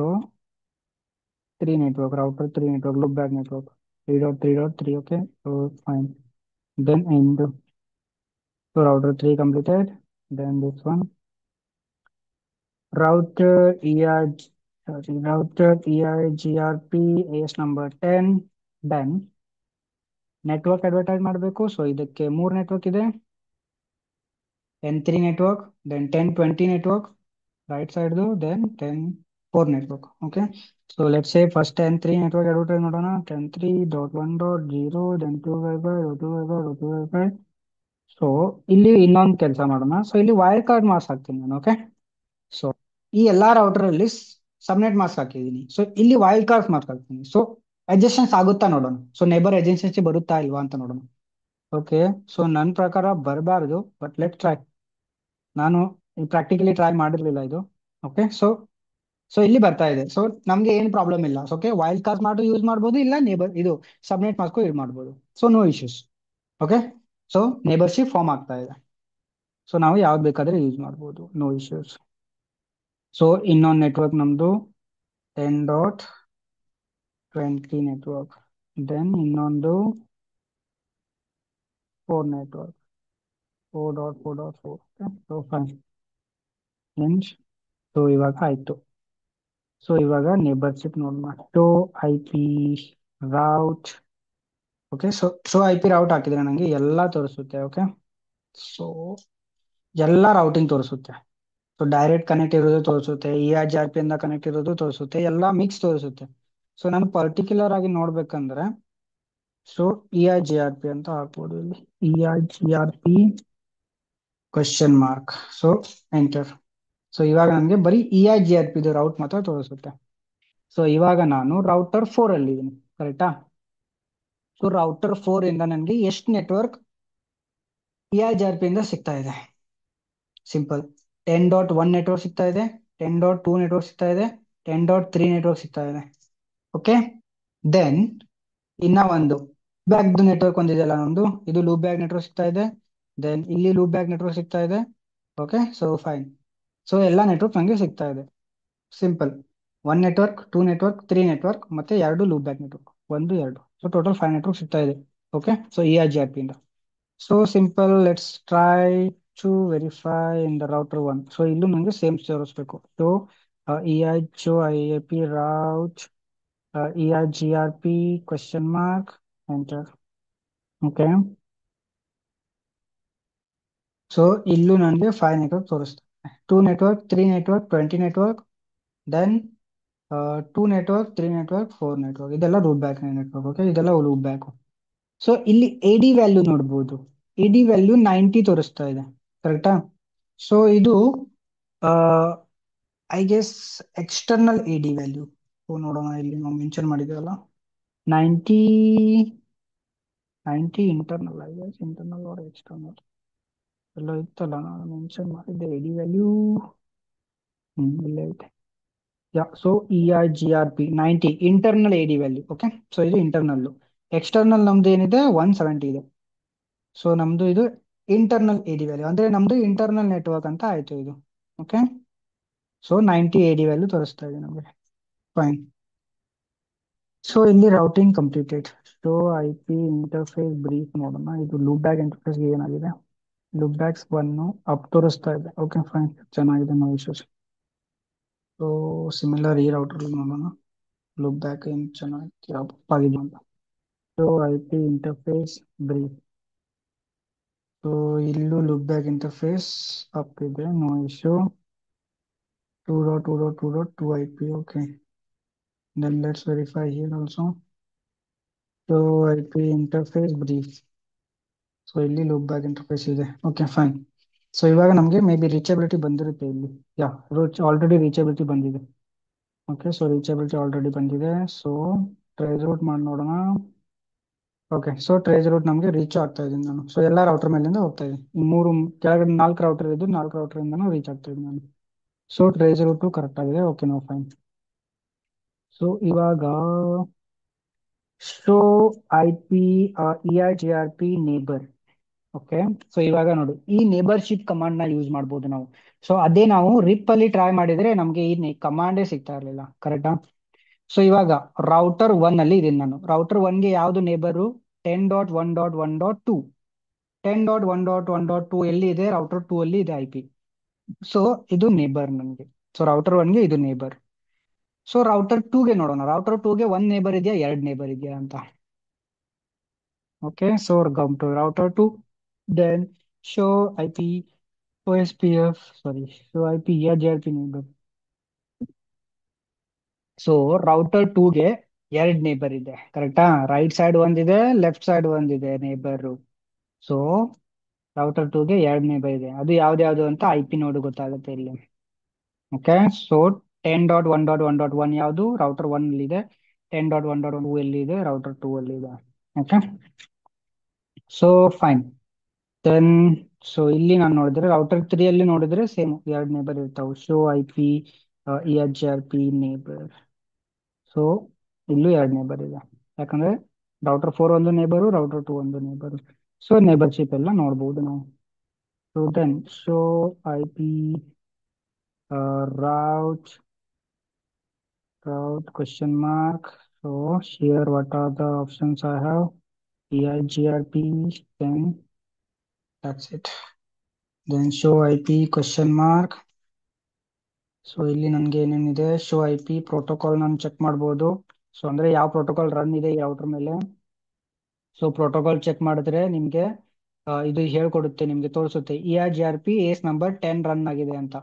3 network, router 3 network, loop back network 3.3.3. Okay. So fine. Then end. So router 3 completed. Then this one, router ERGRP AS number 10. Then network advertise ಮಾಡಬೇಕು. ಸೊ ಇದಕ್ಕೆ ಮೂರು ನೆಟ್ವರ್ಕ್ ಇದೆ, N3 network, then 1020 network right ಸೈಡ್ದು, then 10.4 network. Okay. So let's say first N3 network advertise ಮಾಡೋಣ. 10.3.1.0 ದೆನ್ 255.255.255. ಸೊ ಇಲ್ಲಿ ಇನ್ನೊಂದು ಕೆಲಸ ಮಾಡೋಣ. ಸೊ ಇಲ್ಲಿ ವೈರ್ ಕಾರ್ಡ್ ಮಾರ್ಕ್ಸ್ ಹಾಕ್ತೀನಿ ನಾನು. ಓಕೆ. ಸೊ ಈ ಎಲ್ಲಾ ರೌಟರ್ ಅಲ್ಲಿ ಸಬ್ನೆಟ್ ಮಾಸ್ಕ್ ಹಾಕಿದ್ದೀನಿ. ಸೊ ಇಲ್ಲಿ ವೈಲ್ಡ್ ಕಾರ್ಡ್ ಮಾರ್ಕ್ ಹಾಕ್ತೀನಿ. ಸೊ ಅಡ್ಜಸ್ಟೆನ್ಸ್ ಆಗುತ್ತಾ ನೋಡೋಣ. ಸೊ ನೇಬರ್ ಅಡ್ಜಸ್ಟೆನ್ಸಿ ಬರುತ್ತಾ ಇಲ್ವಾ ಅಂತ ನೋಡೋಣ. ಓಕೆ. ಸೊ ನನ್ನ ಪ್ರಕಾರ ಬರಬಾರ್ದು, ಬಟ್ ಲೆಟ್ ಟ್ರೈ. ನಾನು ಪ್ರಾಕ್ಟಿಕಲಿ ಟ್ರೈ ಮಾಡಿರ್ಲಿಲ್ಲ ಇದು. ಓಕೆ. ಸೊ ಸೊ ಇಲ್ಲಿ ಬರ್ತಾ ಇದೆ. ಸೊ ನಮ್ಗೆ ಏನು ಪ್ರಾಬ್ಲಮ್ ಇಲ್ಲ. ಸೊ ಓಕೆ, ವೈಲ್ಡ್ ಕಾರ್ಡ್ ಮಾಡು ಯೂಸ್ ಮಾಡ್ಬೋದು, ಇಲ್ಲ ನೇಬರ್ ಇದು ಸಬ್ನೆಟ್ ಮಾಸ್ಕು ಯೂಸ್ ಮಾಡ್ಬೋದು. So no issues. Okay, so neighbourship form ಆಗ್ತಾ ಇದೆ. ಸೊ ನಾವು ಯಾವ್ದು ಬೇಕಾದ್ರೆ ಯೂಸ್ ಮಾಡ್ಬೋದು, ನೋ ಇಶ್ಯೂಸ್. ಸೊ ಇನ್ನೊಂದು ನೆಟ್ವರ್ಕ್ ನಮ್ದು 10.20 ನೆಟ್ವರ್ಕ್, ದೆನ್ ಇನ್ನೊಂದು 4 ನೆಟ್ವರ್ಕ್ 4.4.4. So fine. ಸೊ ಇವಾಗ ಆಯ್ತು. ಸೊ ಇವಾಗ ನೇಬರ್ಶಿಪ್ ನೋಡೋಣ. To I P route. Okay, so I P route ಹಾಕಿದ್ರೆ ನನಗೆ ಎಲ್ಲ ತೋರಿಸುತ್ತೆ. ಓಕೆ, ಸೊ ಎಲ್ಲ ರೌಟಿಂಗ್ ತೋರಿಸುತ್ತೆ. ಸೊ ಡೈರೆಕ್ಟ್ ಕನೆಕ್ಟ್ ಇರೋದು ತೋರಿಸುತ್ತೆ, E R G R P ಇಂದ ಕನೆಕ್ಟ್ ಇರೋದು ತೋರಿಸುತ್ತೆ, ಎಲ್ಲ ಮಿಕ್ಸ್ ತೋರಿಸುತ್ತೆ. ಸೊ ನಾನು ಪರ್ಟಿಕ್ಯುಲರ್ ಆಗಿ ನೋಡ್ಬೇಕಂದ್ರೆ so E R G R P ಅಂತ ಹಾಕ್ಬೋದು ಇಲ್ಲಿ. E R G R P question mark. So enter. So ಇವಾಗ ನನಗೆ ಬರೀ E R G R P route ಮಾತ್ರ ತೋರಿಸುತ್ತೆ. ಸೊ ಇವಾಗ ನಾನು ರೌಟರ್ 4 ಅಲ್ಲಿ ಇದ್ದೀನಿ, ಕರೆಕ್ಟಾ? ಸೊ ರೌಟರ್ 4 ಇಂದ ನನಗೆ ಎಷ್ಟು network E R G R P ಇಂದ ಸಿಗ್ತಾ ಇದೆ? ಸಿಂಪಲ್. 10.1 ನೆಟ್ವರ್ಕ್ ಸಿಗ್ತಾ ಇದೆ, 10.2 ನೆಟ್ವರ್ಕ್ ಸಿಗ್ತಾ ಇದೆ, 10.3 ನೆಟ್ವರ್ಕ್ ಸಿಗ್ತಾ ಇದೆ. ಓಕೆ, ದೆನ್ ಇನ್ನ ಒಂದು ಬ್ಯಾಕ್ ನೆಟ್ವರ್ಕ್ ಒಂದಿದೆಯಲ್ಲ ನಮ್ದು, ಇದು ಲೂಪ್ ಬ್ಯಾಕ್ ನೆಟ್ವರ್ಕ್ ಸಿಗ್ತಾ ಇದೆ, ದೆನ್ ಇಲ್ಲಿ ಲೂಪ್ ಬ್ಯಾಕ್ ನೆಟ್ವರ್ಕ್ ಸಿಗ್ತಾ ಇದೆ. Okay, so fine. ಸೊ ಎಲ್ಲ ನೆಟ್ವರ್ಕ್ ನಂಗೆ ಸಿಗ್ತಾ ಇದೆ. ಸಿಂಪಲ್. 1 ನೆಟ್ವರ್ಕ್, 2 ನೆಟ್ವರ್ಕ್, 3 ನೆಟ್ವರ್ಕ್, ಮತ್ತೆ 2 loop back network, 1 2. So total 5 network ಸಿಗ್ತಾ ಇದೆ. Okay, so E R G R P ಇಂದ. So simple, let's try to verify in the router 1. So ಇಲ್ಲೂ ನನಗೆ ಸೇಮ್ ತೋರಿಸ್ಬೇಕು. So E R G I P route E R G R P question mark enter. Okay, so ಇಲ್ಲೂ ನನಗೆ 5 ನೆಟ್ವರ್ಕ್ ತೋರಿಸ್ತಾರೆ. 2 network, 3 network, 20 network, then 2 network, 3 network, 4 network. ಇದೆಲ್ಲ ರೂಟ್ ಬ್ಯಾಕ್ ನೆಟ್ವರ್ಕ್. ಓಕೆ, ಇದೆಲ್ಲ ಲೂಪ್ ಬ್ಯಾಕ್. ಸೊ ಇಲ್ಲಿ ಎ ಡಿ ವ್ಯಾಲ್ಯೂ ನೋಡ್ಬೋದು. ಎ ಡಿ ವ್ಯಾಲ್ಯೂ 90 ತೋರಿಸ್ತಾ ಇದೆ, ಕರೆಕ್ಟಾ? ಸೊ ಇದು I guess external AD value. ನೋಡೋಣ, ಇಲ್ಲಿ ನಾವು ಮೆನ್ಷನ್ ಮಾಡಿದ್ದೇವಲ್ಲ 90. 90 internal, I guess internal or external ಎಲ್ಲ ಇತ್ತಲ್ಲ, ನಾನು ಮೆನ್ಷನ್ ಮಾಡಿದ್ದೆ ಎ ಡಿ ವ್ಯಾಲ್ಯೂ. ಇಲ್ಲೇ ಐತೆ. Yeah, so E R G R P 90 internal AD value. Okay, so ಇದು ಇಂಟರ್ನಲ್. ಎಕ್ಸ್ಟರ್ನಲ್ ನಮ್ದು ಏನಿದೆ 170 ಇದೆ. ಸೊ ನಮ್ದು ಇದು ಇಂಟರ್ನಲ್ ಎ ಡಿ ವ್ಯಾಲ್ಯೂ, ಅಂದ್ರೆ ನಮ್ದು ಇಂಟರ್ನಲ್ ನೆಟ್ವರ್ಕ್ ಅಂತ ಆಯ್ತು ಇದು. Okay, so 90 AD value ತೋರಿಸ್ತಾ ಇದೆ ನಮಗೆ. ಫೈನ್. ಸೊ ಇಲ್ಲಿ routing completed. So I P interface brief ನೋಡೋಣ. ಇದು ಲೂಪ್ ಬ್ಯಾಕ್ ಇಂಟರ್ಫೇಸ್ ಏನಾಗಿದೆ, ಲೂಪ್ ಬ್ಯಾಕ್ಸ್ 1 ಅಪ್ ತೋರಿಸ್ತಾ ಇದೆ. ಓಕೆ ಫೈನ್, ಚೆನ್ನಾಗಿದೆ, ನೋ ಇಶ್ಯೂಸ್. ಸೊ ಸಿಮಿಲರ್ ಈ ರೌಟರ್ ನೋಡೋಣ, ಲೂಪ್ ಬ್ಯಾಕ್ ಏನು ಚೆನ್ನಾಗಿ ಅಪ್ ಆಗಿದೆ ಅಂತ. So I P interface brief. So ಇಲ್ಲೂ ಲೂಪ್ ಬ್ಯಾಕ್ ಇಂಟರ್ಫೇಸ್ ಅಪ್ ಇದೆ, no issue. 2.2.2.2 IP. Okay, then let's verify here also. So IP interface brief. So ಇಲ್ಲಿ ಲೂಪ್ ಬ್ಯಾಕ್ ಇಂಟರ್ಫೇಸ್ ಇದೆ. Okay fine. ಸೊ ಇವಾಗ ನಮಗೆ ಮೇ ಬಿ ರೀಚಬಿಲಿಟಿ ಬಂದಿರುತ್ತೆ ಇಲ್ಲಿ. ಯಾ, ಆಲ್ರೆಡಿ ರೀಚಬಿಲಿಟಿ ಬಂದಿದೆ. ಓಕೆ, ಸೊ ರೀಚಬಿಲಿಟಿ ಆಲ್ರೆಡಿ ಬಂದಿದೆ. ಸೊ ಟ್ರೇಸ್ ರೂಟ್ ಮಾಡಿ ನೋಡೋಣ. ಓಕೆ, ಸೊ ಟ್ರೇಸ್ ರೂಟ್ ನಮಗೆ ರೀಚ್ ಆಗ್ತಾ ಇದ್ದೀನಿ ನಾನು. ಸೊ ಎಲ್ಲ ರೌಟರ್ ಮೇಲಿಂದ ಹೋಗ್ತಾ ಇದೆ. ಮೂರು ಕೆಳಗಡೆ 4 ರೌಟರ್ ಇದ್ದು 4 ರೌಟರ್ ಇಂದ ರೀಚ್ ಆಗ್ತಾ ಇದ್ದೀನಿ ನಾನು. ಸೊ ಟ್ರೇಸ್ ರೂಟು ಕರೆಕ್ಟ್ ಆಗಿದೆ. Okay, no fine. ಸೊ ಇವಾಗ show I P E R G R P neighbour. Okay, so ಇವಾಗ ನೋಡು, ಈ ನೇಬರ್ಶಿಪ್ ಕಮಾಂಡ್ ನ ಯೂಸ್ ಮಾಡ್ಬೋದು ನಾವು. ಸೊ ಅದೇ ನಾವು ರಿಪ್ ಅಲ್ಲಿ ಟ್ರೈ ಮಾಡಿದ್ರೆ ನಮಗೆ ಈ ಕಮಾಂಡೇ ಸಿಗ್ತಾ ಇರಲಿಲ್ಲ, ಕರೆಕ್ಟಾ? ಸೊ ಇವಾಗ ರೌಟರ್ 1 ಅಲ್ಲಿ ಇದೀನಿ ನಾನು. ರೌಟರ್ 1ಗೆ ಯಾವ್ದು ನೇಬರು? 10.1.1.2. 10.1.1.2 ಎಲ್ಲಿ ಇದೆ? ರೌಟರ್ 2 ಅಲ್ಲಿ ಇದೆ ಐ ಪಿ. ಸೊ ಇದು ನೇಬರ್ ನನಗೆ. ಸೊ ರೌಟರ್ 1ಗೆ ಇದು ನೇಬರ್. ಸೊ ರೌಟರ್ 2ಗೆ ನೋಡೋಣ. ರೌಟರ್ 2ಗೆ 1 ನೇಬರ್ ಇದೆಯಾ, 2 ನೇಬರ್ ಇದೆಯಾ ಅಂತ. Okay, so come to router 2, then show IP OSPF, sorry, show IP ERGRP neighbor. So router 2ಗೆ 2 ನೇಬರ್ ಇದೆ, ಕರೆಕ್ಟಾ? ರೈಟ್ ಸೈಡ್ ಒಂದಿದೆ, ಲೆಫ್ಟ್ ಸೈಡ್ ಒಂದಿದೆ ನೇಬರ್. ಸೊ ರೌಟರ್ 2ಗೆ 2 ನೇಬರ್ ಇದೆ. ಅದು ಯಾವ್ದು ಅಂತ ಐ ಪಿ ನೋಡಿ ಗೊತ್ತಾಗುತ್ತೆ ಇಲ್ಲಿ. ಓಕೆ, ಸೊ 10.1.1.1 ಯಾವುದು? ರೌಟರ್ 1 ಅಲ್ಲಿ ಇದೆ. 10.1.2 ಎಲ್ಲಿ ಇದೆ? ರೌಟರ್ 2 ಅಲ್ಲಿ ಇದೆ. Okay, so fine. Then so ಇಲ್ಲಿ ನಾನು ನೋಡಿದ್ರೆ ರೌಟರ್ 3 ಅಲ್ಲಿ ನೋಡಿದ್ರೆ ಸೇಮ್ 2 ನೇಬರ್ ಇರ್ತಾವೆ. Show I P E H G R P neighbour. So ಇಲ್ಲೂ ಎರಡು ನೇಬರ್ ಇದೆ, ಯಾಕಂದ್ರೆ ರೌಟರ್ 4 ಒಂದು ನೇಬರು, ರೌಟರ್ 2 ಒಂದು ನೇಬರು. ಸೊ ನೇಬರ್ಶಿಪ್ ಎಲ್ಲ ನೋಡ್ಬೋದು ನಾವು. So then show I P route question mark. So here what are the options I have? EIGRP, then that's it. Then show IP question mark. So ಇಲ್ಲಿ ನನಗೆ ಏನೇನಿದೆ, ಶೋ ಐ ಪಿ ಪ್ರೋಟೋಕಾಲ್ ನಾನು ಚೆಕ್ ಮಾಡ್ಬೋದು. ಸೊ ಅಂದ್ರೆ ಯಾವ ಪ್ರೋಟೋಕಾಲ್ ರನ್ ಇದೆ ಈ ರೌಟರ್ ಮೇಲೆ. ಸೊ ಪ್ರೋಟೋಕಾಲ್ ಚೆಕ್ ಮಾಡಿದ್ರೆ ನಿಮಗೆ ಇದು ಹೇಳ್ಕೊಡುತ್ತೆ, ನಿಮಗೆ ತೋರಿಸುತ್ತೆ EIGRP ಏಸ್ ನಂಬರ್ 10 ರನ್ ಆಗಿದೆ ಅಂತ.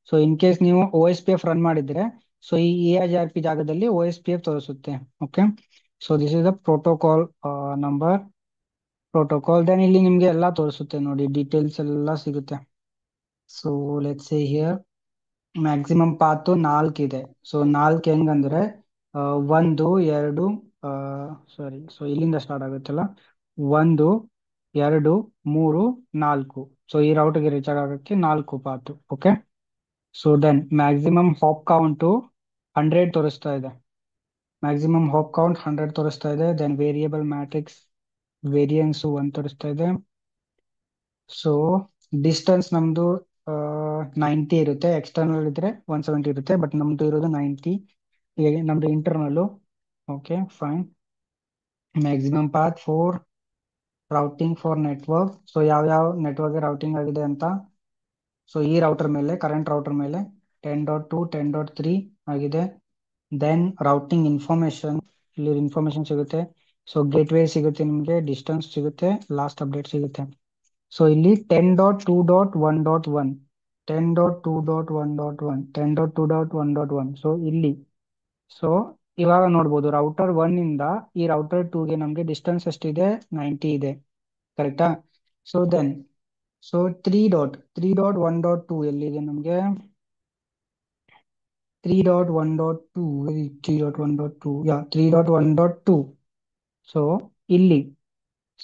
ಸೊ ಇನ್ ಕೇಸ್ ನೀವು OSPF ರನ್ ಮಾಡಿದ್ರೆ, ಸೊ ಈ EIGRP ಜಾಗದಲ್ಲಿ OSPF ತೋರಿಸುತ್ತೆ. Okay, so this is the protocol number, protocol. Then ಇಲ್ಲಿ ನಿಮ್ಗೆ ಎಲ್ಲ ತೋರಿಸುತ್ತೆ ನೋಡಿ, ಡೀಟೇಲ್ಸ್ ಎಲ್ಲ ಸಿಗುತ್ತೆ. So let's say here maximum path 4 ಇದೆ. ಸೊ 4 ಹೆಂಗಂದ್ರೆ 1 2 ಸಾರಿ, ಸೊ ಇಲ್ಲಿಂದ ಸ್ಟಾರ್ಟ್ ಆಗುತ್ತಲ್ಲ, 1 2 3 4. ಸೊ ಈ ರೌಟ್ಗೆ ರೀಚ್ ಆಗಕ್ಕೆ 4 path. Okay, so then maximum hop count 100 ತೋರಿಸ್ತಾ ಇದೆ. ಮ್ಯಾಕ್ಸಿಮಮ್ ಹಾಪ್ ಕೌಂಟ್ 100 ತೋರಿಸ್ತಾ ಇದೆ. ದೆನ್ ವೇರಿಯೇಬಲ್ ಮ್ಯಾಟ್ರಿಕ್ಸ್ ವೇರಿಯನ್ಸ್ 1 ತೋರಿಸ್ತಾ ಇದೆ. ಸೊ ಡಿಸ್ಟೆನ್ಸ್ ನಮ್ದು 90 ಇರುತ್ತೆ, ಎಕ್ಸ್ಟರ್ನಲ್ ಇದ್ರೆ 170 ಇರುತ್ತೆ, ಬಟ್ ನಮ್ದು ಇರೋದು 90, ನಮ್ದು internal. Okay fine. Maximum path 4 routing for network. So ಯಾವ ನೆಟ್ವರ್ಕ್ ರೌಟಿಂಗ್ ಆಗಿದೆ ಅಂತ. ಸೊ ಈ ರೌಟರ್ ಮೇಲೆ, ಕರೆಂಟ್ ರೌಟರ್ ಮೇಲೆ 10.2 10.3 ಆಗಿದೆ. ದೆನ್ ರೌಟಿಂಗ್ ಇನ್ಫಾರ್ಮೇಶನ್, ಇಲ್ಲಿ ಇನ್ಫಾರ್ಮೇಶನ್ ಸಿಗುತ್ತೆ. ಸೊ ಗೇಟ್ವೇ ಸಿಗುತ್ತೆ ನಿಮಗೆ, ಡಿಸ್ಟೆನ್ಸ್ ಸಿಗುತ್ತೆ, ಲಾಸ್ಟ್ ಅಪ್ಡೇಟ್ ಸಿಗುತ್ತೆ. ಸೊ ಇಲ್ಲಿ 10.2.1.1 10.2.1.1 10.2.1.1. ಸೊ ಇಲ್ಲಿ, ಸೊ ಇವಾಗ ನೋಡ್ಬೋದು ರೌಟರ್ 1 ಇಂದ ಈ ರೌಟರ್ 2ಗೆ ನಮಗೆ ಡಿಸ್ಟೆನ್ಸ್ ಎಷ್ಟಿದೆ, 90 ಇದೆ, ಕರೆಕ್ಟಾ. ಸೊ ದೆನ್ ಸೊ 3.1.2 ಎಲ್ಲಿದೆ ನಮಗೆ, 3.1.2 3.1.2 3.1.2. ಸೊ ಇಲ್ಲಿ,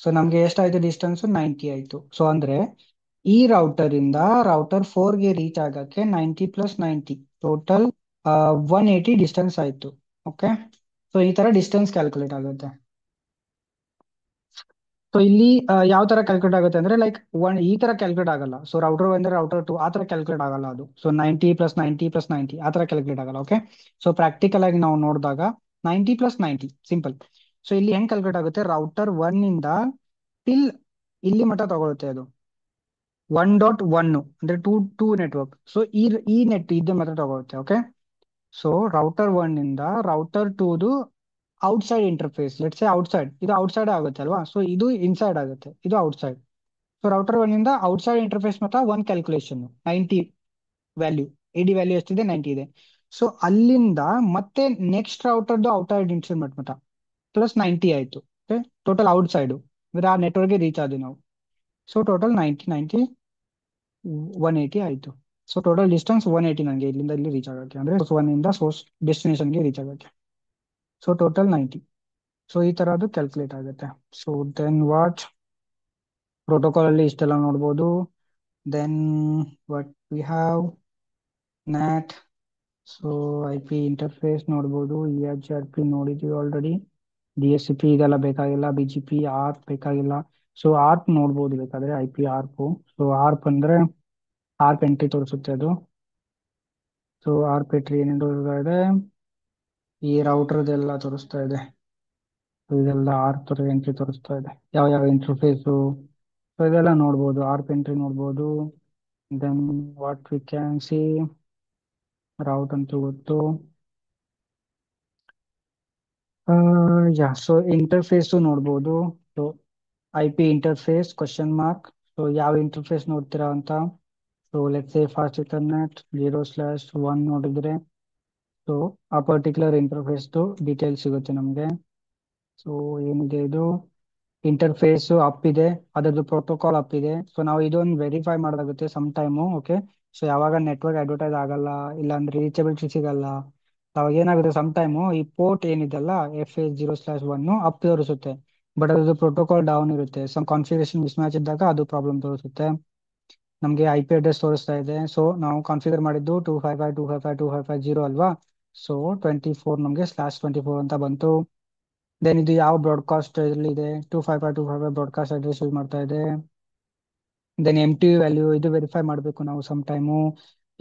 ಸೊ ನಮ್ಗೆ ಎಷ್ಟಾಯ್ತು ಡಿಸ್ಟೆನ್ಸ್, 90 ಆಯ್ತು. ಸೊ ಅಂದ್ರೆ ಈ ರೌಟರ್ ಇಂದ ರೌಟರ್ 4ಗೆ ರೀಚ್ ಆಗಕ್ಕೆ 90 ಪ್ಲಸ್ 90 ಟೋಟಲ್ 180 ಡಿಸ್ಟೆನ್ಸ್ ಆಯ್ತು. ಓಕೆ, ಸೊ ಈ ತರ ಡಿಸ್ಟೆನ್ಸ್ ಕ್ಯಾಲ್ಕುಲೇಟ್ ಆಗುತ್ತೆ. ಸೊ ಇಲ್ಲಿ ಯಾವ ತರ ಕ್ಯಾಲ್ಕುಲೇಟ್ ಆಗುತ್ತೆ ಅಂದ್ರೆ, ಲೈಕ್ ಈ ತರ ಕ್ಯಾಲ್ಕುಲೇಟ್ ಆಗಲ್ಲ. ಸೊ ರೌಟರ್ ಅಂದ್ರೆ ರೌಟರ್ 2 ಆ ತರ ಕ್ಯಾಲ್ಕುಲೇಟ್ ಆಗಲ್ಲ ಅದು. ಸೊ 90 ಪ್ಲಸ್ 90 ಪ್ಲಸ್ 90 ಆ ತರ ಕ್ಯಾಲ್ಕುಲೇಟ್ ಆಗಲ್ಲ. ಓಕೆ, ಸೊ ಪ್ರಾಕ್ಟಿಕಲ್ ಆಗಿ ನಾವು ನೋಡಿದಾಗ 90 ಪ್ಲಸ್ 90 ಸಿಂಪಲ್. ಸೊ ಇಲ್ಲಿ ಹೆಂಗ್ ಕ್ಯಾಲ್ಕುಲೇಟ್ ಆಗುತ್ತೆ, ರೌಟರ್ 1 ಇಂದ ಟಿಲ್ ಇಲ್ಲಿ ಮಟ್ಟ ತಗೊಳುತ್ತೆ ಅದು. 1.1 ಅಂದ್ರೆ ಟೂ ನೆಟ್ವರ್ಕ್. ಸೊ ಈ ನೆಟ್ ಇದ್ದ ಮಾತ್ರ ತಗೊಳುತ್ತೆ. ಓಕೆ, ಸೊ ರೌಟರ್ 1 ಇಂದ ರೌಟರ್ 2ದು outside interface, let's say outside, ಇದು ಔಟ್ಸೈಡ್ ಆಗುತ್ತೆ ಅಲ್ವಾ. ಸೊ ಇದು ಇನ್ಸೈಡ್ ಆಗುತ್ತೆ, ಇದು ಔಟ್ಸೈಡ್. ಸೊ ರೌಟರ್ 1 ಇಂದ ಔಟ್ಸೈಡ್ ಇಂಟರ್ಫೇಸ್ ಮಾತ್ರ one calculation 90 value, AD value ಎಷ್ಟಿದೆ, 90 ಇದೆ. ಸೊ ಅಲ್ಲಿಂದ ಮತ್ತೆ ನೆಕ್ಸ್ಟ್ ರೌಟರ್ದು ಔಟ್ಸೈಡ್ ಇನ್ಸ್ಟ್ರೂಮೆಂಟ್ ಮಟ್ಟ ಪ್ಲಸ್ 90 ಆಯ್ತು. ಓಕೆ, ಟೋಟಲ್ ಔಟ್ಸೈಡ್ ಅಂದ್ರೆ ಆ ನೆಟ್ವರ್ಕ್ಗೆ ರೀಚ್ ಆದ್ವಿ ನಾವು. ಸೊ ಟೋಟಲ್ 90 90 180 ಆಯ್ತು. ಸೊ ಟೋಟಲ್ ಡಿಸ್ಟೆನ್ಸ್ 180 ನನಗೆ ಇಲ್ಲಿಂದ ಇಲ್ಲಿ ರೀಚ್ ಆಗಕ್ಕೆ, ಅಂದ್ರೆ ಸೋರ್ಸ್ 1 ಇಂದ ಸೋರ್ಸ್ ಡೆಸ್ಟಿನೇಷನ್ಗೆ ರೀಚ್ ಆಗಕ್ಕೆ. So total 90. ಸೊ ಈ ತರ ಅದು ಕ್ಯಾಲ್ಕುಲೇಟ್ ಆಗುತ್ತೆ. ಸೊ ದೆನ್ ವಾಟ್, ಪ್ರೋಟೋಕಾಲ್ ಅಲ್ಲಿ ಇಷ್ಟೆಲ್ಲ ನೋಡ್ಬೋದು. Then what we have, NAT. So I P interface ನೋಡ್ಬೋದು, EIGRP ನೋಡಿದ್ವಿ ಆಲ್ರೆಡಿ, DHCP ಇದೆಲ್ಲ ಬೇಕಾಗಿಲ್ಲ, BGP ಆರ್ಪ್ ಬೇಕಾಗಿಲ್ಲ. ಸೊ ಆರ್ಪ್ ನೋಡ್ಬೋದು ಬೇಕಾದ್ರೆ, IP ಆರ್ಪ್. ಸೊ ಆರ್ಪ್ ಅಂದ್ರೆ ಆರ್ಪ್ ಎಂಟ್ರಿ ತೋರಿಸುತ್ತೆ ಅದು. ಸೊ ಆರ್ಪ್ ಎಂಟ್ರಿ ಏನೇನು ತೋರಿಸ್ತಾ ಇದೆ, ಈ ರೌಟರ್ದೆಲ್ಲ ತೋರಿಸ್ತಾ ಇದೆ. ಸೊ ಇದೆಲ್ಲ ಆರ್ಪ್ ಎಂಟ್ರಿ ತೋರಿಸ್ತಾ ಇದೆ, ಯಾವ ಯಾವ ಇಂಟರ್ಫೇಸು. ಸೊ ಇದೆಲ್ಲ ನೋಡ್ಬೋದು, ಆರ್ಪ್ ಎಂಟ್ರಿ ನೋಡ್ಬೋದು. Then what we can see, route ಅಂತೂ ಗೊತ್ತು. ಸೊ ಇಂಟರ್ಫೇಸು ನೋಡ್ಬೋದು. So IP interface question mark. So ಯಾವ ಇಂಟರ್ಫೇಸ್ ನೋಡ್ತೀರಾ ಅಂತ. So let's say fast ethernet 0/1 ನೋಡಿದ್ರೆ, ಸೊ ಆ ಪರ್ಟಿಕ್ಯುಲರ್ ಇಂಟರ್ಫೇಸ್ದು ಡೀಟೇಲ್ಸ್ ಸಿಗುತ್ತೆ ನಮಗೆ. ಸೊ ಏನಿದೆ ಇದು, ಇಂಟರ್ಫೇಸ್ ಅಪ್ ಇದೆ, ಅದರದ್ದು ಪ್ರೋಟೋಕಾಲ್ ಅಪ್ ಇದೆ. ಸೊ ನಾವು ಇದೊಂದು ವೆರಿಫೈ ಮಾಡೋದಾಗುತ್ತೆ ಸಮ್ ಟೈಮು. ಓಕೆ, ಸೊ ಯಾವಾಗ ನೆಟ್ವರ್ಕ್ ಅಡ್ವರ್ಟೈಸ್ ಆಗಲ್ಲ, ಇಲ್ಲ ಅಂದ್ರೆ ರೀಚಬಿಲಿಟಿ ಸಿಗಲ್ಲ, ಅವಾಗ ಏನಾಗುತ್ತೆ ಸಮ್ ಟೈಮು ಈ ಪೋರ್ಟ್ ಏನಿದೆಲ್ಲ FA 0/1 ಅಪ್ ತೋರಿಸುತ್ತೆ, ಬಟ್ ಅದ್ರದ್ದು ಪ್ರೋಟೋಕಾಲ್ ಡೌನ್ ಇರುತ್ತೆ. ಸಮ್ ಕಾನ್ಫಿಗರೇಷನ್ ಮಿಸ್ ಮ್ಯಾಚ್ ಇದ್ದಾಗ ಅದು ಪ್ರಾಬ್ಲಮ್ ತೋರಿಸುತ್ತೆ. ನಮಗೆ ಐ ಪಿ ಅಡ್ರೆಸ್ ತೋರಿಸ್ತಾ ಇದೆ. ಸೊ ನಾವು ಕಾನ್ಫಿಗರ್ ಮಾಡಿದ್ದು 255.255.255.0 ಅಲ್ವಾ. ಸೊ 24 ನಮಗೆ /24 ಅಂತ ಬಂತು. ದೆನ್ ಇದು ಯಾವ ಬ್ರಾಡ್ಕಾಸ್ಟ್ ಇಲ್ಲಿ ಇದೆ, 255.255 ಬ್ರಾಡ್ಕಾಸ್ಟ್ ಅಡ್ರೆಸ್ ಯೂಸ್ ಮಾಡ್ತಾ ಇದೆ. ದೆನ್ ಎಮ್ ಟಿ ವ್ಯಾಲ್ಯೂ ಇದು ವೆರಿಫೈ ಮಾಡಬೇಕು ನಾವು ಸಮ್ ಟೈಮು.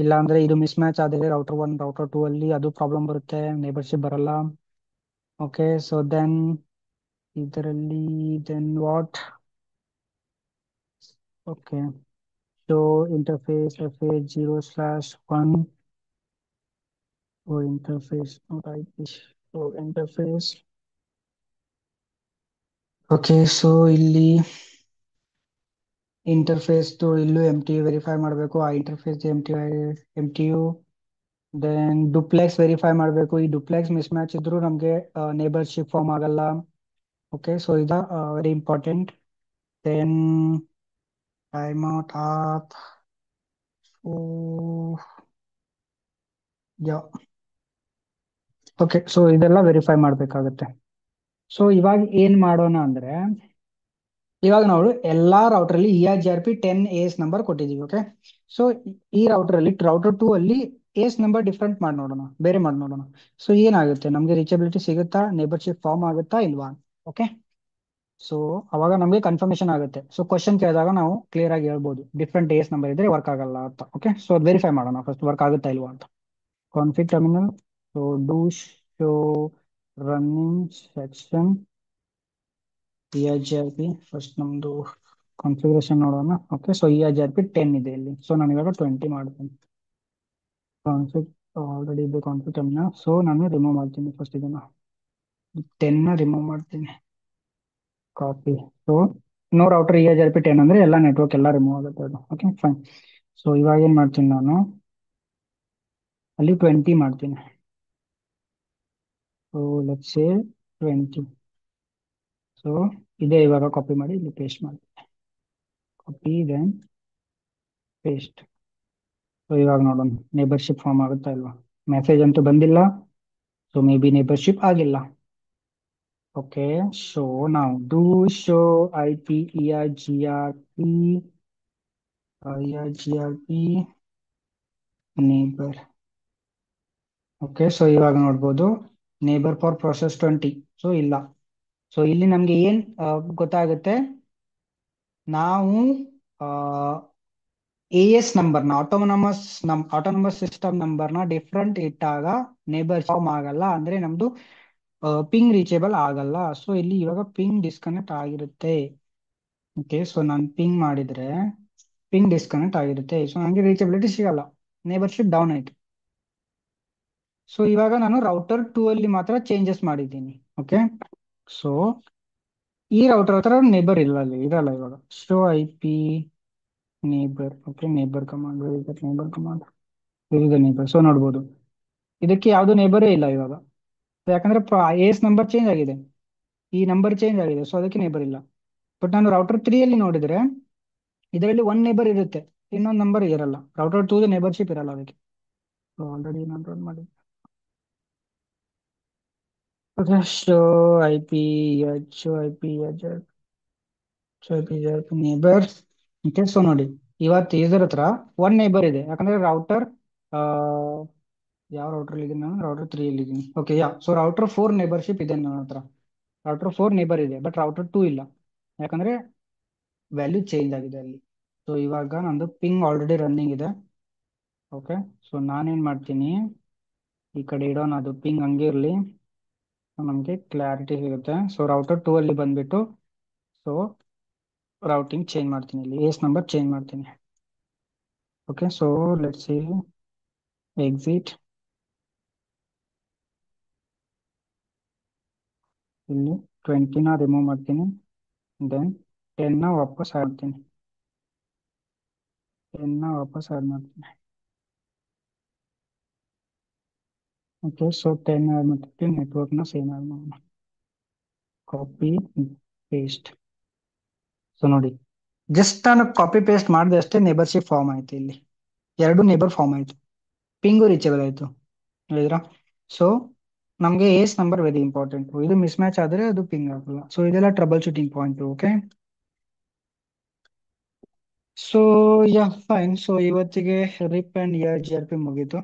ಇಲ್ಲ ಅಂದ್ರೆ ಇದು ಮಿಸ್ ಮ್ಯಾಚ್ ಆದರೆ ರೌಟರ್ 1 ರೌಟರ್ 2 ಅಲ್ಲಿ ಅದು ಪ್ರಾಬ್ಲಮ್ ಬರುತ್ತೆ, ನೇಬರ್ಶಿಪ್ ಬರಲ್ಲ. ಓಕೆ, ಸೊ ದೆನ್ ಇದರಲ್ಲಿ then what. Okay, so interface FA0/1. Interface interface. Okay, so ಇಲ್ಲಿ ಇಂಟರ್ಫೇಸ್ ಇಲ್ಲೂ ಎಮ್ ಟಿ ಯು ವೆರಿಫೈ ಮಾಡಬೇಕು. ಆ interface M T U then duplex verify ಮಾಡಬೇಕು. ಈ ಡುಪ್ಲೆಕ್ಸ್ ಮಿಸ್ ಮ್ಯಾಚ್ ಇದ್ರೂ ನಮಗೆ ನೇಬರ್ಶಿಪ್ ಫಾರ್ಮ್ ಆಗಲ್ಲ. ಓಕೆ, ಸೊ ಇದ very important. Then time out up. Okay, so ಇದೆಲ್ಲ ವೆರಿಫೈ ಮಾಡಬೇಕಾಗುತ್ತೆ. ಸೊ ಇವಾಗ ಏನ್ ಮಾಡೋಣ ಅಂದ್ರೆ, ಇವಾಗ ನಾವು ಎಲ್ಲಾ ರೌಟರ್ ಅಲ್ಲಿ ERGRP 10 AS ನಂಬರ್ ಕೊಟ್ಟಿದೀವಿ. ಓಕೆ, ಸೊ ಈ ರೌಟರ್ ಅಲ್ಲಿ ರೌಟರ್ 2 ಅಲ್ಲಿ AS ನಂಬರ್ ಡಿಫ್ರೆಂಟ್ ಮಾಡಿ ನೋಡೋಣ, ಬೇರೆ ಮಾಡಿ ನೋಡೋಣ. ಸೊ ಏನಾಗುತ್ತೆ, ನಮಗೆ ರೀಚಬಿಲಿಟಿ ಸಿಗುತ್ತಾ, ನೇಬರ್ಶಿಪ್ ಫಾರ್ಮ್ ಆಗುತ್ತಾ ಇಲ್ವಾ. ಓಕೆ, ಸೊ ಅವಾಗ ನಮಗೆ ಕನ್ಫರ್ಮೇಶನ್ ಆಗುತ್ತೆ. ಸೊ ಕ್ವಶನ್ ಕೇಳಿದಾಗ ನಾವು ಕ್ಲಿಯರ್ ಆಗಿ ಹೇಳ್ಬೋದು ಡಿಫ್ರೆಂಟ್ AS ನಂಬರ್ ಇದ್ರೆ ವರ್ಕ್ ಆಗಲ್ಲ ಅಂತ. ಓಕೆ, ಸೊ ಅದು ವೆರಿಫೈ ಮಾಡೋಣ ಫಸ್ಟ್ ವರ್ಕ್ ಆಗುತ್ತಾ ಇಲ್ವಾ ಅಂತ. Config terminal, so do show running section ERGRP. First ನಮ್ದು ಕಾನ್ಫಿಗರೇಷನ್ ನೋಡೋಣ. ಓಕೆ, ಸೊ ERGRP 10 ಇದೆ ಇಲ್ಲಿ. ಸೊ ನಾನು ಇವಾಗ 20 ಮಾಡ್ತೀನಿ. ಕಾನ್ಫಿಗ್ ಆಲ್ರೆಡಿ ಇದೆ ಕಾನ್ಫಿಗ್ ಟರ್ಮಿನಲ್. ಸೊ ನಾನು ರಿಮೂವ್ ಮಾಡ್ತೀನಿ ಫಸ್ಟ್ ಇದನ್ನ 10 ರಿಮೂವ್ ಮಾಡ್ತೀನಿ. Copy. So no router ERGRP 10 ಅಂದ್ರೆ ಎಲ್ಲ ನೆಟ್ವರ್ಕ್ ಎಲ್ಲ ರಿಮೂವ್ ಆಗುತ್ತೆ ಅದು. Okay, fine. ಸೊ ಇವಾಗ ಏನ್ ಮಾಡ್ತೀನಿ ನಾನು ಅಲ್ಲಿ 20 ಮಾಡ್ತೀನಿ. So let's say 20. ಸೊ ಇದೇ ಇವಾಗ ಕಾಪಿ ಮಾಡಿ ಇಲ್ಲಿ ಪೇಸ್ಟ್ ಮಾಡಿ, ಕಾಪಿ ದೆನ್ ಪೇಸ್ಟ್. ಸೊ ಇವಾಗ ನೋಡೋಣ ನೇಬರ್ಶಿಪ್ ಫಾರ್ಮ್ ಆಗುತ್ತಾ ಇಲ್ವಾ. ಮೆಸೇಜ್ ಅಂತೂ ಬಂದಿಲ್ಲ, ಸೊ ಮೇ ಬಿ ನೇಬರ್ಶಿಪ್ ಆಗಿಲ್ಲ. ಓಕೆ, ಸೊ ನಾವು do show ERGRP neighbour. Okay, so ಇವಾಗ ನೋಡ್ಬೋದು ನೇಬರ್ ಫಾರ್ ಪ್ರೊಸೆಸ್ 20. ಸೊ ಇಲ್ಲ. ಸೊ ಇಲ್ಲಿ ನಮ್ಗೆ ಏನ್ ಗೊತ್ತಾಗುತ್ತೆ, ನಾವು AS ನಂಬರ್ನ ಆಟೋನಮಸ್ ಸಿಸ್ಟಮ್ ನಂಬರ್ನ ಡಿಫ್ರೆಂಟ್ ಇಟ್ಟಾಗ ನೇಬರ್ ಫಾರ್ಮ್ ಆಗಲ್ಲ, ಅಂದ್ರೆ ನಮ್ದು ಪಿಂಗ್ ರೀಚೇಬಲ್ ಆಗಲ್ಲ. ಸೊ ಇಲ್ಲಿ ಇವಾಗ ಪಿಂಗ್ ಡಿಸ್ಕನೆಕ್ಟ್ ಆಗಿರುತ್ತೆ. ಓಕೆ, ಸೊ ನಾನು ಪಿಂಗ್ ಮಾಡಿದ್ರೆ ಪಿಂಗ್ ಡಿಸ್ಕನೆಕ್ಟ್ ಆಗಿರುತ್ತೆ. ಸೊ ನನಗೆ ರೀಚಬಿಲಿಟಿ ಸಿಗಲ್ಲ, ನೇಬರ್ಶಿಪ್ ಡೌನ್ ಆಯ್ತು. ಸೊ ಇವಾಗ ನಾನು ರೌಟರ್ 2 ಅಲ್ಲಿ ಮಾತ್ರ ಚೇಂಜಸ್ ಮಾಡಿದ್ದೀನಿ. ಓಕೆ, ಸೊ ಈ ರೌಟರ್ ಹತ್ರ ನೇಬರ್ ಇರಲ್ಲ ಇವಾಗ. Show IP neighbour. Okay, neighbour command, neighbour. So ನೋಡ್ಬೋದು ಇದಕ್ಕೆ ಯಾವ್ದು ನೇಬರೇ ಇಲ್ಲ ಇವಾಗ. ಯಾಕಂದ್ರೆ AS ನಂಬರ್ ಚೇಂಜ್ ಆಗಿದೆ, ಈ ನಂಬರ್ ಚೇಂಜ್ ಆಗಿದೆ, ಸೊ ಅದಕ್ಕೆ ನೇಬರ್ ಇಲ್ಲ. ಬಟ್ ನಾನು ರೌಟರ್ 3 ಅಲ್ಲಿ ನೋಡಿದ್ರೆ ಇದರಲ್ಲಿ 1 ನೇಬರ್ ಇರುತ್ತೆ, ಇನ್ನೊಂದು ನಂಬರ್ ಇರಲ್ಲ. ರೌಟರ್ 2 ನೇಬರ್ಶಿಪ್ ಇರಲ್ಲ ಅದಕ್ಕೆ. ಆಲ್ರೆಡಿ ನಾನು ರನ್ ಮಾಡಿದ್ದೆ. Show IP show IP neighbour. Okay, so ನೋಡಿ ಇವತ್ತು ಯೂಸರ್ ಹತ್ರ 1 ನೇಬರ್ ಇದೆ, ಯಾಕಂದ್ರೆ ರೌಟರ್ ಯಾವ ರೌಟರ್ ಇದೆ, ನಾನು ರೌಟರ್ 3 ಅಲ್ಲಿ ಇದ್ದೀನಿ. ಓಕೆ, ಸೊ ರೌಟರ್ 4 ನೇಬರ್ಶಿಪ್ ಇದೆ ನನ್ನ ಹತ್ರ. ರೌಟರ್ 4 ನೇಬರ್ ಇದೆ, ಬಟ್ ರೌಟರ್ 2 ಇಲ್ಲ, ಯಾಕಂದ್ರೆ ವ್ಯಾಲ್ಯೂ ಚೇಂಜ್ ಆಗಿದೆ ಅಲ್ಲಿ. ಸೊ ಇವಾಗ ನಂದು ಪಿಂಗ್ ಆಲ್ರೆಡಿ ರನ್ನಿಂಗ್ ಇದೆ. ಓಕೆ, ಸೊ ನಾನೇನ್ ಮಾಡ್ತೀನಿ, ಈ ಕಡೆ ಇಡೋಣ, ಅದು ಪಿಂಗ್ ಹಂಗೆ ಇರಲಿ, ನಮಗೆ ಕ್ಲಾರಿಟಿ ಸಿಗುತ್ತೆ. ಸೊ ರೌಟರ್ 2 ಅಲ್ಲಿ ಬಂದ್ಬಿಟ್ಟು ಸೊ ರೌಟಿಂಗ್ ಚೇಂಜ್ ಮಾಡ್ತೀನಿ, ಇಲ್ಲಿ AS ನಂಬರ್ ಚೇಂಜ್ ಮಾಡ್ತೀನಿ. Okay, so let's see exit. ಇಲ್ಲಿ 20ನ ರಿಮೂವ್ ಮಾಡ್ತೀನಿ, ದೆನ್ 10ನ ವಾಪಸ್ ಆಡ್ತೀನಿ, 10ನ ವಾಪಸ್ ಆಡ್ ಮಾಡ್ತೀನಿ. ಓಕೆ, ಸೊ 10 ಆಡ್ ಮಾಡ್ತೀನಿ, ನೆಟ್ವರ್ಕ್ನ ಸೇಮ್ ಆಡ್ ಮಾಡೋಣ, ಕಾಪಿ ಪೇಸ್ಟ್. ಸೊ ನೋಡಿ ಜಸ್ಟ್ ನಾನು ಕಾಪಿ ಪೇಸ್ಟ್ ಮಾಡಿದೆ ಅಷ್ಟೇ, ನೇಬರ್ಶಿಪ್ ಫಾರ್ಮ್ ಆಯ್ತು. ಇಲ್ಲಿ 2 ನೇಬರ್ ಫಾರ್ಮ್ ಆಯ್ತು, ಪಿಂಗು ರೀಚೇಬಲ್ ಆಯ್ತು, ಹೇಳಿದ್ರಾ. ಸೊ ನಮಗೆ AS ನಂಬರ್ ವೆರಿ ಇಂಪಾರ್ಟೆಂಟ್. ಇದು ಮಿಸ್ ಮ್ಯಾಚ್ ಆದ್ರೆ ಅದು ಪಿಂಗ್ ಆಗಲ್ಲ. ಸೊ ಇದೆಲ್ಲ troubleshooting point. Okay, so yeah fine. So ಇವತ್ತಿಗೆ RIP and A G R P ಮುಗೀತು.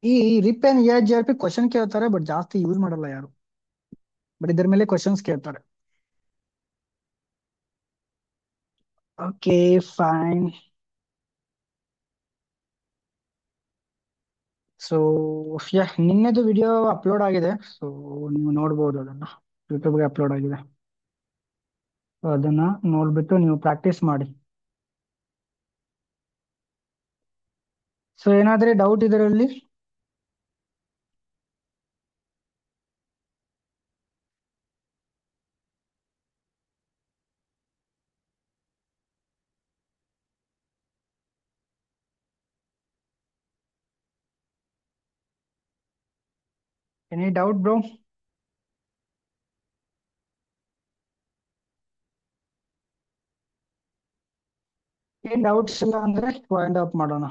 ಈ RIP and A G R P question ಕೇಳ್ತಾರೆ, ಬಟ್ ಜಾಸ್ತಿ ಯೂಸ್ ಮಾಡಲ್ಲ ಯಾರು. ಬಟ್ ಇದ್ರ ಮೇಲೆ ಕ್ವಶನ್ಸ್ ಕೇಳ್ತಾರೆ. Okay fine. ಸೊ ಯಾ ನಿನ್ನೆದು ವಿಡಿಯೋ ಅಪ್ಲೋಡ್ ಆಗಿದೆ. ಸೊ ನೀವು ನೋಡ್ಬೋದು ಅದನ್ನ. ಯೂಟ್ಯೂಬ್ಗೆ ಅಪ್ಲೋಡ್ ಆಗಿದೆ. So, ಅದನ್ನ ನೋಡ್ಬಿಟ್ಟು ನೀವು ಪ್ರಾಕ್ಟೀಸ್ ಮಾಡಿ. ಸೊ ಏನಾದ್ರೆ ಡೌಟ್ ಇದರಲ್ಲಿ? Any doubt bro? ಏನ್ ಡೌಟ್ಸ್ ಇಲ್ಲ ಅಂದ್ರೆ ವೈಂಡ್ ಅಪ್ ಮಾಡೋಣ.